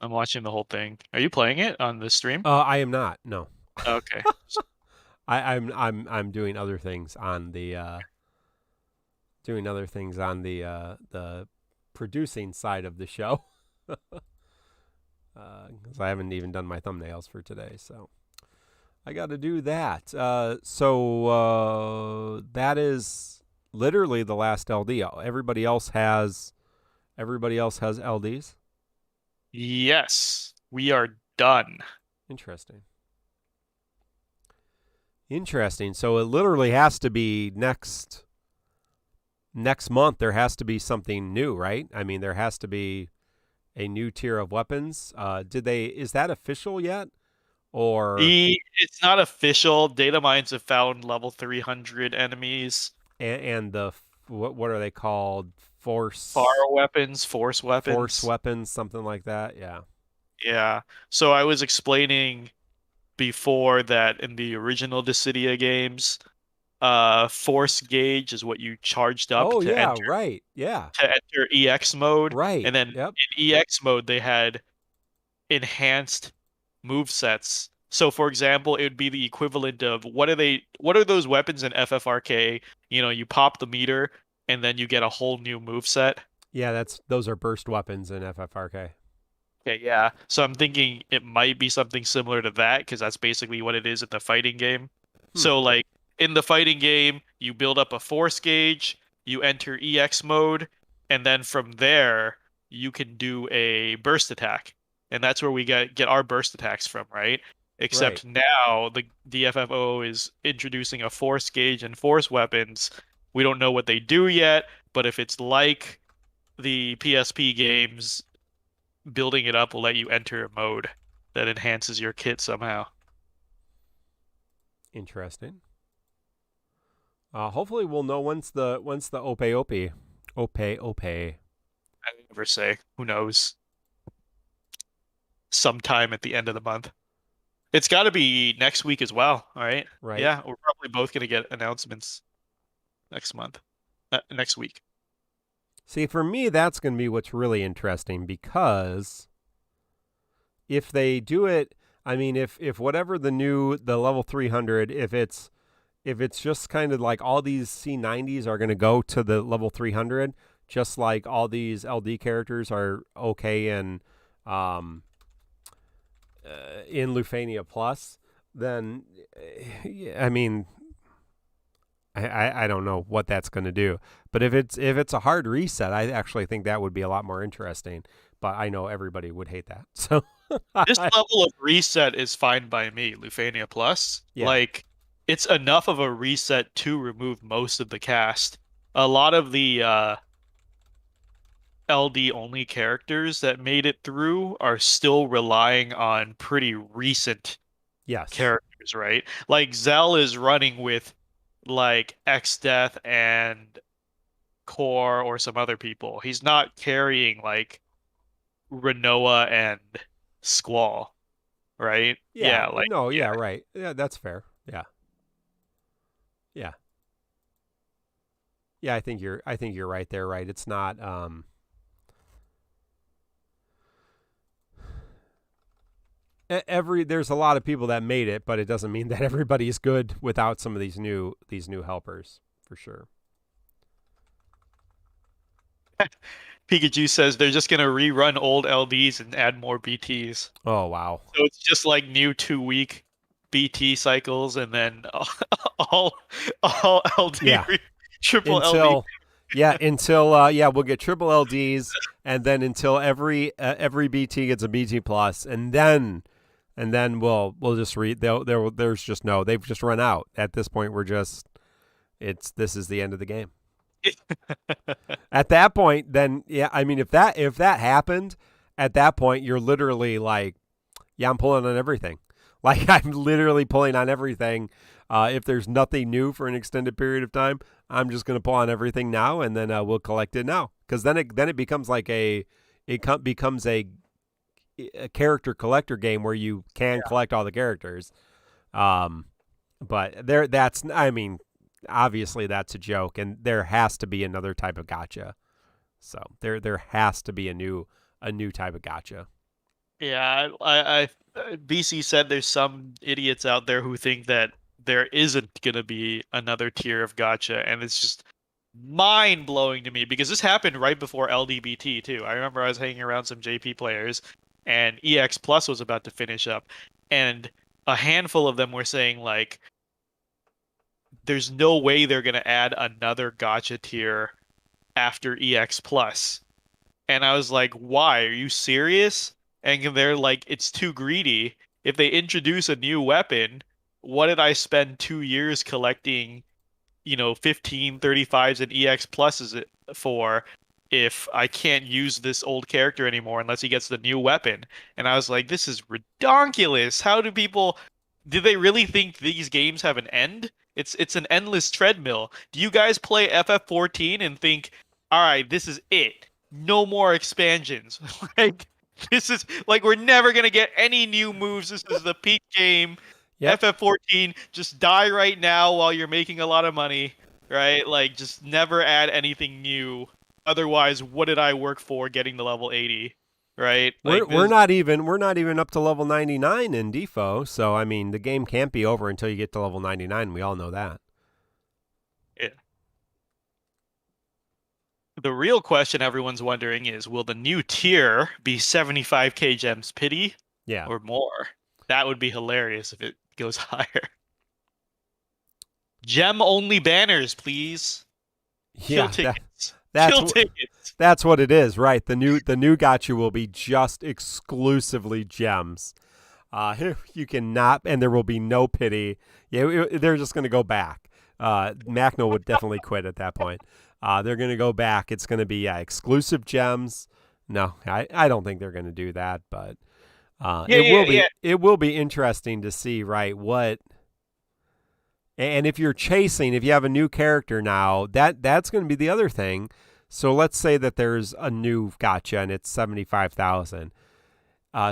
I'm watching the whole thing. Are you playing it on the stream? I am not. No. Okay. I'm doing other things on the the producing side of the show. Because I haven't even done my thumbnails for today, so I got to do that. So that is literally the last LD. Everybody else has LDs. Yes, we are done. Interesting. Interesting. So it literally has to be next month. There has to be something new, right? I mean, there has to be a new tier of weapons. Is that official yet? Or It's not official. Data mines have found level 300 enemies. and the what are they called? Force Force weapons, something like that. Yeah. Yeah. So I was explaining before that in the original Dissidia games, force gauge is what you charged up Oh yeah, right. Yeah. to enter EX mode, Right. and then Yep. in EX mode they had enhanced move sets. So for example, it would be the equivalent of what are those weapons in FFRK? You know, you pop the meter and then you get a whole new move set. Yeah, those are burst weapons in FFRK. Okay, yeah. So I'm thinking it might be something similar to that because that's basically what it is in the fighting game. So like in the fighting game, you build up a force gauge, you enter EX mode, and then from there you can do a burst attack. And that's where we get our burst attacks from, right? Right. Except now the DFFO is introducing a force gauge and force weapons. We don't know what they do yet, but if it's like the PSP games, building it up will let you enter a mode that enhances your kit somehow. Interesting. Hopefully we'll know once the Ope. I never say. Who knows? Sometime at the end of the month. It's got to be next week as well. All right. Right. Yeah, we're probably both gonna get announcements next month. Next week. See, for me, that's going to be what's really interesting because if they do it, I mean, if whatever the level 300, if it's just kind of like all these C90s are going to go to the level 300, just like all these LD characters are okay in Lufania Plus, then I mean, I don't know what that's going to do. But if it's a hard reset, I actually think that would be a lot more interesting. But I know everybody would hate that. So this level of reset is fine by me, Lufania Plus. Yeah. Like, it's enough of a reset to remove most of the cast. A lot of the LD only characters that made it through are still relying on pretty recent characters, right? Like Zell is running with like X-Death and Core or some other people. He's not carrying like Renoa and Squall, right? Yeah. Like No. Yeah. Right. Yeah. That's fair. Yeah. Yeah. Yeah. I think you're right there. Right. It's not. There's a lot of people that made it, but it doesn't mean that everybody is good without some of these new helpers for sure. Pikachu says they're just gonna rerun old LDs and add more BTs. Oh wow! So it's just like new 2-week BT cycles, and then all LD triple LD. Until we'll get triple LDs, and then until every BT gets a BT plus, and then we'll just read. There's just no. They've just run out at this point. This is the end of the game. At that point, then I mean, if that happened, at that point you're literally like, I'm pulling on everything. Like I'm literally pulling on everything. If there's nothing new for an extended period of time, I'm just going to pull on everything now, and then we'll collect it now. Because then it becomes like a character collector game where you can collect all the characters. But I mean, obviously that's a joke, and there has to be another type of gacha. So there has to be a new type of gacha. Yeah, I BC said there's some idiots out there who think that there isn't gonna be another tier of gacha, and it's just mind blowing to me because this happened right before LDBT too. I remember I was hanging around some JP players, and EX Plus was about to finish up, and a handful of them were saying like, there's no way they're gonna add another gacha tier after EX Plus. And I was like, why? Are you serious? And they're like, it's too greedy. If they introduce a new weapon, what did I spend 2 years collecting, 15 35s and EX pluses for if I can't use this old character anymore unless he gets the new weapon? And I was like, this is redonkulous. Do they really think these games have an end? It's an endless treadmill. Do you guys play FF14 and think, all right, this is it. No more expansions. Like, this is like we're never gonna get any new moves. This is the peak game. Yep. FF14, just die right now while you're making a lot of money, right? Like, just never add anything new. Otherwise, what did I work for getting to level 80, right? Like, We're not even up to level 99 in Defo, so I mean the game can't be over until you get to level 99. We all know that. yeah. The real question everyone's wondering is, will the new tier be 75k gems pity Yeah. or more? That would be hilarious if it goes higher. Gem only banners, please. Yeah. Kill tickets. That's Kill tickets. That's what it is, right? The new gacha will be just exclusively gems. You cannot, and there will be no pity. Yeah, they're just going to go back. Macno would definitely quit at that point. They're going to go back. It's going to be exclusive gems. No, I don't think they're going to do that, but it will be interesting to see, right? And if you're chasing, if you have a new character now, that's going to be the other thing. So let's say that there's a new gacha and it's 75,000.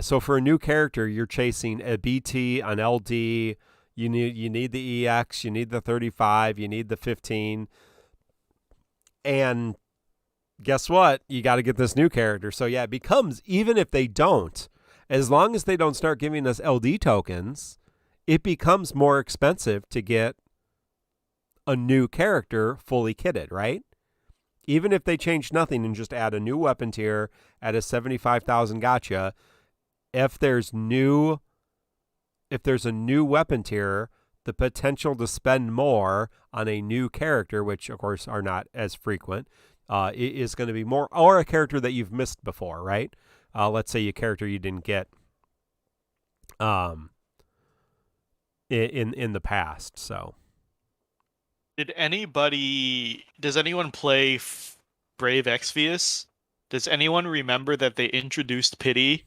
So for a new character, you're chasing a BT, an LD. You need the EX, you need the 35, you need the 15. And guess what? You got to get this new character. So yeah, it becomes, even if they don't, as long as they don't start giving us LD tokens, it becomes more expensive to get a new character fully kitted, right? Even if they change nothing and just add a new weapon tier at a 75,000 gacha, if there's a new weapon tier, the potential to spend more on a new character, which of course are not as frequent, is going to be more, or a character that you've missed before, right? Let's say a character you didn't get in the past. So, does anyone play Brave Exvius? Does anyone remember that they introduced pity,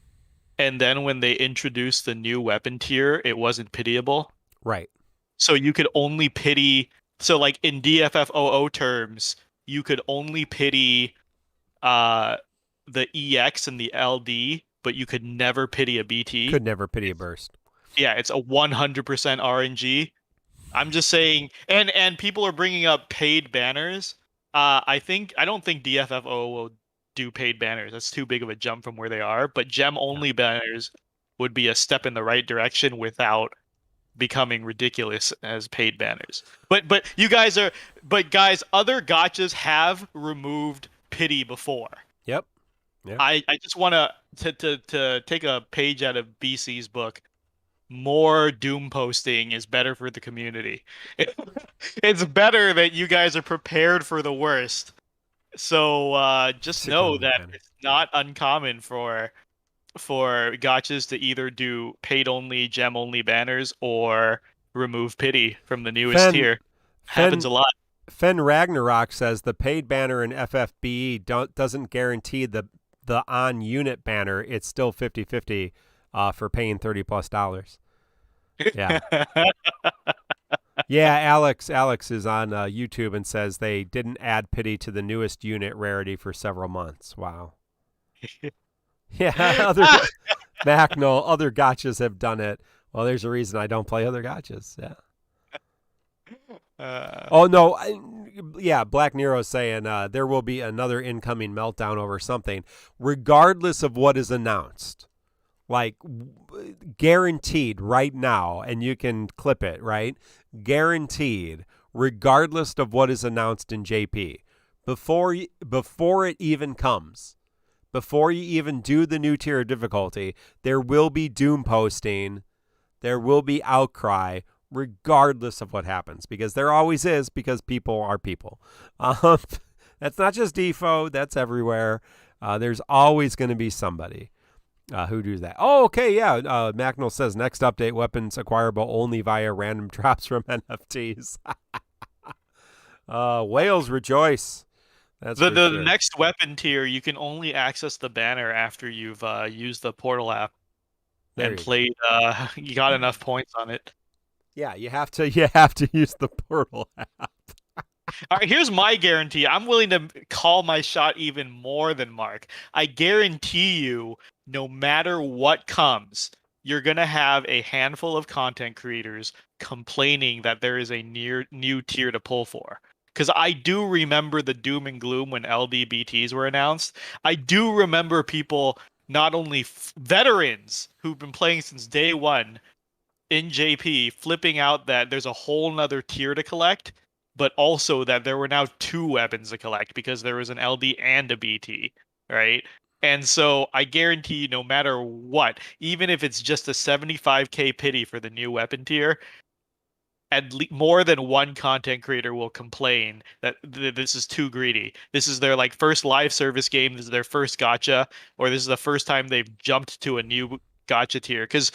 and then when they introduced the new weapon tier, it wasn't pitiable? Right. So you could only pity. So like in DFFOO terms, you could only pity the EX and the LD, but you could never pity a BT. Could never pity a burst. Yeah, it's a 100% RNG. I'm just saying, and people are bringing up paid banners. I don't think DFFO will do paid banners. That's too big of a jump from where they are. But gem only banners would be a step in the right direction without becoming ridiculous as paid banners. But guys, other gachas have removed pity before. Yep. I just want to take a page out of BC's book. More doom posting is better for the community. It's better that you guys are prepared for the worst. So just know that it's not uncommon for gachas to either do paid only, gem only banners or remove pity from the newest tier. Happens a lot. Fen Ragnarok says the paid banner in FFBE doesn't guarantee the on unit banner. It's still 50-50 for paying $30+. Yeah. Yeah, Alex is on YouTube and says they didn't add pity to the newest unit rarity for several months. Wow. Yeah, other gachas have done it. Well, there's a reason I don't play other gachas. Yeah. Oh no, Black Nero's saying there will be another incoming meltdown over something, regardless of what is announced. Like guaranteed right now, and you can clip it, right? Guaranteed, regardless of what is announced in JP, before it even comes, before you even do the new tier of difficulty, there will be doom posting, there will be outcry, regardless of what happens, because there always is, because people are people. That's not just Defo, that's everywhere. There's always going to be somebody. Who do that? Oh, okay, yeah. Macnell says next update, weapons acquirable only via random drops from NFTs. Whales rejoice. That's The for the sure. next weapon tier, you can only access the banner after you've used the portal app There and you go. played. You got enough points on it. Yeah, you have to use the portal app. All right, here's my guarantee. I'm willing to call my shot even more than Mark. I guarantee you, no matter what comes, you're gonna have a handful of content creators complaining that there is a new tier to pull for. Because I do remember the doom and gloom when LDBTs were announced. I do remember people, not only veterans who've been playing since day one in JP, flipping out that there's a whole nother tier to collect, but also that there were now two weapons to collect because there was an LD and a BT, right? And so I guarantee you, no matter what, even if it's just a 75k pity for the new weapon tier, more than one content creator will complain that this is too greedy. This is their like first live service game. This is their first gacha, or this is the first time they've jumped to a new gacha tier. Because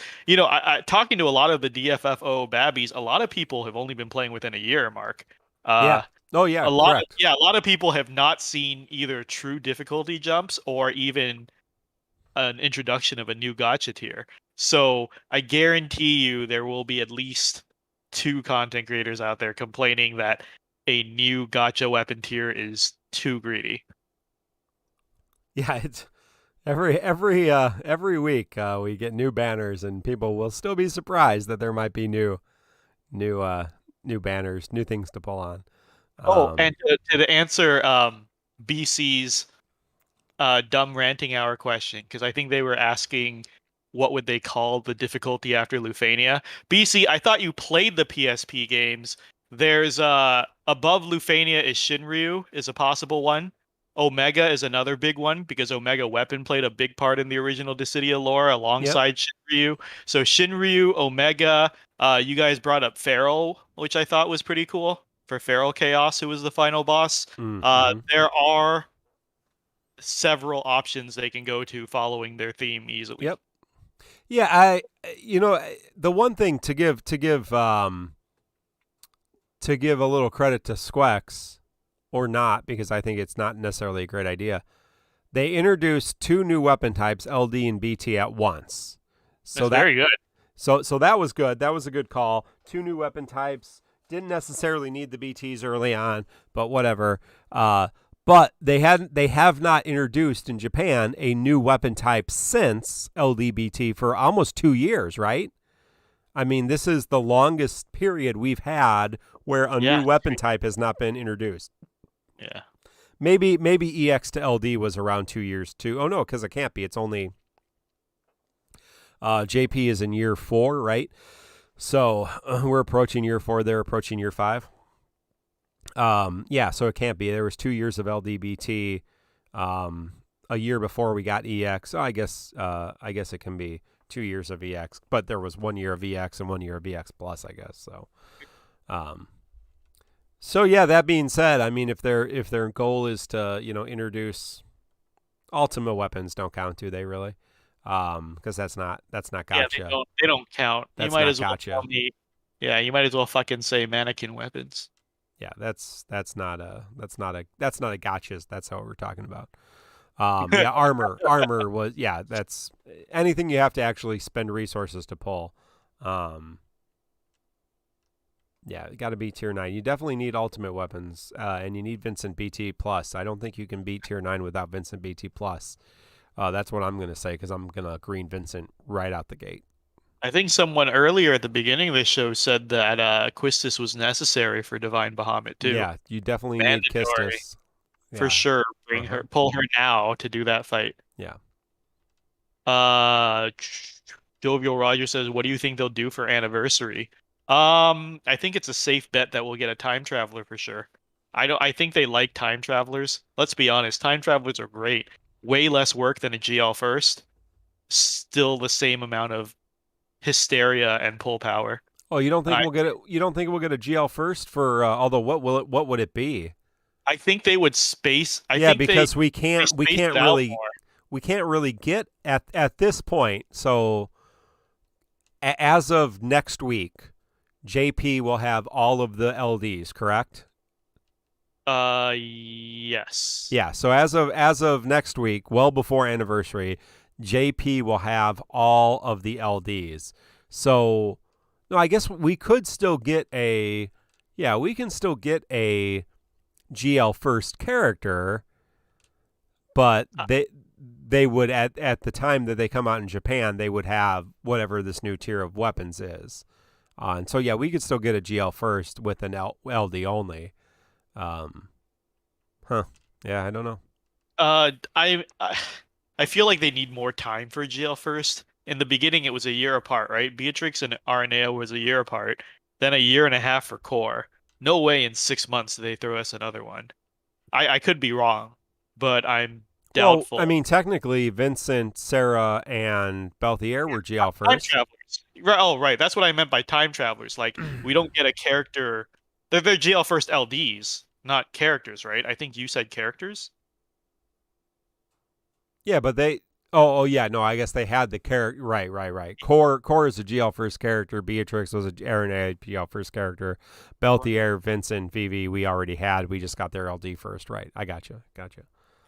talking to a lot of the DFFO babbies, a lot of people have only been playing within a year, Mark. Yeah. Oh yeah. Correct. A lot of people have not seen either true difficulty jumps or even an introduction of a new gacha tier. So I guarantee you there will be at least two content creators out there complaining that a new gacha weapon tier is too greedy. Yeah, it's every week we get new banners, and people will still be surprised that there might be new banners, new things to pull on. And to answer BC's dumb ranting hour question, because I think they were asking what would they call the difficulty after Lufania. BC, I thought you played the PSP games. There's above Lufania is Shinryu is a possible one. Omega is another big one because Omega Weapon played a big part in the original Dissidia lore alongside Shinryu. So Shinryu, Omega, you guys brought up Feral, which I thought was pretty cool for Feral Chaos, who was the final boss. Mm-hmm. There are several options they can go to following their theme easily. Yep. Yeah, the one thing to give a little credit to Squex, or not, because I think it's not necessarily a great idea. They introduced two new weapon types, LD and BT, at once. So that's very good. So that was good. That was a good call. Two new weapon types. Didn't necessarily need the BTs early on, but whatever. But they have not introduced in Japan a new weapon type since LDBT for almost 2 years, right? I mean, this is the longest period we've had where a new weapon type has not been introduced. Yeah. Maybe EX to LD was around 2 years too. Oh no, because it can't be. It's only JP is in year 4, right? So we're approaching year 4. They're approaching year 5. So it can't be. There was 2 years of LDBT, a year before we got EX. So I guess it can be 2 years of EX, but there was 1 year of EX and 1 year of EX plus, I guess. So yeah, that being said, I mean, if their goal is to, introduce ultimate weapons, don't count, do they really? Because that's not gacha. Yeah, they don't count. That's you might not as well gacha. tell me. Yeah, you might as well fucking say mannequin weapons. Yeah, that's not a gotchas. That's how we're talking about. Armor was, that's anything you have to actually spend resources to pull. It got to be tier 9. You definitely need ultimate weapons, and you need Vincent BT plus. I don't think you can beat tier 9 without Vincent BT plus. That's what I'm going to say, because I'm going to green Vincent right out the gate. I think someone earlier at the beginning of the show said that Quistis was necessary for Divine Bahamut too. Yeah, you definitely need Quistis. For sure. Pull her now to do that fight. Yeah. Jovial Roger says, what do you think they'll do for anniversary? I think it's a safe bet that we'll get a time traveler for sure. I think they like time travelers. Let's be honest, time travelers are great. Way less work than a GL first. Still the same amount of hysteria and pull power. Oh, you don't think we'll get it? You don't think we'll get a GL first for? Although, what would it be? I think they would space. Because we can't really we can't really get at this point. So as of next week, JP will have all of the LDs, correct? Yes. Yeah. So as of next week, well before anniversary, JP will have all of the LDs. So no, I guess we could still get a GL first character, but they would at the time that they come out in Japan, they would have whatever this new tier of weapons is. And so yeah, we could still get a GL first with an LD only. Yeah, I don't know. I feel like they need more time for GL first. In the beginning, it was a year apart, right? Beatrix and Aranea was a year apart, then a year and a half for Core. No way in 6 months do they throw us another one. I could be wrong, but I'm doubtful. Well, I mean, technically, Vincent, Sarah, and Belthier were GL Time first. travelers. Oh, right. That's what I meant by time travelers. Like, we don't get a character. They're GL first LDs, not characters, right? I think you said characters. Yeah, but they. Oh yeah, no, I guess they had the character. Right. Core is a GL first character. Beatrix was a Aranea GL first character. Belthier, Vincent, Vivi, we already had. We just got their LD first, right? I gotcha.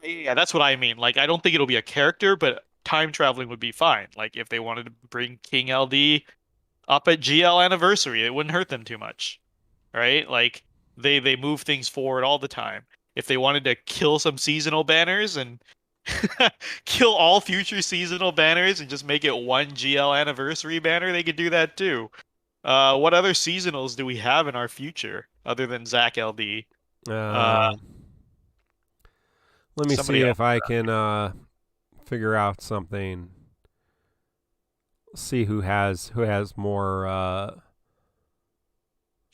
Yeah, that's what I mean. Like, I don't think it'll be a character, but time traveling would be fine. Like, if they wanted to bring King LD up at GL anniversary, it wouldn't hurt them too much, right? Like, they move things forward all the time. If they wanted to kill some seasonal banners and kill all future seasonal banners and just make it one GL anniversary banner, they could do that too. What other seasonals do we have in our future other than Zach LD? Let me see if I can figure out something. See who has more.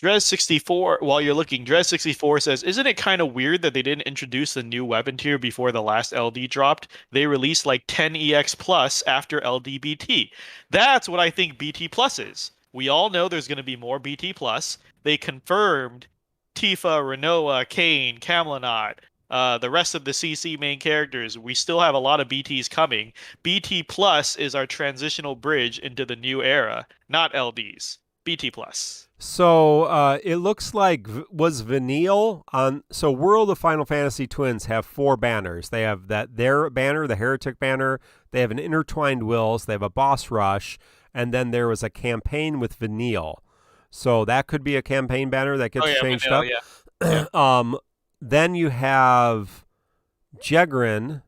Drez64, while you're looking, Drez64 says, isn't it kind of weird that they didn't introduce the new weapon tier before the last LD dropped? They released like 10 EX Plus after LDBT. That's what I think BT Plus is. We all know there's going to be more BT Plus. They confirmed Tifa, Renoa, Kane, Camelot, the rest of the CC main characters. We still have a lot of BTs coming. BT Plus is our transitional bridge into the new era, not LDs. BT Plus. So it looks like was Vanille on. So World of Final Fantasy Twins have 4 banners. They have their banner, the Heretic banner. They have an Intertwined Wills. They have a Boss Rush, and then there was a campaign with Vanille. So that could be a campaign banner that gets changed Vanille, up. Yeah. Then you have Jegrin.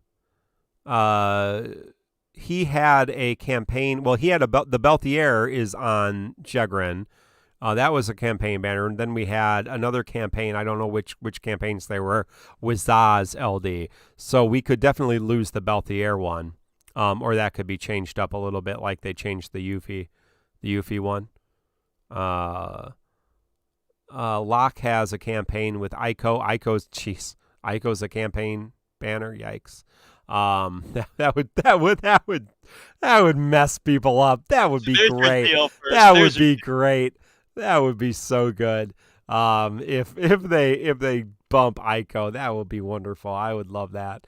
He had a campaign. Well, he had the Belthier is on Jegrin. That was a campaign banner. And then we had another campaign. I don't know which campaigns they were. With Zaz LD. So we could definitely lose the Belthier one. Or that could be changed up a little bit like they changed the Yuffie one. Locke has a campaign with Ico. Ico's a campaign banner. Yikes. That would mess people up. That would be great. That would be great. That would be so good. If they bump Ico, that would be wonderful. I would love that.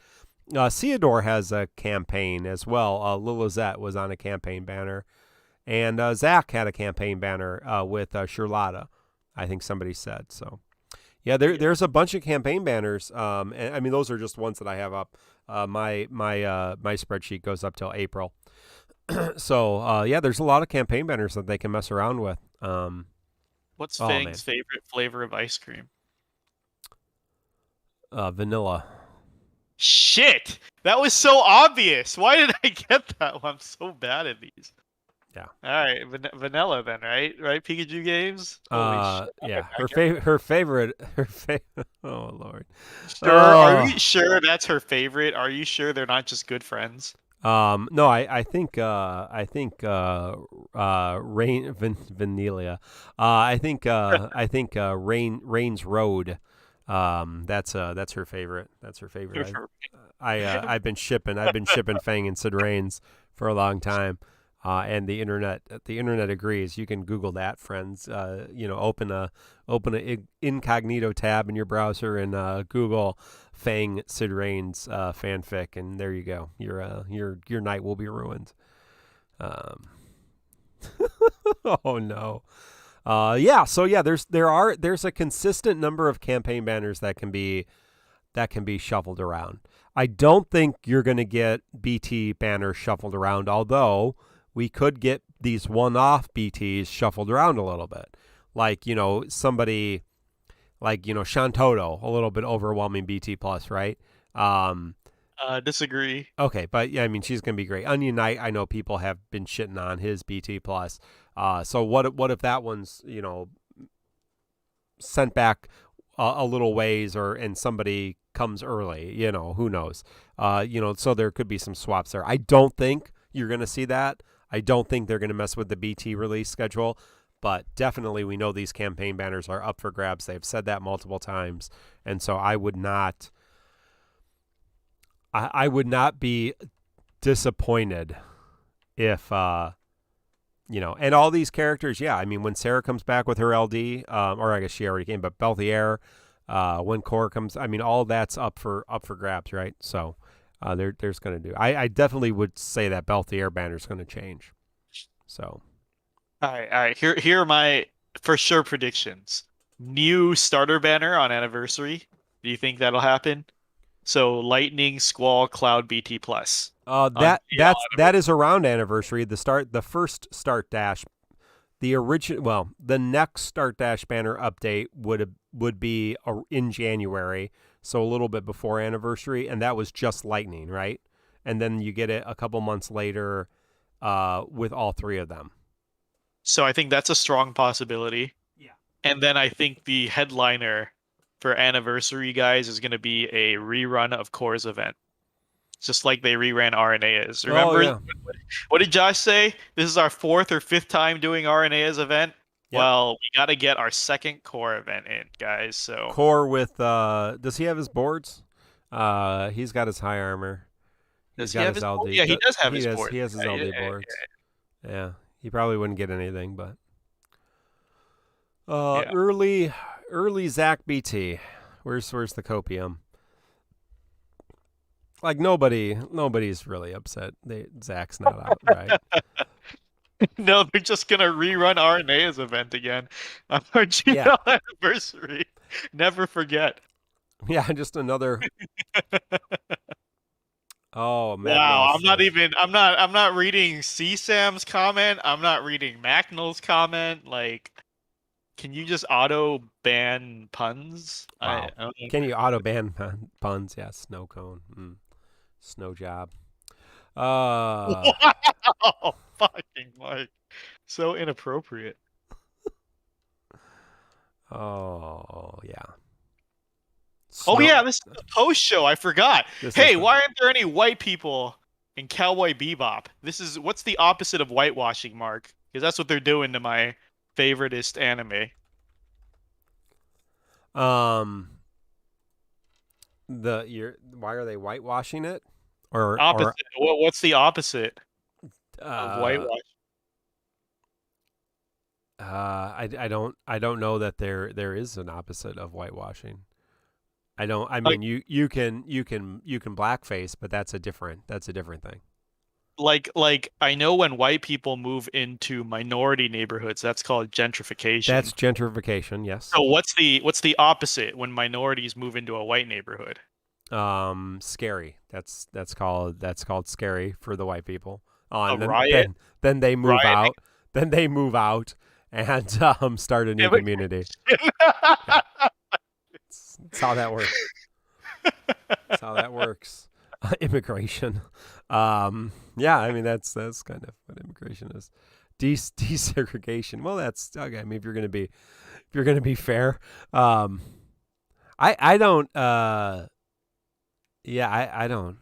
Theodore has a campaign as well. Lilizette was on a campaign banner, and Zach had a campaign banner with Charlotta. I think somebody said so. Yeah, there's a bunch of campaign banners. And I mean, those are just ones that I have up. My spreadsheet goes up till April. So yeah, there's a lot of campaign banners that they can mess around with. What's Fang's favorite flavor of ice cream? Vanilla. Shit! That was so obvious. Why did I get that one? I'm so bad at these. Yeah. All right, vanilla then, right? Right, Pikachu games. Yeah. Her favorite. Oh Lord. Sure. Are you sure that's her favorite? Are you sure they're not just good friends? No, I think Vanilla. I think Rain's Road. That's her favorite. That's her favorite. I've been shipping Fang and Sid Rains for a long time. and the internet agrees. You can Google that, friends. Open a incognito tab in your browser and Google Fang Sid Reigns fanfic, and there you go. Your night will be ruined. Oh no. There's a consistent number of campaign banners that can be shuffled around. I don't think you're going to get BT banners shuffled around, although we could get these one-off BTs shuffled around a little bit. Like, somebody like, Shantoto, a little bit overwhelming BT plus, right? Disagree. Okay, but yeah, I mean, she's going to be great. Onion Knight, I know people have been shitting on his BT plus. So what if that one's, sent back a little ways, and somebody comes early, who knows? So there could be some swaps there. I don't think you're going to see that. I don't think they're going to mess with the BT release schedule, but definitely we know these campaign banners are up for grabs. They've said that multiple times, and so I would not be disappointed if and all these characters, yeah, I mean, when Sarah comes back with her LD, or I guess she already came, but Belthier, when Core comes, I mean, all that's up for grabs, right? So there's going to do. I definitely would say that Belthier banner is going to change. So, all right. Here are my for sure predictions. New starter banner on anniversary. Do you think that'll happen? So Lightning, Squall, Cloud, BT plus. That is around anniversary. The first start dash, the next start dash banner update would be in January, so a little bit before anniversary, and that was just Lightning, right? And then you get it a couple months later, with all three of them. So I think that's a strong possibility. Yeah. And then I think the headliner for anniversary, guys, is going to be a rerun of Core's event. Just like they reran RNAs. Remember, What did Josh say? This is our 4th or 5th time doing RNA's event. Yep. Well, we got to get our second Core event in, guys. So Core with does he have his boards? He's got his high armor. Does he have his LD? Yeah, he does have his boards. He has his LD boards. Yeah, he probably wouldn't get anything, but early Zach BT. Where's the copium? Like nobody's really upset. Zach's not out, right? No, they're just gonna rerun RNA's event again on our GL anniversary. Never forget. Yeah, just another. Oh man! Wow, I'm not reading CSAM's comment. I'm not reading Macnell's comment. Like, can you just auto ban puns? Wow. Can you auto ban puns? Yeah, snow cone, snow job. Wow, fucking Mike, so inappropriate. Oh yeah. Oh yeah, this is the post show. I forgot. Hey, why aren't there any white people in Cowboy Bebop? What's the opposite of whitewashing, Mark? Because that's what they're doing to my favoritist anime. Why are they whitewashing it? Or opposite? What's the opposite of whitewash? I don't know that there is an opposite of whitewashing. I mean, you can blackface, but that's a different thing. Like I know when white people move into minority neighborhoods, that's called gentrification. That's gentrification, yes. So what's the opposite when minorities move into a white neighborhood? Scary. That's called scary for the white people. Riot. Then they move out. Then they move out and start a new community. That's how that works. That's how that works. Immigration. Yeah, I mean that's kind of what immigration is. Desegregation. Well, that's okay. I mean, if you're gonna be fair, I don't. Yeah, I don't.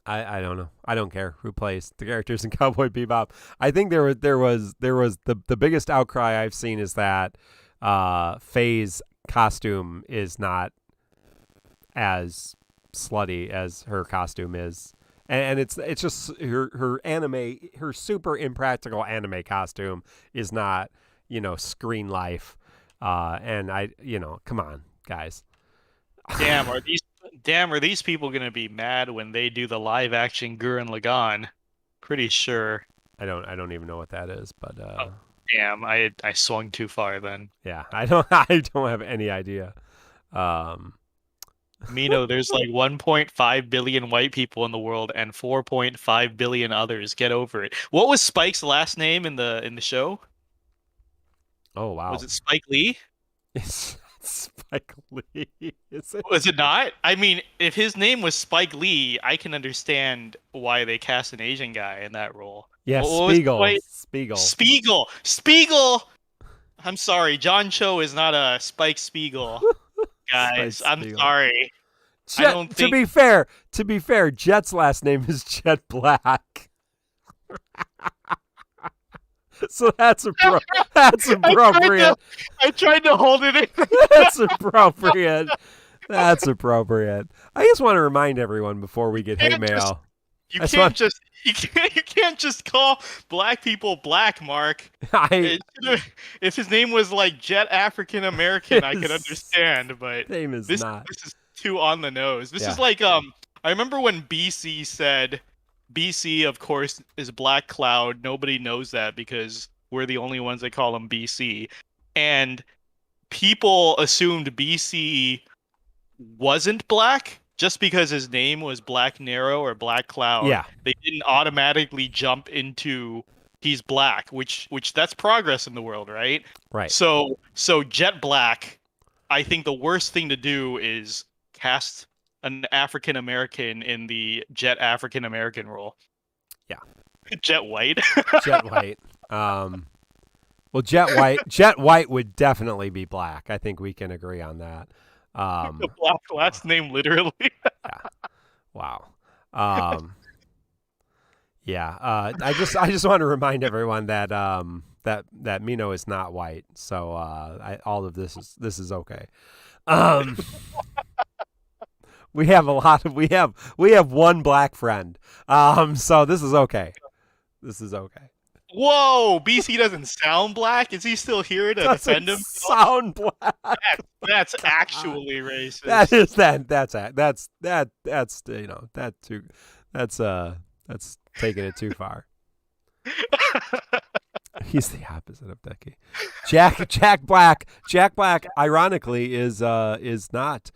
I don't know. I don't care who plays the characters in Cowboy Bebop. I think there was the biggest outcry I've seen is that Faye's costume is not as slutty as her costume is. And it's just her super impractical anime costume is not, screen life. And come on, guys. Damn, are these people gonna be mad when they do the live action Gurren Lagann? Pretty sure. I don't even know what that is, but Damn, I swung too far then. yeah, I don't have any idea. Mino, there's like 1.5 billion white people in the world and 4.5 billion others. Get over it. What was Spike's last name in the show? Oh wow. Was it Spike Lee? It's Spike Lee. Is it? Was it not? I mean, if his name was Spike Lee, I can understand why they cast an Asian guy in that role. Yeah, Spiegel. I'm sorry, John Cho is not a Spike Spiegel. Guys, I'm sorry. Jet, I don't think... To be fair, Jet's last name is Jet Black. So that's appropriate. I tried to hold it in. That's appropriate. That's appropriate. I just want to remind everyone before we get hate mail. You can't just call black people black, Mark. If his name was like Jet African American, I could understand, but this is too on the nose. This is like I remember when BC said BC, of course, is Black Cloud. Nobody knows that because we're the only ones that call him BC. And people assumed BC wasn't black just because his name was Black Narrow or Black Cloud. Yeah. They didn't automatically jump into he's black, which that's progress in the world, right? Right. So Jet Black, I think the worst thing to do is cast an African American in the Jet African American role. Yeah. Jet White. Jet White. Well, Jet White would definitely be black. I think we can agree on that. The black last name, literally. Yeah. Wow. Yeah. I just want to remind everyone that that Mino is not white. So all of this is okay. We have we have one black friend. So this is okay. This is okay. Whoa, BC doesn't sound black. Is he still here to defend him? Sound black. That's actually racist. That's taking it too far. He's the opposite of Becky. Jack Black, ironically, is not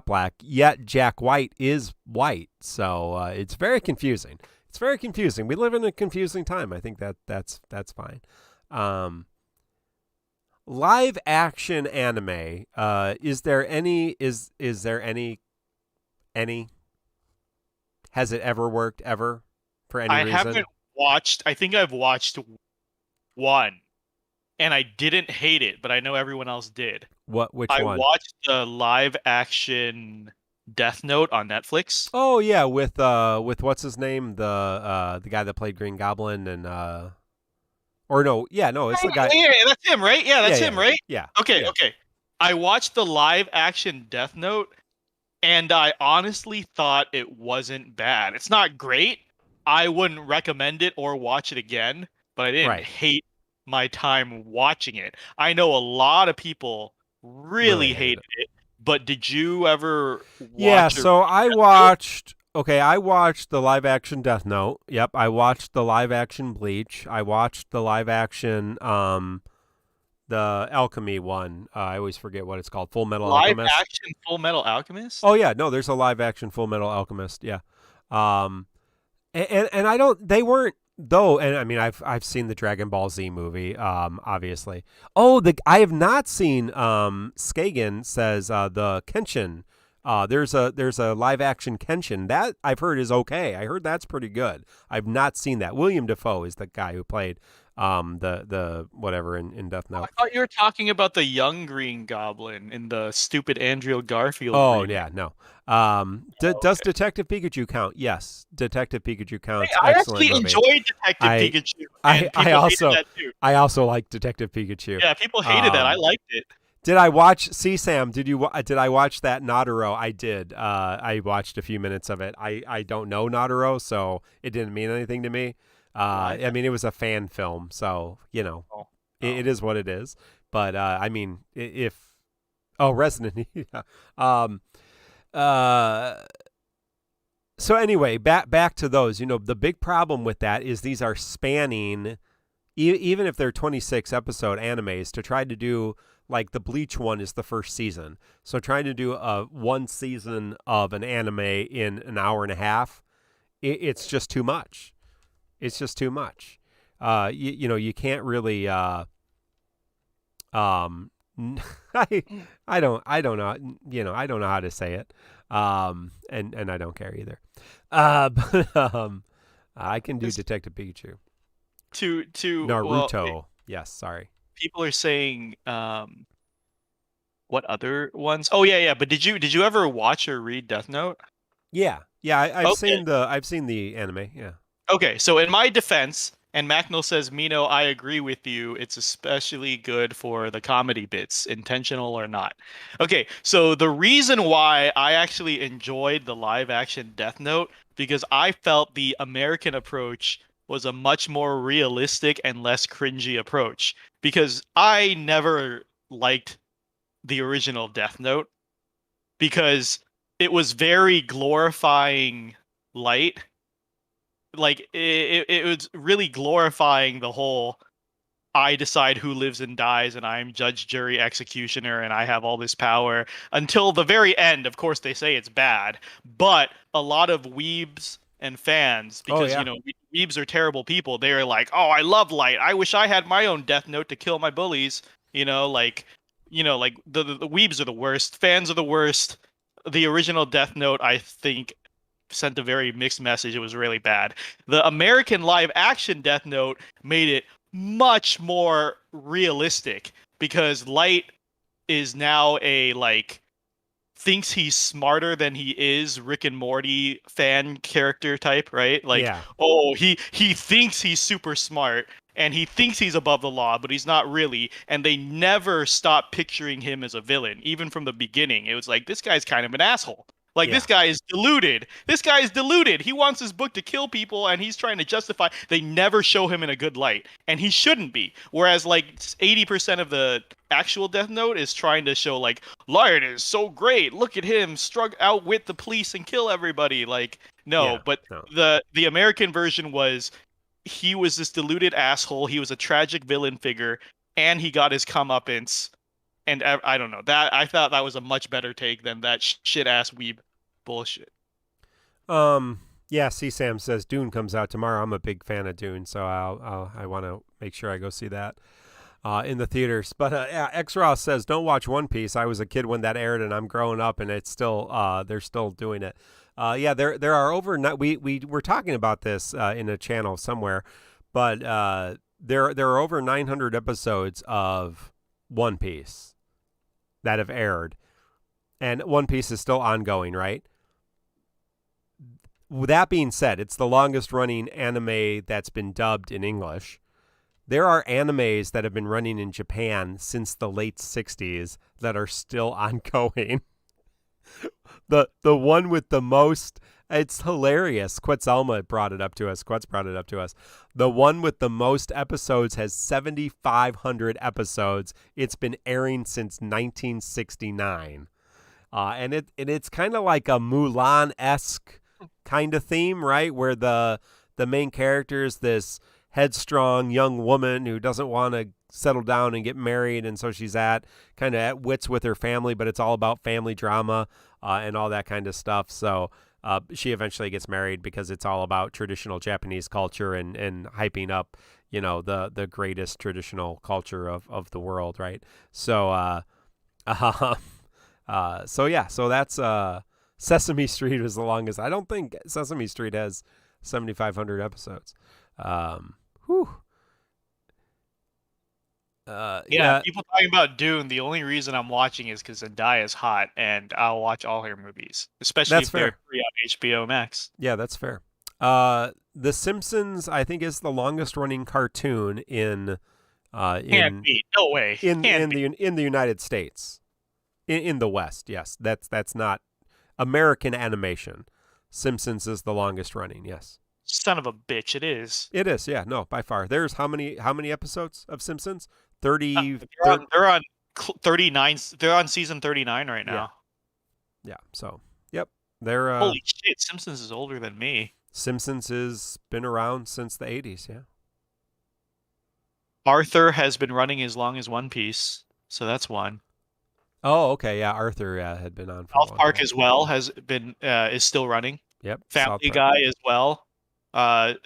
black, yet Jack White is white. So it's very confusing. It's very confusing. We live in a confusing time. I think that's fine. Live action anime. Is there any? Has it ever worked ever for any reason? I haven't watched. I think I've watched one, and I didn't hate it, but I know everyone else did. Which one? I watched the live action Death Note on Netflix. Oh yeah, with what's his name, the guy that played Green Goblin and it's the guy. Yeah, that's him, right? Yeah, that's him, right? Yeah. Okay. I watched the live action Death Note, and I honestly thought it wasn't bad. It's not great. I wouldn't recommend it or watch it again, but I didn't hate my time watching it. I know a lot of people really hated it. But did you ever watch I watched the live action Death Note. Yep, I watched the live action Bleach. I watched the live action the Alchemy one. I always forget what it's called. Full Metal Alchemist. Live action Full Metal Alchemist? Oh yeah, no, there's a live action Full Metal Alchemist. Yeah. And I don't they weren't though, and I mean I've seen the Dragon Ball Z movie, obviously. Oh, I have not seen Skagen says the Kenshin. There's a live action Kenshin that I've heard is okay. I heard that's pretty good. I've not seen that. William Dafoe is the guy who played the whatever in Death Note. I thought you were talking about the young Green Goblin in the stupid Andrew Garfield. Oh yeah, no. Does Detective Pikachu count? Yes, Detective Pikachu counts. I Excellent actually movie. enjoyed Detective Pikachu. I also like Detective Pikachu. Yeah, people hated that. I liked it. Did I watch Sam? Did I watch that Naruto? I did. I watched a few minutes of it. I don't know Naruto, so it didn't mean anything to me. I mean, it was a fan film, so it is what it is. But I mean, if Resident Evil. So anyway, back to those. The big problem with that is these are spanning, even if they're 26 episode animes, to try to do. Like the Bleach one is the first season. So trying to do one season of an anime in an hour and a half, it's just too much. It's just too much. You can't really. I don't know. I don't know how to say it. And I don't care either. But I can do Detective Pikachu. To Naruto. Well, yes, sorry. People are saying what other ones? Oh yeah. But did you ever watch or read Death Note? Yeah. I've seen the anime. Yeah. Okay, so in my defense, and Macnell says, Mino, I agree with you. It's especially good for the comedy bits, intentional or not. Okay, so the reason why I actually enjoyed the live action Death Note, because I felt the American approach was a much more realistic and less cringy approach. Because I never liked the original Death Note because it was very glorifying Light. Like it was really glorifying the whole I decide who lives and dies and I'm judge, jury, executioner and I have all this power until the very end. Of course they say it's bad, but a lot of weebs and fans, because weebs are terrible people, they're like, oh, I love Light, I wish I had my own Death Note to kill my bullies, like the weebs are the worst, fans are the worst. The original Death Note, I think, sent a very mixed message. It was really bad. The American live action Death Note made it much more realistic because Light is now thinks he's smarter than he is, Rick and Morty fan character type, right? He thinks he's super smart and he thinks he's above the law, but he's not really. And they never stop picturing him as a villain, even from the beginning. It was like, this guy's kind of an asshole. This guy is deluded. This guy is deluded. He wants his book to kill people, and he's trying to justify. They never show him in a good light, and he shouldn't be. Whereas, 80% of the actual Death Note is trying to show, Light is so great. Look at him, outwit the police and kill everybody. The American version was he was this deluded asshole. He was a tragic villain figure, and he got his comeuppance. And I don't know, that I thought that was a much better take than that shit ass weeb bullshit. Yeah. Sam says Dune comes out tomorrow. I'm a big fan of Dune, so I want to make sure I go see that in the theaters. But X Ross says don't watch One Piece. I was a kid when that aired, and I'm growing up, and it's still they're still doing it. There are over we were talking about this in a channel somewhere, but there are over 900 episodes of One Piece that have aired, and One Piece is still ongoing, right? That being said, it's the longest running anime that's been dubbed in English. There are animes that have been running in Japan since the late 60s that are still ongoing. The one with the most, it's hilarious. Quetzalma brought it up to us. Quetz brought it up to us. The one with the most episodes has 7,500 episodes. It's been airing since 1969. And it's kind of like a Mulan-esque kind of theme, right? Where the main character is this headstrong young woman who doesn't want to settle down and get married, and so she's at wits with her family, but it's all about family drama and all that kind of stuff. So she eventually gets married because it's all about traditional Japanese culture and hyping up, the greatest traditional culture of the world, right? So so that's Sesame Street was the longest. I don't think Sesame Street has 7,500 episodes. People talking about Dune. The only reason I'm watching is because Zendaya is hot, and I'll watch all her movies, especially if they're free on HBO Max. Yeah, that's fair. The Simpsons, I think, is the longest running cartoon in Can't be. No way. in Can't be. the United States, in the West. Yes, that's not American animation. Simpsons is the longest running. Yes, Son of a bitch, it is. it is. Yeah, no, by far. There's how many episodes of Simpsons? 30. They're on 39. They're on season 39 right now. Yeah. So, yep. They're Holy shit, Simpsons is older than me. Simpsons has been around since the 80s. Yeah. Arthur has been running as long as One Piece, so that's one. Oh, okay. Yeah, Arthur had been on for South Park as well has been is still running. Yep. Family Guy as well.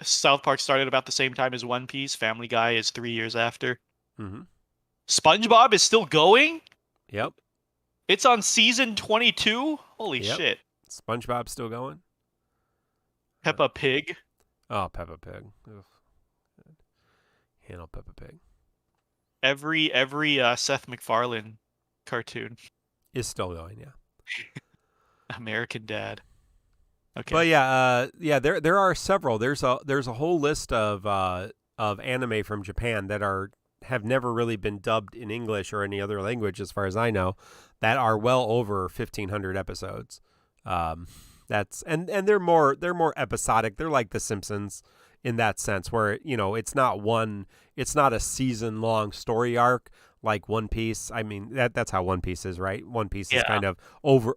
South Park started about the same time as One Piece. Family Guy is 3 years after. Mm-hmm. SpongeBob is still going? Yep. It's on season 22? Holy shit. SpongeBob's still going? Peppa Pig. Oh, Peppa Pig. Ugh. Handle Peppa Pig. Every Seth MacFarlane cartoon Is still going, yeah. American Dad. Okay. But there are several. There's a whole list of anime from Japan that have never really been dubbed in English or any other language, as far as I know, that are well over 1,500 episodes. That's and they're more episodic. They're like The Simpsons in that sense, where it's not a season long story arc like One Piece. I mean that's how One Piece is, right? One Piece is kind of over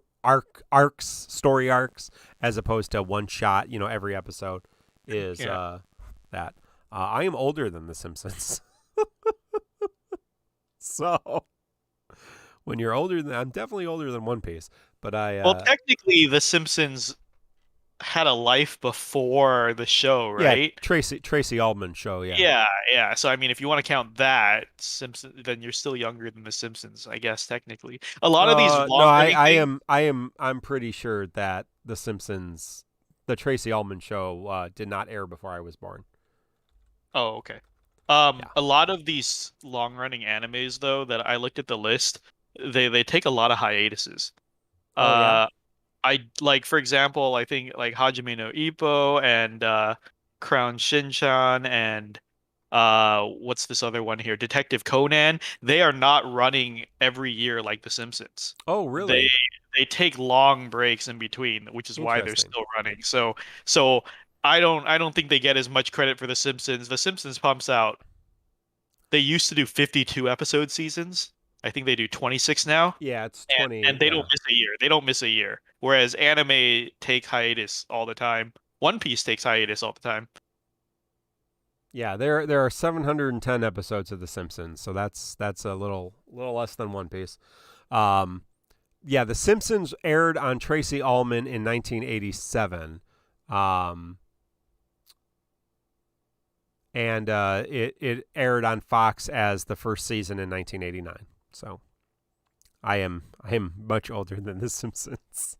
story arcs, as opposed to one shot. Every episode is that. I am older than The Simpsons. So when you're I'm definitely older than One Piece. But well, technically, The Simpsons had a life before the show, right? Yeah, Tracy Ullman show. Yeah. Yeah. So I mean, if you want to count that Simpsons, then you're still younger than The Simpsons, I guess technically. A lot of these. I'm pretty sure that The Simpsons, the Tracy Ullman show, did not air before I was born. Oh, okay. A lot of these long-running animes, though, that I looked at the list, they take a lot of hiatuses. I like, for example, I think like Hajime no Ippo and Crown Shinchan and what's this other one here? Detective Conan. They are not running every year like The Simpsons. Oh, really? They take long breaks in between, which is why they're still running. So I don't think they get as much credit for The Simpsons. The Simpsons pumps out. They used to do 52 episode seasons. I think they do 26 now. Yeah, it's 20. And they don't miss a year. They don't miss a year. Whereas anime take hiatus all the time. One Piece takes hiatus all the time. Yeah, there are 710 episodes of The Simpsons, so that's a little less than One Piece. The Simpsons aired on Tracy Ullman in 1987. And it aired on Fox as the first season in 1989. So I am much older than The Simpsons.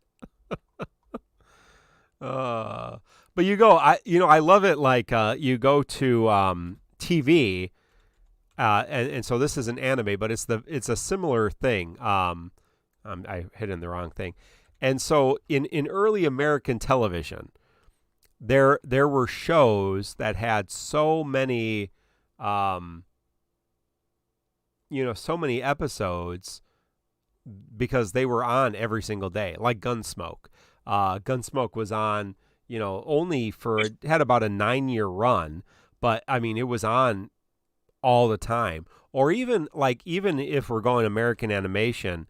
But I love it. Like you go to TV, and so this is an anime, but it's a similar thing. I hit in the wrong thing, and so in early American television, there were shows that had so many so many episodes because they were on every single day, like Gunsmoke. Gunsmoke was on, only it had about a 9-year run, but I mean, it was on all the time. Or even if we're going American animation,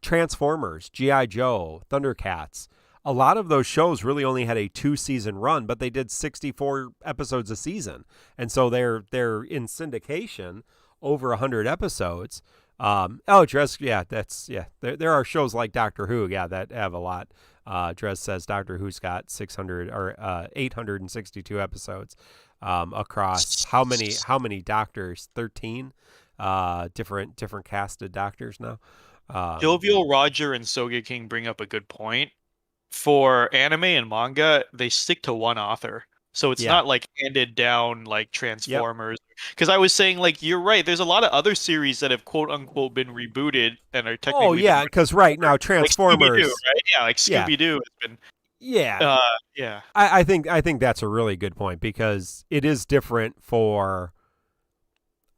Transformers, G.I. Joe, Thundercats, a lot of those shows really only had a 2-season run, but they did 64 episodes a season. And so they're in syndication over 100 episodes. Drez, there are shows like Doctor Who, that have a lot. Drez says Doctor Who's got 862 episodes across how many doctors? 13 different casted doctors now. Jovial Roger and Sogeking bring up a good point. For anime and manga, they stick to one author. So it's not like handed down like Transformers. Because I was saying, like, you're right. There's a lot of other series that have quote unquote been rebooted and are technically. Oh yeah, because right now Transformers. Like Scooby-Doo, right? Yeah, like Scooby-Doo has been. Yeah. Yeah. I think that's a really good point, because it is different for.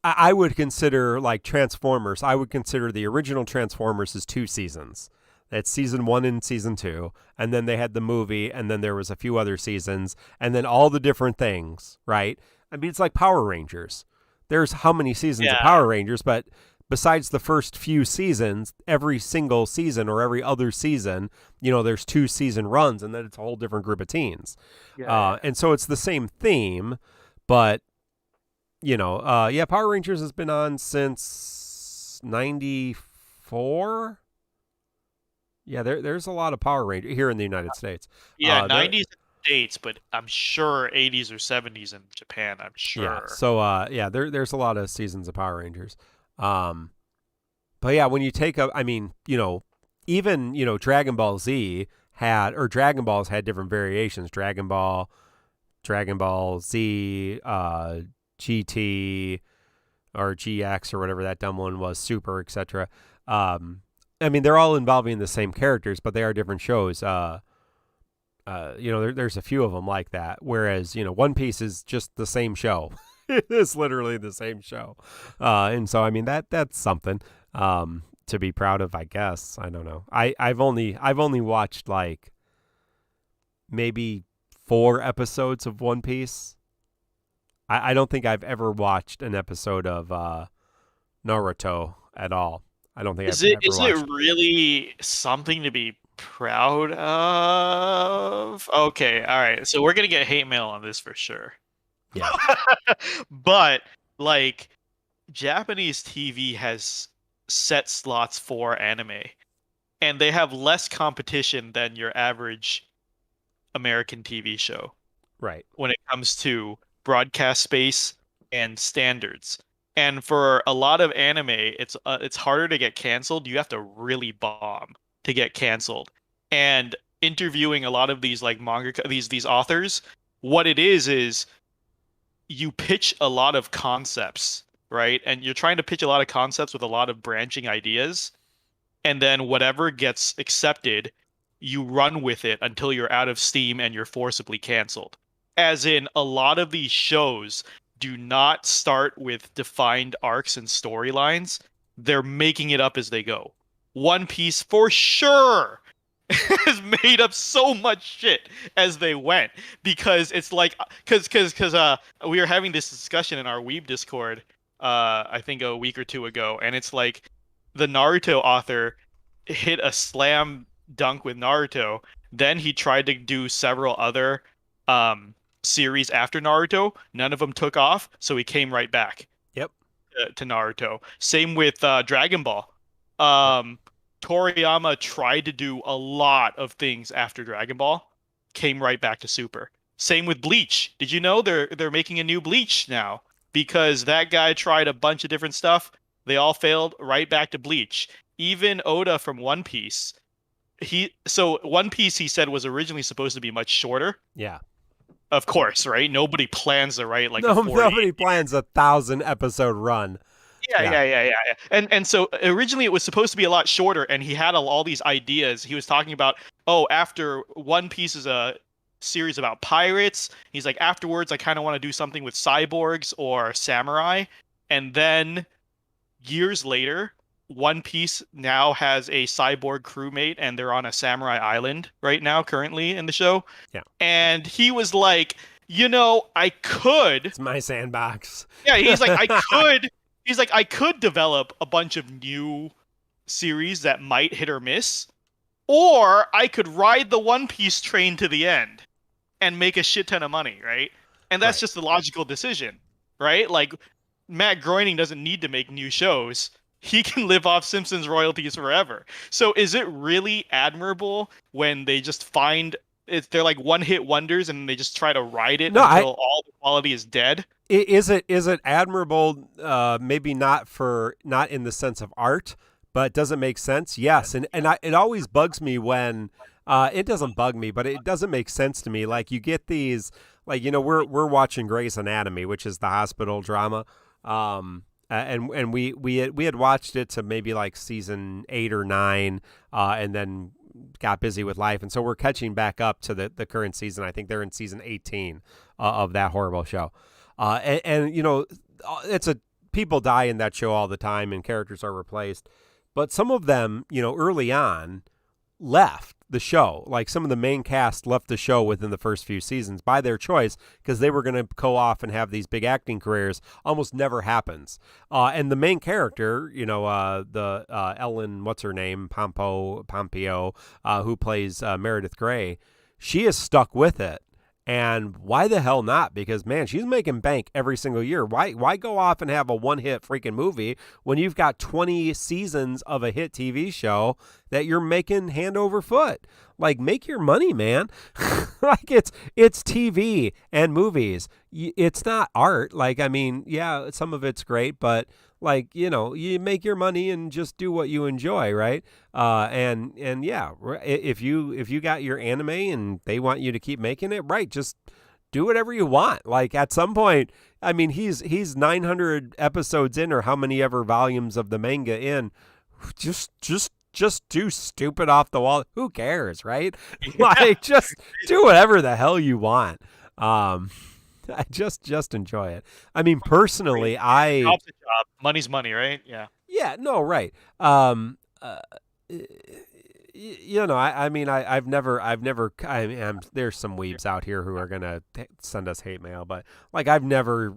I would consider, like, Transformers. I would consider the original Transformers as 2 seasons. That's season 1 and season 2, and then they had the movie, and then there was a few other seasons, and then all the different things. Right? I mean, it's like Power Rangers. There's how many seasons of Power Rangers, but besides the first few seasons, every single season or every other season, there's 2 season runs, and then it's a whole different group of teens. And so it's the same theme, but Power Rangers has been on since '94. Yeah, there's a lot of Power Rangers here in the United States. Yeah, 90s in the States, but I'm sure 80s or 70s in Japan, I'm sure. Yeah, so there's a lot of seasons of Power Rangers. But yeah, when you take even Dragon Ball Z Dragon Balls had different variations. Dragon Ball Z, GT, or GX, or whatever that dumb one was, Super, etc. They're all involving the same characters, but they are different shows. There's a few of them like that. Whereas, One Piece is just the same show. It's literally the same show. And so, that's something to be proud of, I guess. I don't know. I've only watched like maybe 4 episodes of One Piece. I don't think I've ever watched an episode of Naruto at all. I don't think Is it really something to be proud of? Okay, all right. So we're gonna get hate mail on this for sure. Yeah. But like, Japanese TV has set slots for anime, and they have less competition than your average American TV show. Right. When it comes to broadcast space and standards. And for a lot of anime, it's harder to get canceled. You have to really bomb to get canceled. And interviewing a lot of these like manga, these authors, what it is you pitch a lot of concepts, right? And you're trying to pitch a lot of concepts with a lot of branching ideas. And then whatever gets accepted, you run with it until you're out of steam and you're forcibly canceled. As in, a lot of these shows do not start with defined arcs and storylines. They're making it up as they go. One Piece, for sure, has made up so much shit as they went, because it's like, because we were having this discussion in our Weeb Discord, I think a week or two ago, and it's like the Naruto author hit a slam dunk with Naruto. Then he tried to do several other series after Naruto. None of them took off, so he came right back. Yep. To Naruto. Same with Dragon Ball. Toriyama tried to do a lot of things after Dragon Ball, came right back to Super. Same with Bleach. Did you know they're making a new Bleach now? Because that guy tried a bunch of different stuff. They all failed, right back to Bleach. Even Oda from One Piece. One Piece, he said, was originally supposed to be much shorter. Yeah. Of course, right? Nobody plans to write like nobody plans 1,000 episode run. Yeah. And so originally it was supposed to be a lot shorter, and he had all these ideas. He was talking about, after One Piece is a series about pirates, he's like, afterwards I kind of want to do something with cyborgs or samurai. And then years later, One Piece now has a cyborg crewmate, and they're on a samurai island right now, currently in the show. Yeah. And he was like, I could. It's my sandbox. Yeah, he's like, I could. He's like, I could develop a bunch of new series that might hit or miss, or I could ride the One Piece train to the end and make a shit ton of money, right? And that's just the logical decision, right? Like, Matt Groening doesn't need to make new shows. He can live off Simpsons royalties forever. So is it really admirable when they just find they're like one-hit wonders and they just try to ride it until all the quality is dead? Is it admirable? Maybe not in the sense of art, but does it make sense? Yes, and it always bugs me when it doesn't bug me, but it doesn't make sense to me. Like, you get these, like, we're watching Grey's Anatomy, which is the hospital drama. And we had watched it to maybe like season 8 or 9, and then got busy with life, and so we're catching back up to the current season. I think they're in season 18 of that horrible show. And people die in that show all the time, and characters are replaced. But some of them, early on, left the show. Like some of the main cast left the show within the first few seasons by their choice because they were going to go off and have these big acting careers. Almost never happens. And the main character, the Ellen, what's her name, Pompeo, who plays Meredith Grey, she is stuck with it. And why the hell not? Because, man, she's making bank every single year. Why go off and have a one-hit freaking movie when you've got 20 seasons of a hit TV show that you're making hand over foot? Like, make your money, man. Like, it's TV and movies. It's not art. Like, I mean, yeah, some of it's great, but like, you make your money and just do what you enjoy, right? And yeah, if you got your anime and they want you to keep making it, right, just do whatever you want. Like at some point, I mean, he's 900 episodes in, or how many ever volumes of the manga in. Just do stupid off the wall. Who cares, right? Like just do whatever the hell you want. I just enjoy it. I mean, personally, Job's a job. Money's money, right? Yeah. Yeah. No. Right. I've never. There's some weebs out here who are gonna send us hate mail, but like, I've never,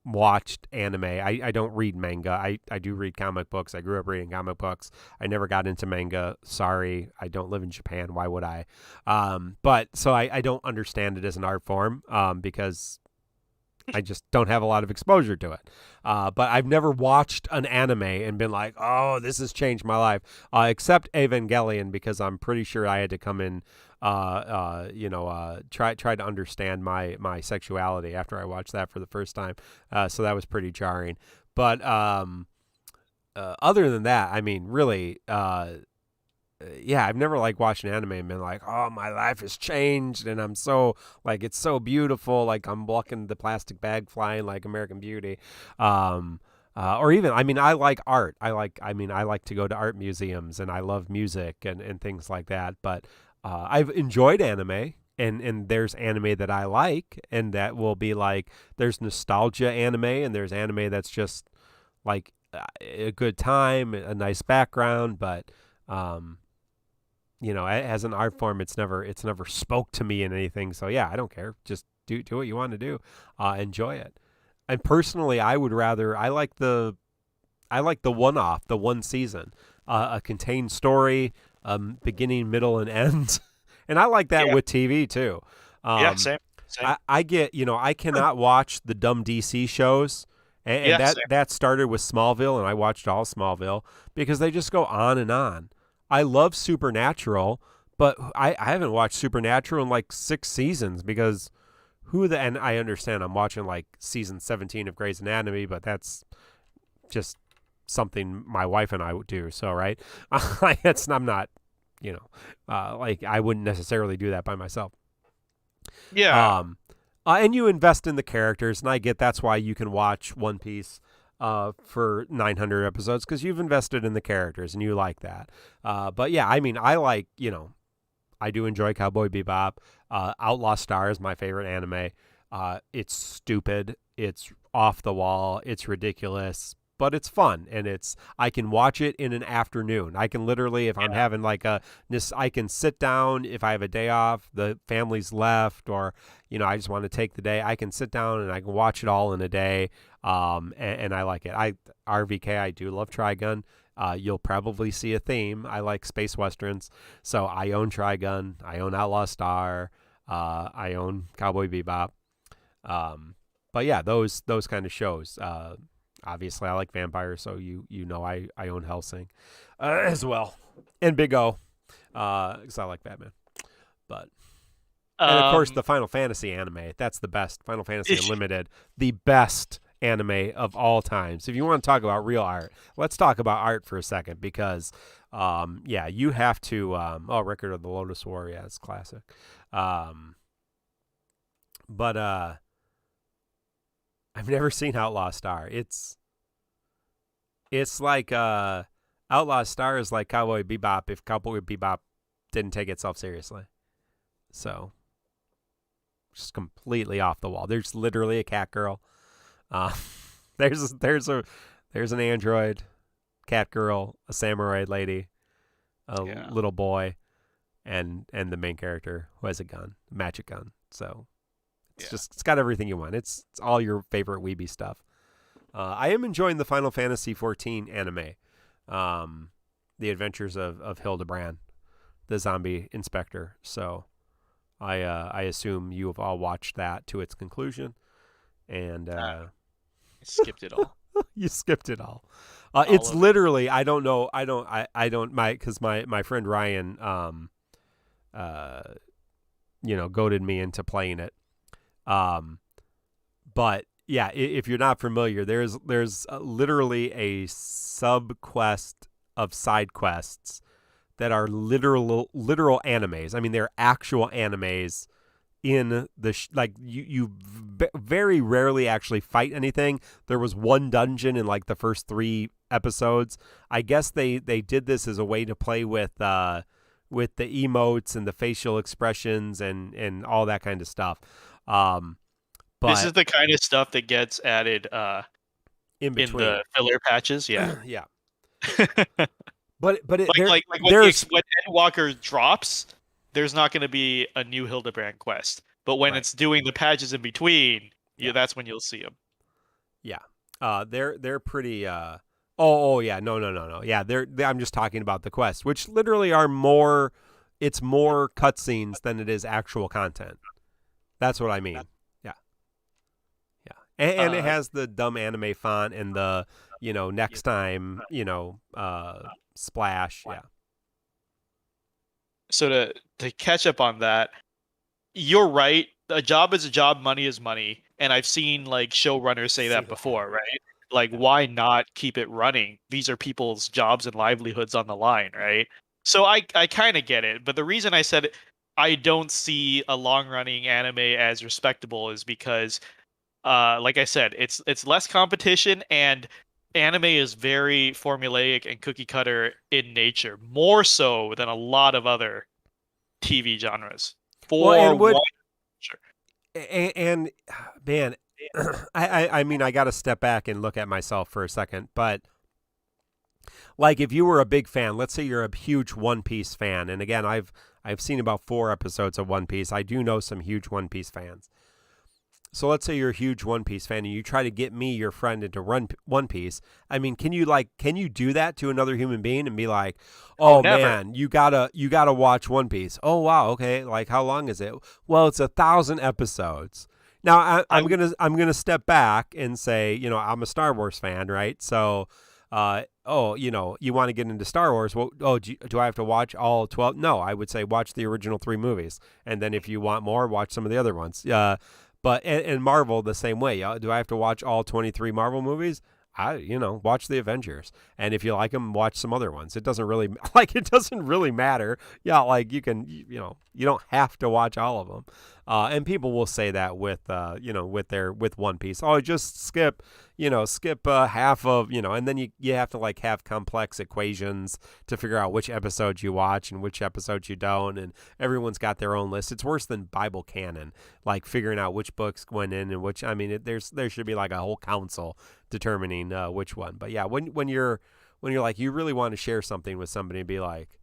watched anime. I don't read manga. I do read comic books. I grew up reading comic books. I never got into manga. Sorry, I don't live in Japan. Why would I? But so I don't understand it as an art form because I just don't have a lot of exposure to it. But I've never watched an anime and been like, oh, this has changed my life, except Evangelion, because I'm pretty sure I had to come in, try to understand my sexuality after I watched that for the first time. So that was pretty jarring. But other than that, I mean, really, yeah, I've never like watched an anime and been like, oh, my life has changed and I'm so like, it's so beautiful. Like I'm walking the plastic bag flying like American Beauty. Or even, I mean, I like art. I like to go to art museums and I love music and things like that. But I've enjoyed anime. And there's anime that I like, and that will be like, there's nostalgia anime, and there's anime that's just like a good time, a nice background, but as an art form, it's never spoke to me in anything. So yeah, I don't care. Just do what you want to do. Enjoy it. And personally, I like the one-off, the one season, a contained story, beginning, middle, and end. And I like that with TV too. Yeah, same. I get, I cannot watch the dumb DC shows. And that started with Smallville, and I watched all Smallville because they just go on and on. I love Supernatural, but I haven't watched Supernatural in like 6 seasons because and I understand I'm watching like season 17 of Grey's Anatomy, but that's just something my wife and I would do. So, right. I'm not, like I wouldn't necessarily do that by myself. Yeah. And you invest in the characters, and I get that's why you can watch One Piece for 900 episodes, because you've invested in the characters and you like that. But yeah, I mean, I like, I do enjoy Cowboy Bebop. Outlaw Star is my favorite anime. It's stupid. It's off the wall. It's ridiculous, but it's fun. And I can watch it in an afternoon. I can literally, if I'm having like I can sit down if I have a day off, the family's left, or, I just want to take the day. I can sit down and I can watch it all in a day. And I like it. RVK, I do love Trigun. You'll probably see a theme. I like space westerns. So I own Trigun. I own Outlaw Star. I own Cowboy Bebop. But yeah, those kind of shows. Obviously, I like vampires, so I own Hellsing as well, and Big O, because I like Batman. But and of course, the Final Fantasy anime. That's the best. Final Fantasy Unlimited, the best anime of all time. So if you want to talk about real art, let's talk about art for a second, because you have to Record of the Lotus War, it's classic. But I've never seen Outlaw Star. It's like Outlaw Star is like Cowboy Bebop if Cowboy Bebop didn't take itself seriously. So just completely off the wall. There's literally a cat girl. There's an android, cat girl, a samurai lady, a little boy, and the main character who has a gun, a magic gun. So it's got everything you want. It's all your favorite weeby stuff. I am enjoying the Final Fantasy XIV anime, The Adventures of Hildebrand, the zombie inspector. So I assume you have all watched that to its conclusion, and I skipped it all. You skipped it all. It's literally I don't know. I don't because my friend Ryan goaded me into playing it. But yeah, if you're not familiar, there's literally a sub quest of side quests that are literal animes. I mean, they're actual animes in the you very rarely actually fight anything. There was one dungeon in like the first 3 episodes. I guess they did this as a way to play with the emotes and the facial expressions and all that kind of stuff. But this is the kind of stuff that gets added in the filler patches. Yeah. Yeah. But when Endwalker drops, there's not going to be a new Hildebrand quest. But when it's doing the patches in between, that's when you'll see them. Yeah. They're pretty. Oh yeah. No. Yeah. I'm just talking about the quests, which literally are more. It's more cutscenes than it is actual content. That's what I mean. Yeah. And it has the dumb anime font and the next time splash. Yeah. So to catch up on that, you're right. A job is a job, money is money, and I've seen like showrunners say that before, right? Like, why not keep it running? These are people's jobs and livelihoods on the line, right? So I kind of get it, but the reason I said I don't see a long-running anime as respectable is because, like I said, it's less competition, and anime is very formulaic and cookie cutter in nature, more so than a lot of other TV genres. And man, I mean, I got to step back and look at myself for a second, but like if you were a big fan, let's say you're a huge One Piece fan, and again, I've seen about 4 episodes of One Piece. I do know some huge One Piece fans. So let's say you're a huge One Piece fan and you try to get me, your friend, into One Piece. I mean, can you do that to another human being and be like, "Oh man, you gotta watch One Piece." Oh wow, okay. Like, how long is it? Well, it's 1,000 episodes. Now I'm gonna step back and say, I'm a Star Wars fan, right? So, you want to get into Star Wars? Well, do I have to watch all 12? No, I would say watch the original 3 movies, and then if you want more, watch some of the other ones. But and Marvel the same way. Do I have to watch all 23 Marvel movies? Watch the Avengers, and if you like them, watch some other ones. It doesn't really matter. Yeah, like you can, you don't have to watch all of them. And people will say that with One Piece. Oh, just skip half of, and then you have to like have complex equations to figure out which episodes you watch and which episodes you don't, and everyone's got their own list. It's worse than Bible canon, like figuring out which books went in and which. I mean, there should be like a whole council determining which one. But yeah, when you're like, you really want to share something with somebody and be like,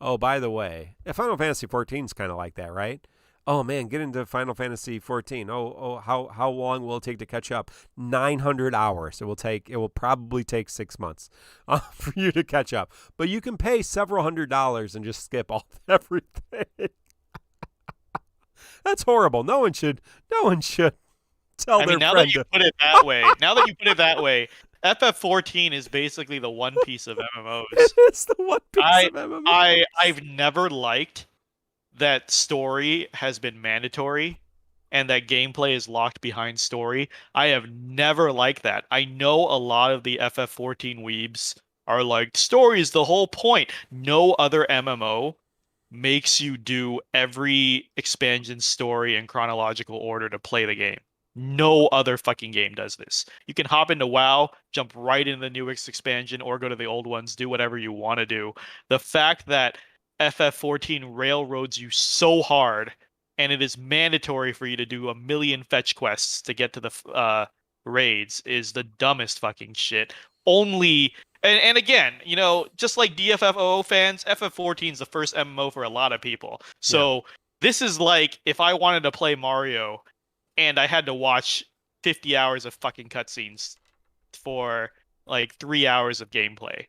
oh, by the way, Final Fantasy 14 is kind of like that, right? Oh man, get into Final Fantasy 14. How long will it take to catch up? 900 hours. It will probably take 6 months for you to catch up. But you can pay several $100s and just skip everything. That's horrible. No one should tell their friend. Now that you put it that way, FF14 is basically the One Piece of MMOs. It's the One Piece of MMOs. I've never liked that story has been mandatory and that gameplay is locked behind story. I have never liked that. I know a lot of the FF14 weebs are like, story is the whole point. No other MMO makes you do every expansion story in chronological order to play the game. No other fucking game does this. You can hop into WoW, jump right into the newest expansion, or go to the old ones, do whatever you want to do. The fact that FF14 railroads you so hard, and it is mandatory for you to do 1,000,000 fetch quests to get to the raids, is the dumbest fucking shit. Only and again, just like DFFOO fans, FF14 is the first MMO for a lot of people. So this is like if I wanted to play Mario and I had to watch 50 hours of fucking cutscenes for like 3 hours of gameplay.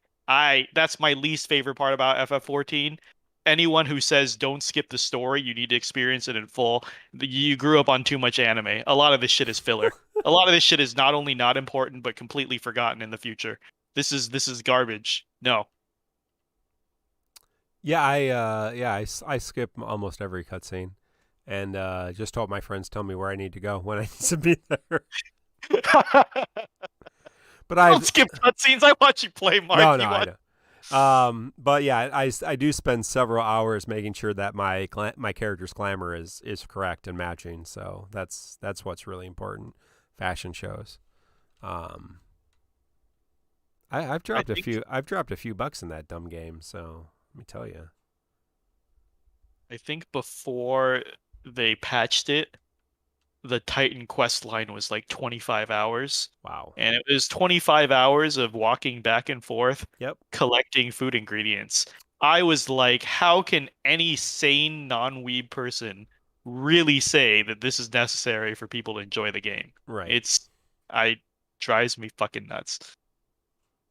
That's my least favorite part about FF14. Anyone who says don't skip the story, you need to experience it in full, you grew up on too much anime. A lot of this shit is filler. A lot of this shit is not only not important but completely forgotten in the future. This is garbage. No. Yeah, I skip almost every cutscene, and just hope my friends tell me where I need to go when I need to be there. But I don't skip cutscenes. I watch you play, Mark. No, I know. But yeah, I do spend several hours making sure that my character's glamour is correct and matching. So that's what's really important. Fashion shows. I've dropped a few bucks in that dumb game. So let me tell you. I think before they patched it, the Titan quest line was like 25 hours. Wow. And it was 25 hours of walking back and forth, Yep, collecting food ingredients. I was like, how can any sane non-weeb person really say that this is necessary for people to enjoy the game? right. Drives me fucking nuts.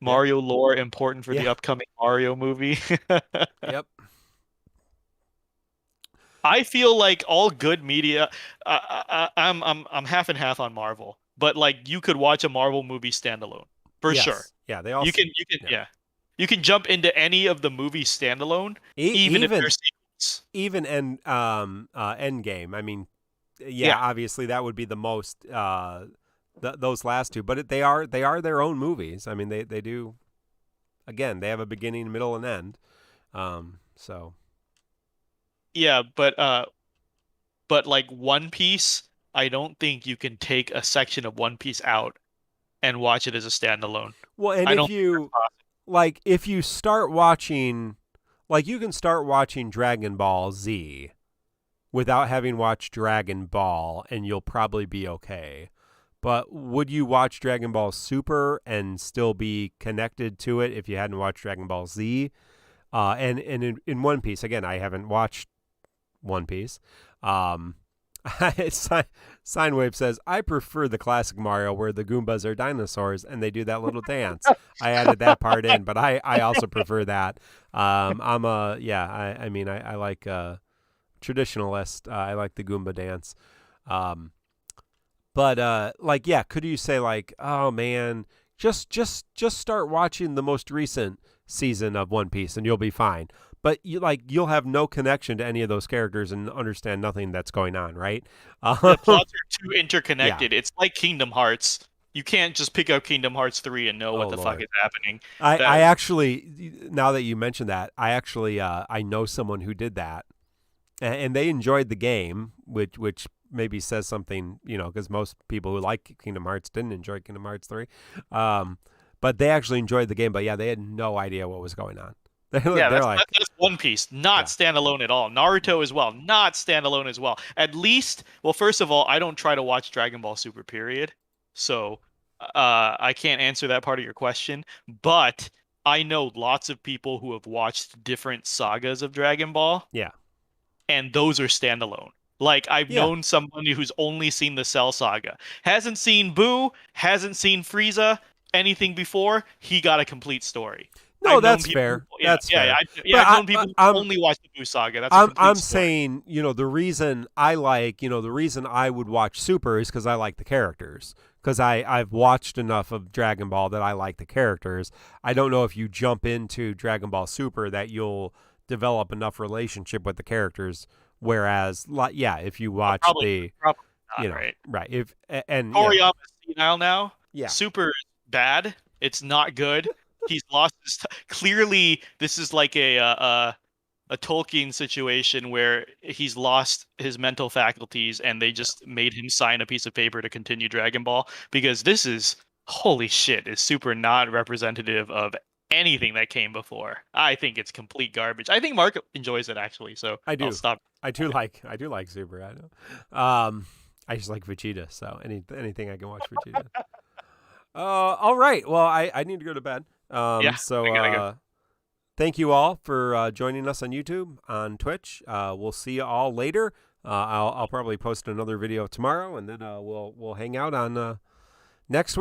Mario lore important for the upcoming Mario movie. Yep. I feel like all good media. I'm half and half on Marvel, but like you could watch a Marvel movie standalone for sure. Yeah, they all. You can jump into any of the movies standalone, even if they're sequels. Even Endgame. I mean, obviously that would be the most. Those last two, but they are their own movies. I mean, they do. Again, they have a beginning, middle, and end. So. Yeah, but like One Piece, I don't think you can take a section of One Piece out and watch it as a standalone. Well, and if you start watching, like you can start watching Dragon Ball Z without having watched Dragon Ball, and you'll probably be okay. But would you watch Dragon Ball Super and still be connected to it if you hadn't watched Dragon Ball Z? And in One Piece, again, I haven't watched One Piece. Sinewave says, I prefer the classic Mario where the Goombas are dinosaurs and they do that little dance. I added that part in, but I also prefer that. I like traditionalist. I like the Goomba dance. But could you say like, oh man, just start watching the most recent season of One Piece and you'll be fine. But you'll have no connection to any of those characters and understand nothing that's going on, right? The plots are too interconnected. Yeah. It's like Kingdom Hearts. You can't just pick up Kingdom Hearts 3 and know what the fuck is happening. I actually, now that you mentioned that, I know someone who did that, and they enjoyed the game, which maybe says something, because most people who like Kingdom Hearts didn't enjoy Kingdom Hearts 3. But they actually enjoyed the game, but yeah, they had no idea what was going on. That's One Piece, not standalone at all. Naruto as well, not standalone as well. At least, well, first of all, I don't try to watch Dragon Ball Super, period. So I can't answer that part of your question. But I know lots of people who have watched different sagas of Dragon Ball. Yeah. And those are standalone. Like, I've known somebody who's only seen the Cell Saga. Hasn't seen Boo, hasn't seen Frieza, anything before. He got a complete story. No, that's fair. That's fair. I've known people who only watch the Boo Saga. That's I'm saying, the reason I would watch Super is because I like the characters. Because I've watched enough of Dragon Ball that I like the characters. I don't know if you jump into Dragon Ball Super that you'll develop enough relationship with the characters. Whereas, if you watch probably not, right? Right. Toriyama's senile now. Yeah. Super is bad. It's not good. He's lost his clearly this is like a Tolkien situation where he's lost his mental faculties and they just made him sign a piece of paper to continue Dragon Ball, because this is, holy shit, is Super not representative of anything that came before. I think it's complete garbage. I think Mark enjoys it actually, so I do. I'll stop. I do like Super. I know. I just like Vegeta, so anything I can watch Vegeta. All right. Well, I need to go to bed. Yeah, So I gotta go. thank you all for joining us on YouTube, on Twitch. We'll see you all later. I'll probably post another video tomorrow, and then we'll hang out on next week.